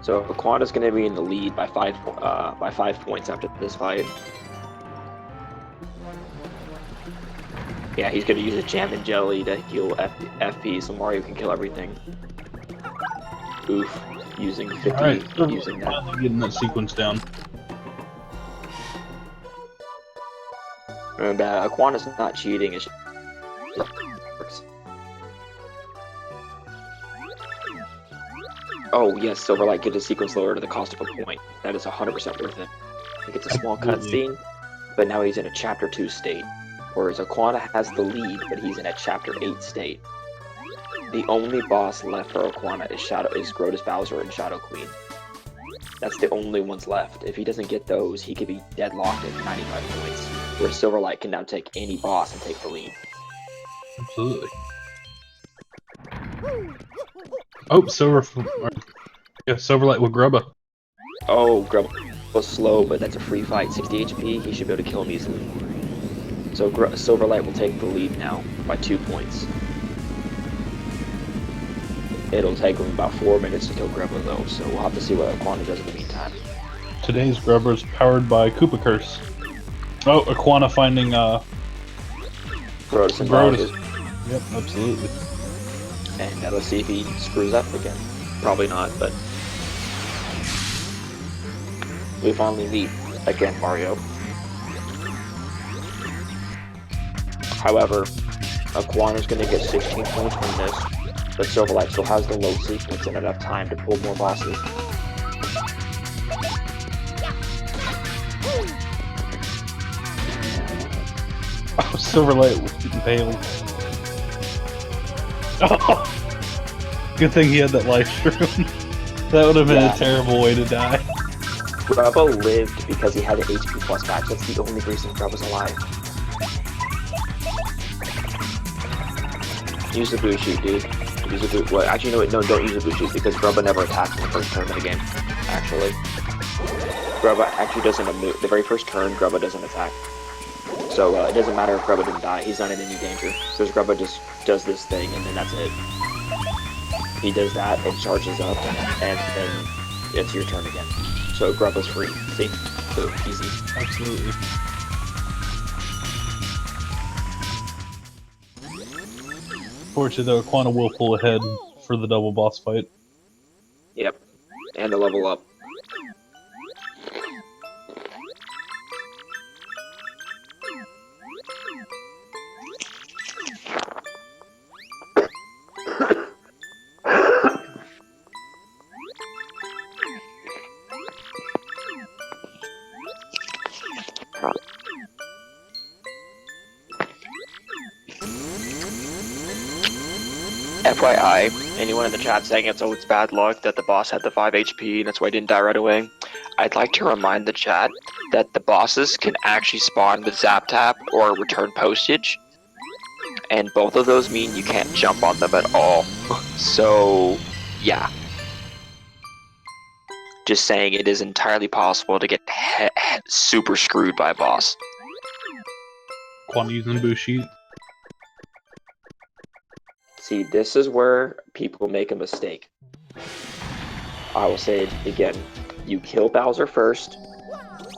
So Aquana's going to be in the lead by 5 points after this fight. Yeah, he's going to use a jam and jelly to heal FP so Mario can kill everything. Oof, using 50, Alright, using that. finally getting that sequence down. And Aquana's not cheating, it's oh yes, Sylverlight gets a sequence lower to the cost of a point. That is 100% worth it. He gets a small cutscene, but now he's in a Chapter 2 state. Whereas Aquana has the lead, but he's in a Chapter 8 state. The only boss left for Aquana is Grotus Bowser and Shadow Queen. That's the only ones left. If he doesn't get those, he could be deadlocked at 95 points. Where Sylverlight can now take any boss and take the lead. Absolutely. Oh, Sylverlight with Grubba. Oh, Grubba was slow, but that's a free fight. 60 HP, he should be able to kill him easily. So Sylverlight will take the lead now by 2 points. It'll take him about 4 minutes to kill Grubba though, so we'll have to see what Aquana does in the meantime. Today's Grubba is powered by Koopa Curse. Oh, Aquana finding Grotus and Grotus. Bowser. Yep, absolutely. And let's see if he screws up again. Probably not, but we finally meet again, Mario. However, Aquana's going to get 16 points from this, but Sylverlight still has the low sequence and enough time to pull more bosses. Oh, Sylverlight with Bailey. Good thing he had that life stream. That would have been a terrible way to die. Grubba lived because he had an HP plus match. That's the only reason Grubba's alive. Use the boot shoot, dude. Use the boot. Well, actually, no, don't use the boot shoot because Grubba never attacks in the first turn of the game. Actually, Grubba actually doesn't move. The very first turn, Grubba doesn't attack. So it doesn't matter if Grubba didn't die. He's not in any danger. Because Grubba just does this thing and then that's it. He does that and charges up, and then it's your turn again. So Grubba's free. See? So easy. Absolutely. Fortunately, though, Aquana will pull ahead for the double boss fight. Yep. And the level up. FYI, anyone in the chat saying it's bad luck that the boss had the 5 HP and that's why I didn't die right away, I'd like to remind the chat that the bosses can actually spawn with Zap Tap or return postage, and both of those mean you can't jump on them at all. So, yeah. Just saying, it is entirely possible to get super screwed by a boss. Aquana using Bushi. See, this is where people make a mistake. I will say it again. You kill Bowser first,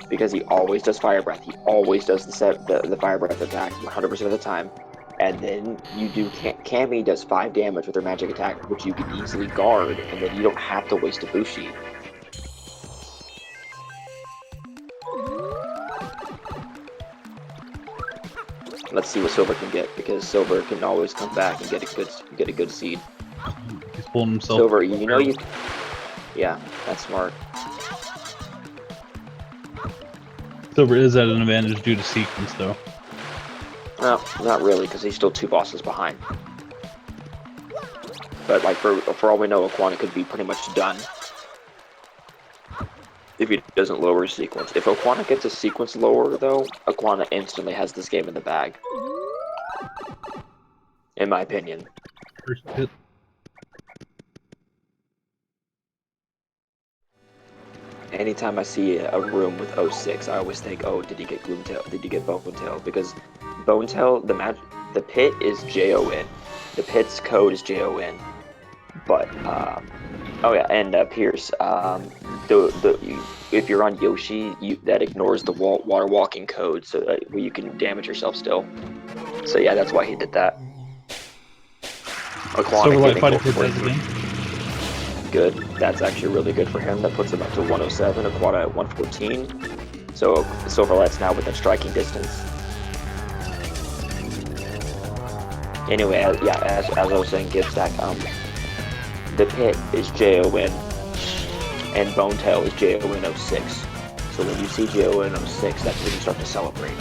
because he always does Fire Breath. He always does the Fire Breath attack 100% of the time. And then you do Cammy does 5 damage with her magic attack, which you can easily guard, and then you don't have to waste a Bushi. Let's see what Silver can get, because Silver can always come back and get a good seed. He's pulling himself. Silver, you know you. Yeah, that's smart. Silver is at an advantage due to sequence, though. No, not really, because he's still 2 bosses behind. But like for all we know, Aquana could be pretty much done if he doesn't lower his sequence. If Aquana gets a sequence lower, though, Aquana instantly has this game in the bag. In my opinion. First hit. Anytime I see a room with 06, I always think, oh, did he get Gloomtail? Did he get Bonetail? Because Bonetail, the pit is JON. The pit's code is JON. But, oh yeah, and Pierce, if you're on Yoshi, that ignores the water walking code, so that you can damage yourself still. So yeah, that's why he did that. Sylverlight fighting for Des again. Good. That's actually really good for him. That puts him up to 107. Aquana at 114. So Silverlight's now within striking distance. Anyway, yeah, as I was saying, Gibstack, the pit is JON, and Bonetail is JON 06. So when you see JON 06, that's when you start to celebrate.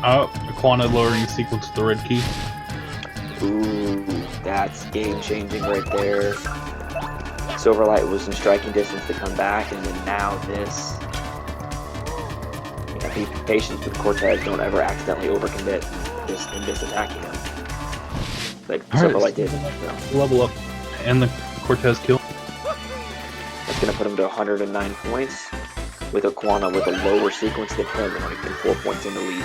Aquana lowering sequence to the red key. Ooh, that's game-changing right there. Silverlight was in striking distance to come back, and then now this. Be patient with Cortez. Don't ever accidentally overcommit in just attacking him. But Sylverlight did. So. Level up. And the Cortez kill. That's going to put him to 109 points. With Aquana with a lower sequence than him and 4 points in the lead.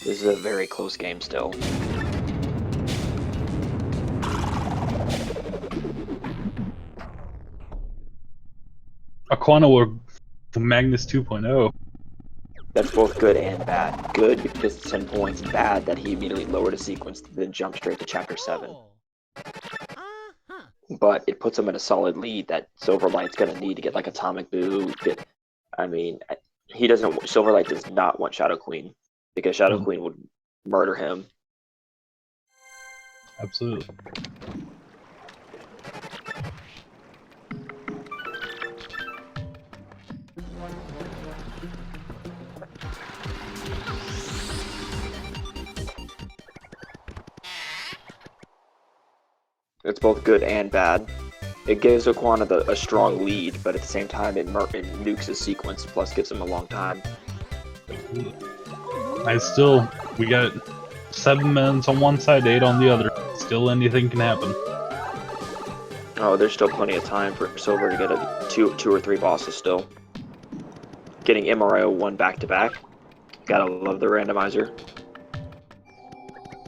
This is a very close game still. Aquana or Magnus 2.0. That's both good and bad. Good because it's 10 points. Bad that he immediately lowered a sequence to then jump straight to Chapter 7. But it puts him in a solid lead that Silverlight's going to need to get like Atomic Boo. I mean, Silverlight does not want Shadow Queen because Shadow Queen would murder him. Absolutely. It's both good and bad. It gives Aquana a strong lead, but at the same time, it nukes his sequence, plus gives him a long time. We got 7 minutes on one side, 8 on the other. Still anything can happen. Oh, there's still plenty of time for Silver to get two or three bosses still. Getting MRO 1 back-to-back. Gotta love the randomizer.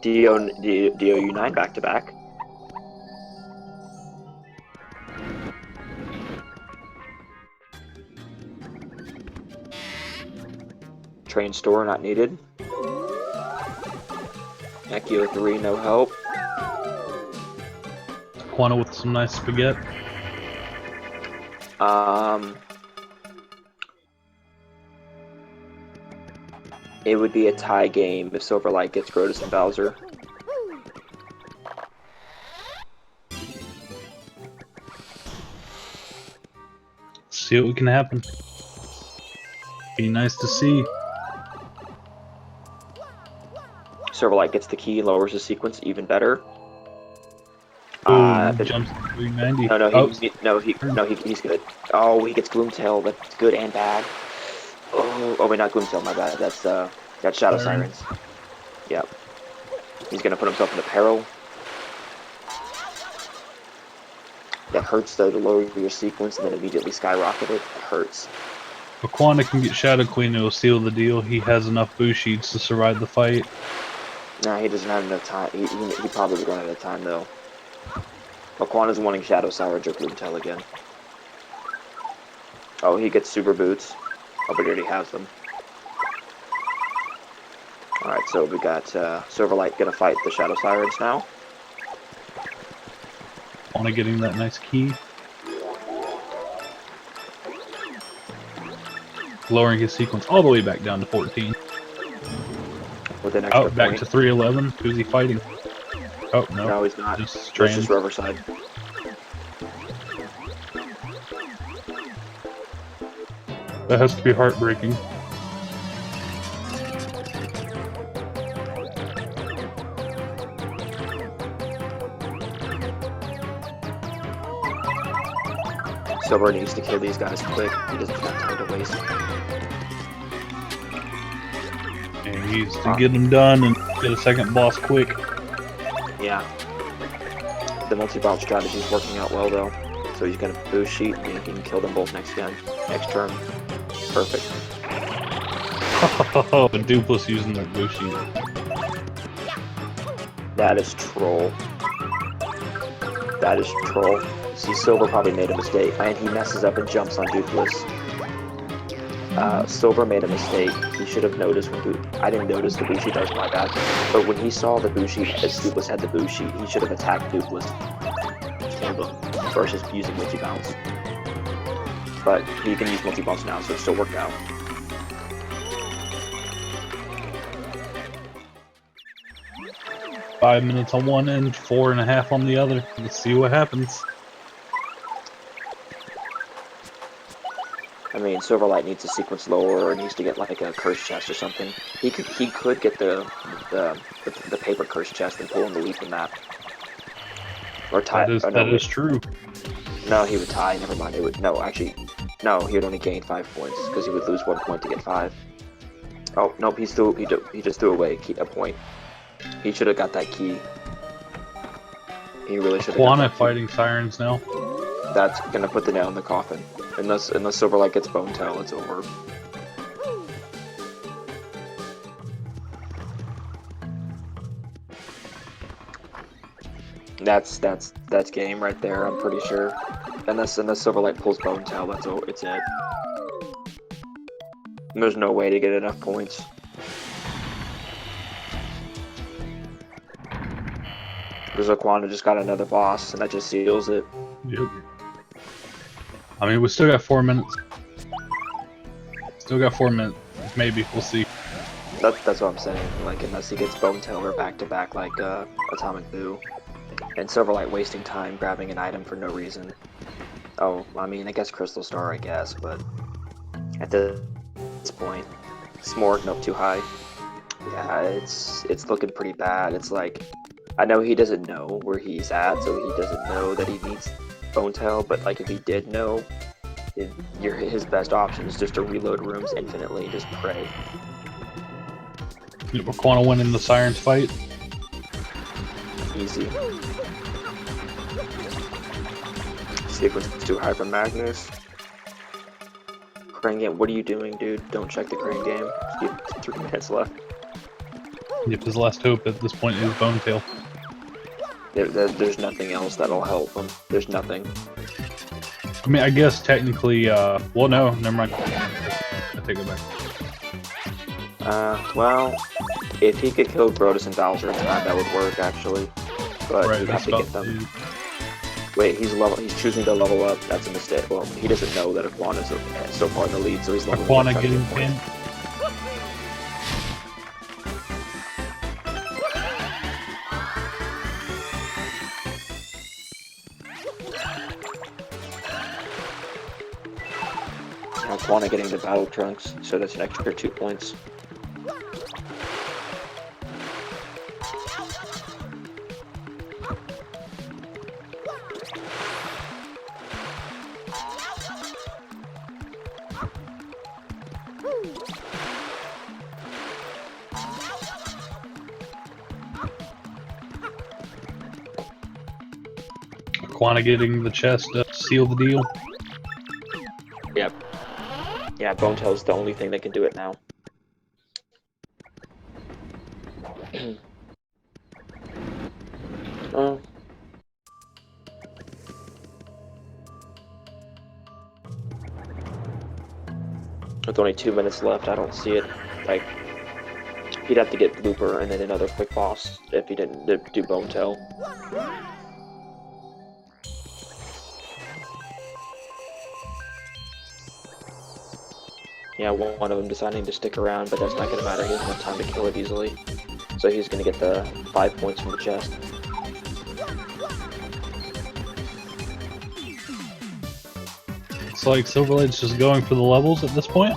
DOU 9 back-to-back. Train store not needed. Ekio 3 no help. Aquana with some nice spaghetti. It would be a tie game if Sylverlight gets Grotus and Bowser. See what can happen. Be nice to see. Sylverlight gets the key, lowers the sequence even better. Jumps to 390. He's good. Oh, he gets Gloomtail. That's good and bad. Oh wait, not Gloomtail. My bad. That's Shadow Sirens. Yep. He's gonna put himself into peril. That hurts though to lower your sequence and then immediately skyrocket it. It hurts. Aquana can get Shadow Queen, it will seal the deal. He has enough boo sheets to survive the fight. Nah, he doesn't have enough time. He probably run out of time though. Aquana's wanting Shadow Sirens or Gloomtail again. Oh, he gets Super Boots. Oh, but he already has them. Alright, so we got Sylverlight gonna fight the Shadow Sirens now. Aquana getting that nice key. Lowering his sequence all the way back down to 14. With an extra back point. to 311. Who's he fighting? Oh, no. No, he's not. Just It's just Riverside. That has to be heartbreaking. Silver needs to kill these guys quick. He doesn't have time to waste. And he needs to get them done and get a second boss quick. Yeah. The multi-bomb strategy is working out well though. So he's gonna boost sheet and he can kill them both next turn. Perfect. Oh, and Dupless using their boo sheet. That is troll. That is troll. See, Silver probably made a mistake, and he messes up and jumps on Dupless. Silver made a mistake. He should have noticed when I didn't notice the boo sheet, that was my bad. But when he saw the boo sheet, as Dupless had the boo sheet, he should have attacked Dupless. Versus using multi-bounce. But he can use multi-bounce now, so it still worked out. Five minutes on one end, 4.5 on the other. Let's see what happens. I mean, Sylverlight needs a sequence lower, or needs to get like a curse chest or something. He could get the paper curse chest and pull in the leap map. Or tie. That is true. No, he would tie. Never mind. It would he would only gain 5 points because he would lose 1 point to get 5. Oh nope, he just threw away a point. He should have got that key. He really should have. Aquana fighting Sirens now. That's gonna put the nail in the coffin. Unless Sylverlight gets Bone Tail, it's over. That's game right there. I'm pretty sure. Unless Sylverlight pulls Bone Tail, it's it. There's no way to get enough points. Because Aquana just got another boss, and that just seals it. Yep. I mean, we still got 4 minutes. Still got 4 minutes. Maybe. We'll see. That's what I'm saying. Like, unless he gets Bone Tail or back-to-back like Atomic Boo. And Sylverlight wasting time grabbing an item for no reason. Oh, I mean, I guess Crystal Star, I guess, but At this point, Smorg up too high. Yeah, it's looking pretty bad. It's like, I know he doesn't know where he's at, so he doesn't know that he needs Bone Tail, but like if he did know, his best option is just to reload rooms infinitely and just pray. Aquana winning the Sirens fight. Easy. Sequence is too high for Magnus. Crane game, what are you doing, dude? Don't check the crane game. You have 3 minutes left. Yep, his last hope at this point is Bone Tail. There's nothing else that'll help him. There's nothing. I mean, I guess technically, well, no, never mind. I take it back. Well, if he could kill Brodus and Bowser in time, that would work, actually. But Right, he'd have to get them. Wait, he's choosing to level up. That's a mistake. Well, he doesn't know that Aquana's so far in the lead, so he's leveling up. Aquana getting pinned. Aquana getting the Battle Trunks, so that's an extra 2 points. Aquana getting the chest to seal the deal. Yep. Yeah, Bone Tail's the only thing that can do it now. Oh. With only 2 minutes left, I don't see it. Like, he'd have to get Blooper and then another quick boss if he didn't do Bone Tail. Yeah, one of them deciding to stick around, but that's not going to matter. He doesn't have time to kill it easily. So he's going to get the 5 points from the chest. Looks like Sylverlight's just going for the levels at this point.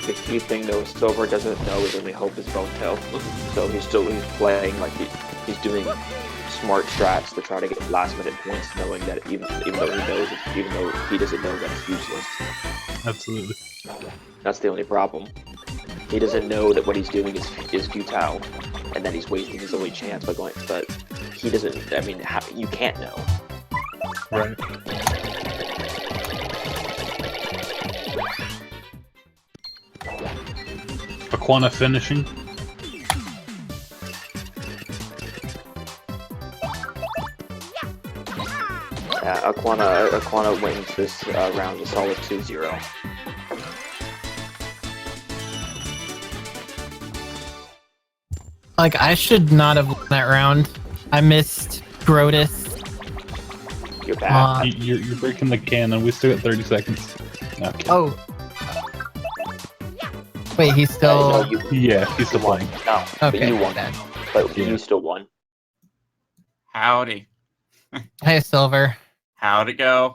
The key thing though, Silver doesn't know his only hope is Bone Tail. So he's playing like he's doing smart strats to try to get last minute points, knowing that even though he doesn't know that it's useless. Absolutely. That's the only problem. He doesn't know that what he's doing is futile, and that he's wasting his only chance by going. But he doesn't. I mean, you can't know. Right. Aquana finishing. Yeah, Aquana wins this round a solid 2-0. Like, I should not have won that round. I missed Brodus. You're bad. You're breaking the cannon. We still got 30 seconds. Okay. Oh. Wait, he's still... No, you Yeah, he's still won. playing. No, but Okay, you won. then. But Yeah. you still won. Howdy. Hey, Silver. How'd it go?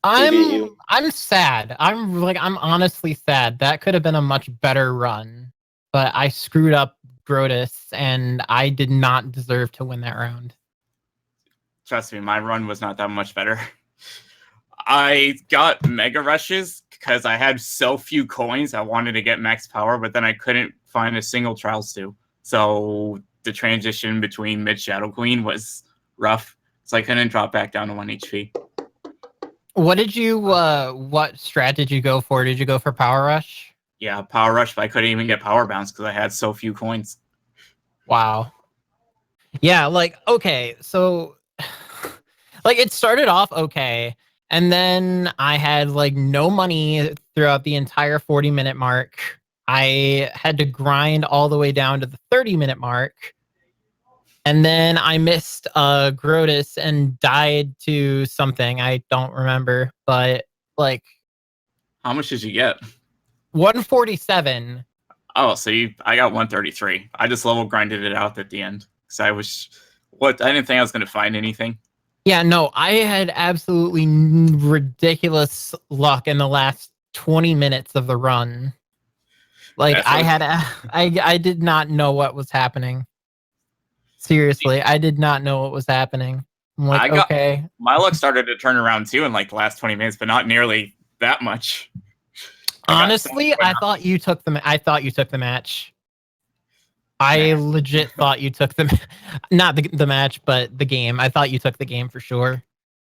beat you. I'm sad. I'm honestly sad. That could have been a much better run, but I screwed up Brodus, and I did not deserve to win that round. Trust me, my run was not that much better. I got mega rushes because I had so few coins. I wanted to get max power, but then I couldn't find a single trial stew. So the transition between mid Shadow Queen was rough. So I couldn't drop back down to 1 HP. What strat did you go for? Did you go for Power Rush? Yeah, power rush, but I couldn't even get power bounce because I had so few coins. Wow. Yeah, like, okay, so like it started off okay, And then I had like no money throughout the entire 40-minute mark. I had to grind all the way down to the 30-minute mark. And then I missed Grotus and died to something. I don't remember, but like How much did you get? 147. Oh, so I got 133. I just level grinded it out at the end because I didn't think I was going to find anything. Yeah, no, I had absolutely ridiculous luck in the last 20 minutes of the run. Like I did not know what was happening. Seriously, I did not know what was happening. I'm like, okay. My luck started to turn around too in like the last 20 minutes, but not nearly that much. Honestly, I thought you took the match. I legit thought you took not the match, but the game. I thought you took the game for sure.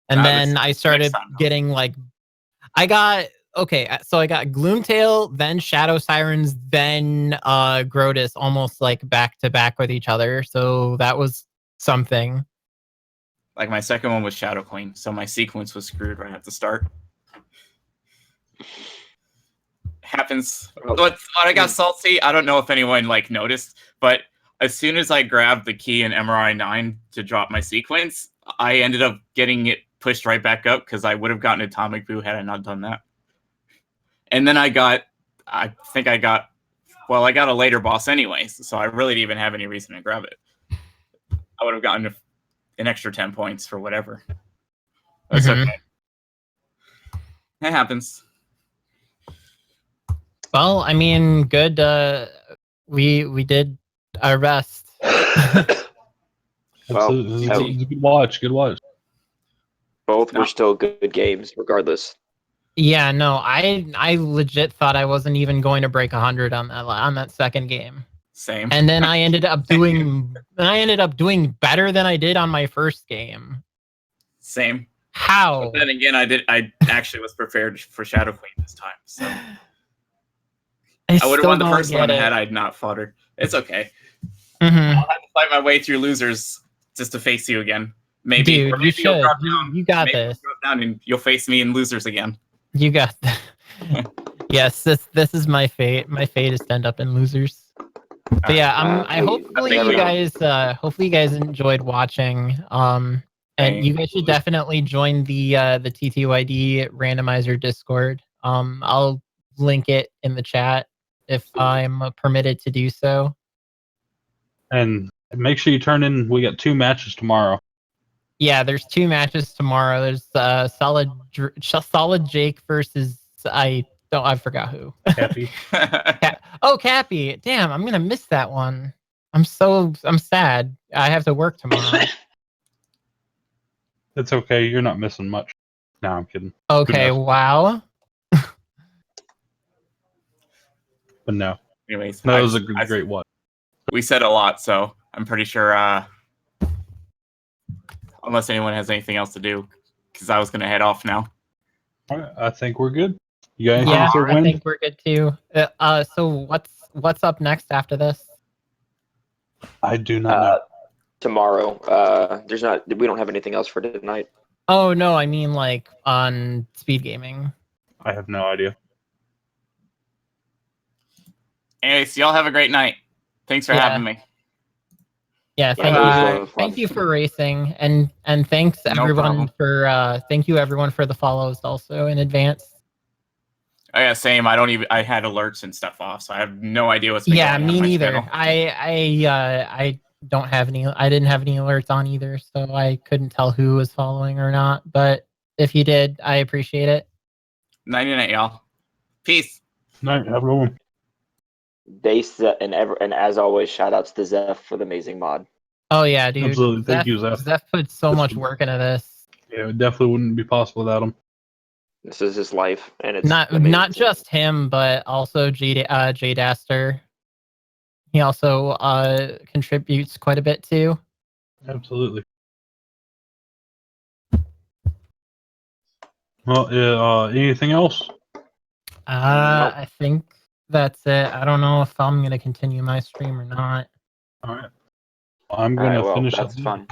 And then I started getting like, I got Gloomtail, then Shadow Sirens, then Grotus, almost like back to back with each other. So that was something. Like my second one was Shadow Queen, so my sequence was screwed right at the start. Happens. But I got salty. I don't know if anyone like noticed, but as soon as I grabbed the key in MRI 9 to drop my sequence, I ended up getting it pushed right back up because I would have gotten Atomic Boo had I not done that. And then I got a later boss anyways, so I really didn't even have any reason to grab it. I would have gotten an extra 10 points for whatever. That's okay. It happens. Well, I mean, good. We did our best. Well, it's a good watch. Good watch. Both were still good games, regardless. Yeah, no, I legit thought I wasn't even going to break 100 on that second game. Same. And then I ended up doing better than I did on my first game. Same. How? But then again, I actually was prepared for Shadow Queen this time, so I would have won the first one had I not fought her. It's okay. Mm-hmm. I'll have to fight my way through losers just to face you again. Maybe. Dude, maybe you should. You got maybe this. You'll drop down and you'll face me in losers again. You got this. Yes, this is my fate. My fate is to end up in losers. But yeah, hopefully you guys enjoyed watching. And you guys should definitely join the TTYD randomizer Discord. I'll link it in the chat if I'm permitted to do so. And make sure you turn in. We got 2 matches tomorrow. Yeah, there's 2 matches tomorrow. There's Solid Jake versus I forgot who. Cappy. Cappy. Damn, I'm gonna miss that one. I'm sad. I have to work tomorrow. It's okay. You're not missing much. No, I'm kidding. Okay, wow. But no. Anyways, that was a great one. We said a lot, so I'm pretty sure. Unless anyone has anything else to do, because I was going to head off now. All right, I think we're good. You got anything Yeah, to I think we're good too. So what's up next after this? I do not know. Tomorrow. We don't have anything else for tonight. Oh no, I mean like on speed gaming. I have no idea. Anyways, y'all have a great night. Thanks for having me. Yeah, thank you for racing, and thanks everyone for thank you everyone for the follows also in advance. Oh yeah, same. I had alerts and stuff off, so I have no idea what's been going on. Yeah, me neither. I don't have any. I didn't have any alerts on either, so I couldn't tell who was following or not. But if you did, I appreciate it. 99, y'all. Peace. Night, have a good one. And as always, shout outs to Zeph for the amazing mod. Oh yeah, dude. Absolutely. Thank you, Zeph. Zeph put so much work into this. Yeah, it definitely wouldn't be possible without him. This is his life, and it's not just him, but also Jade Aster. He also contributes quite a bit too. Absolutely. Well, anything else? I think that's it. I don't know if I'm gonna continue my stream or not. All right. I'm gonna finish up. That's fun.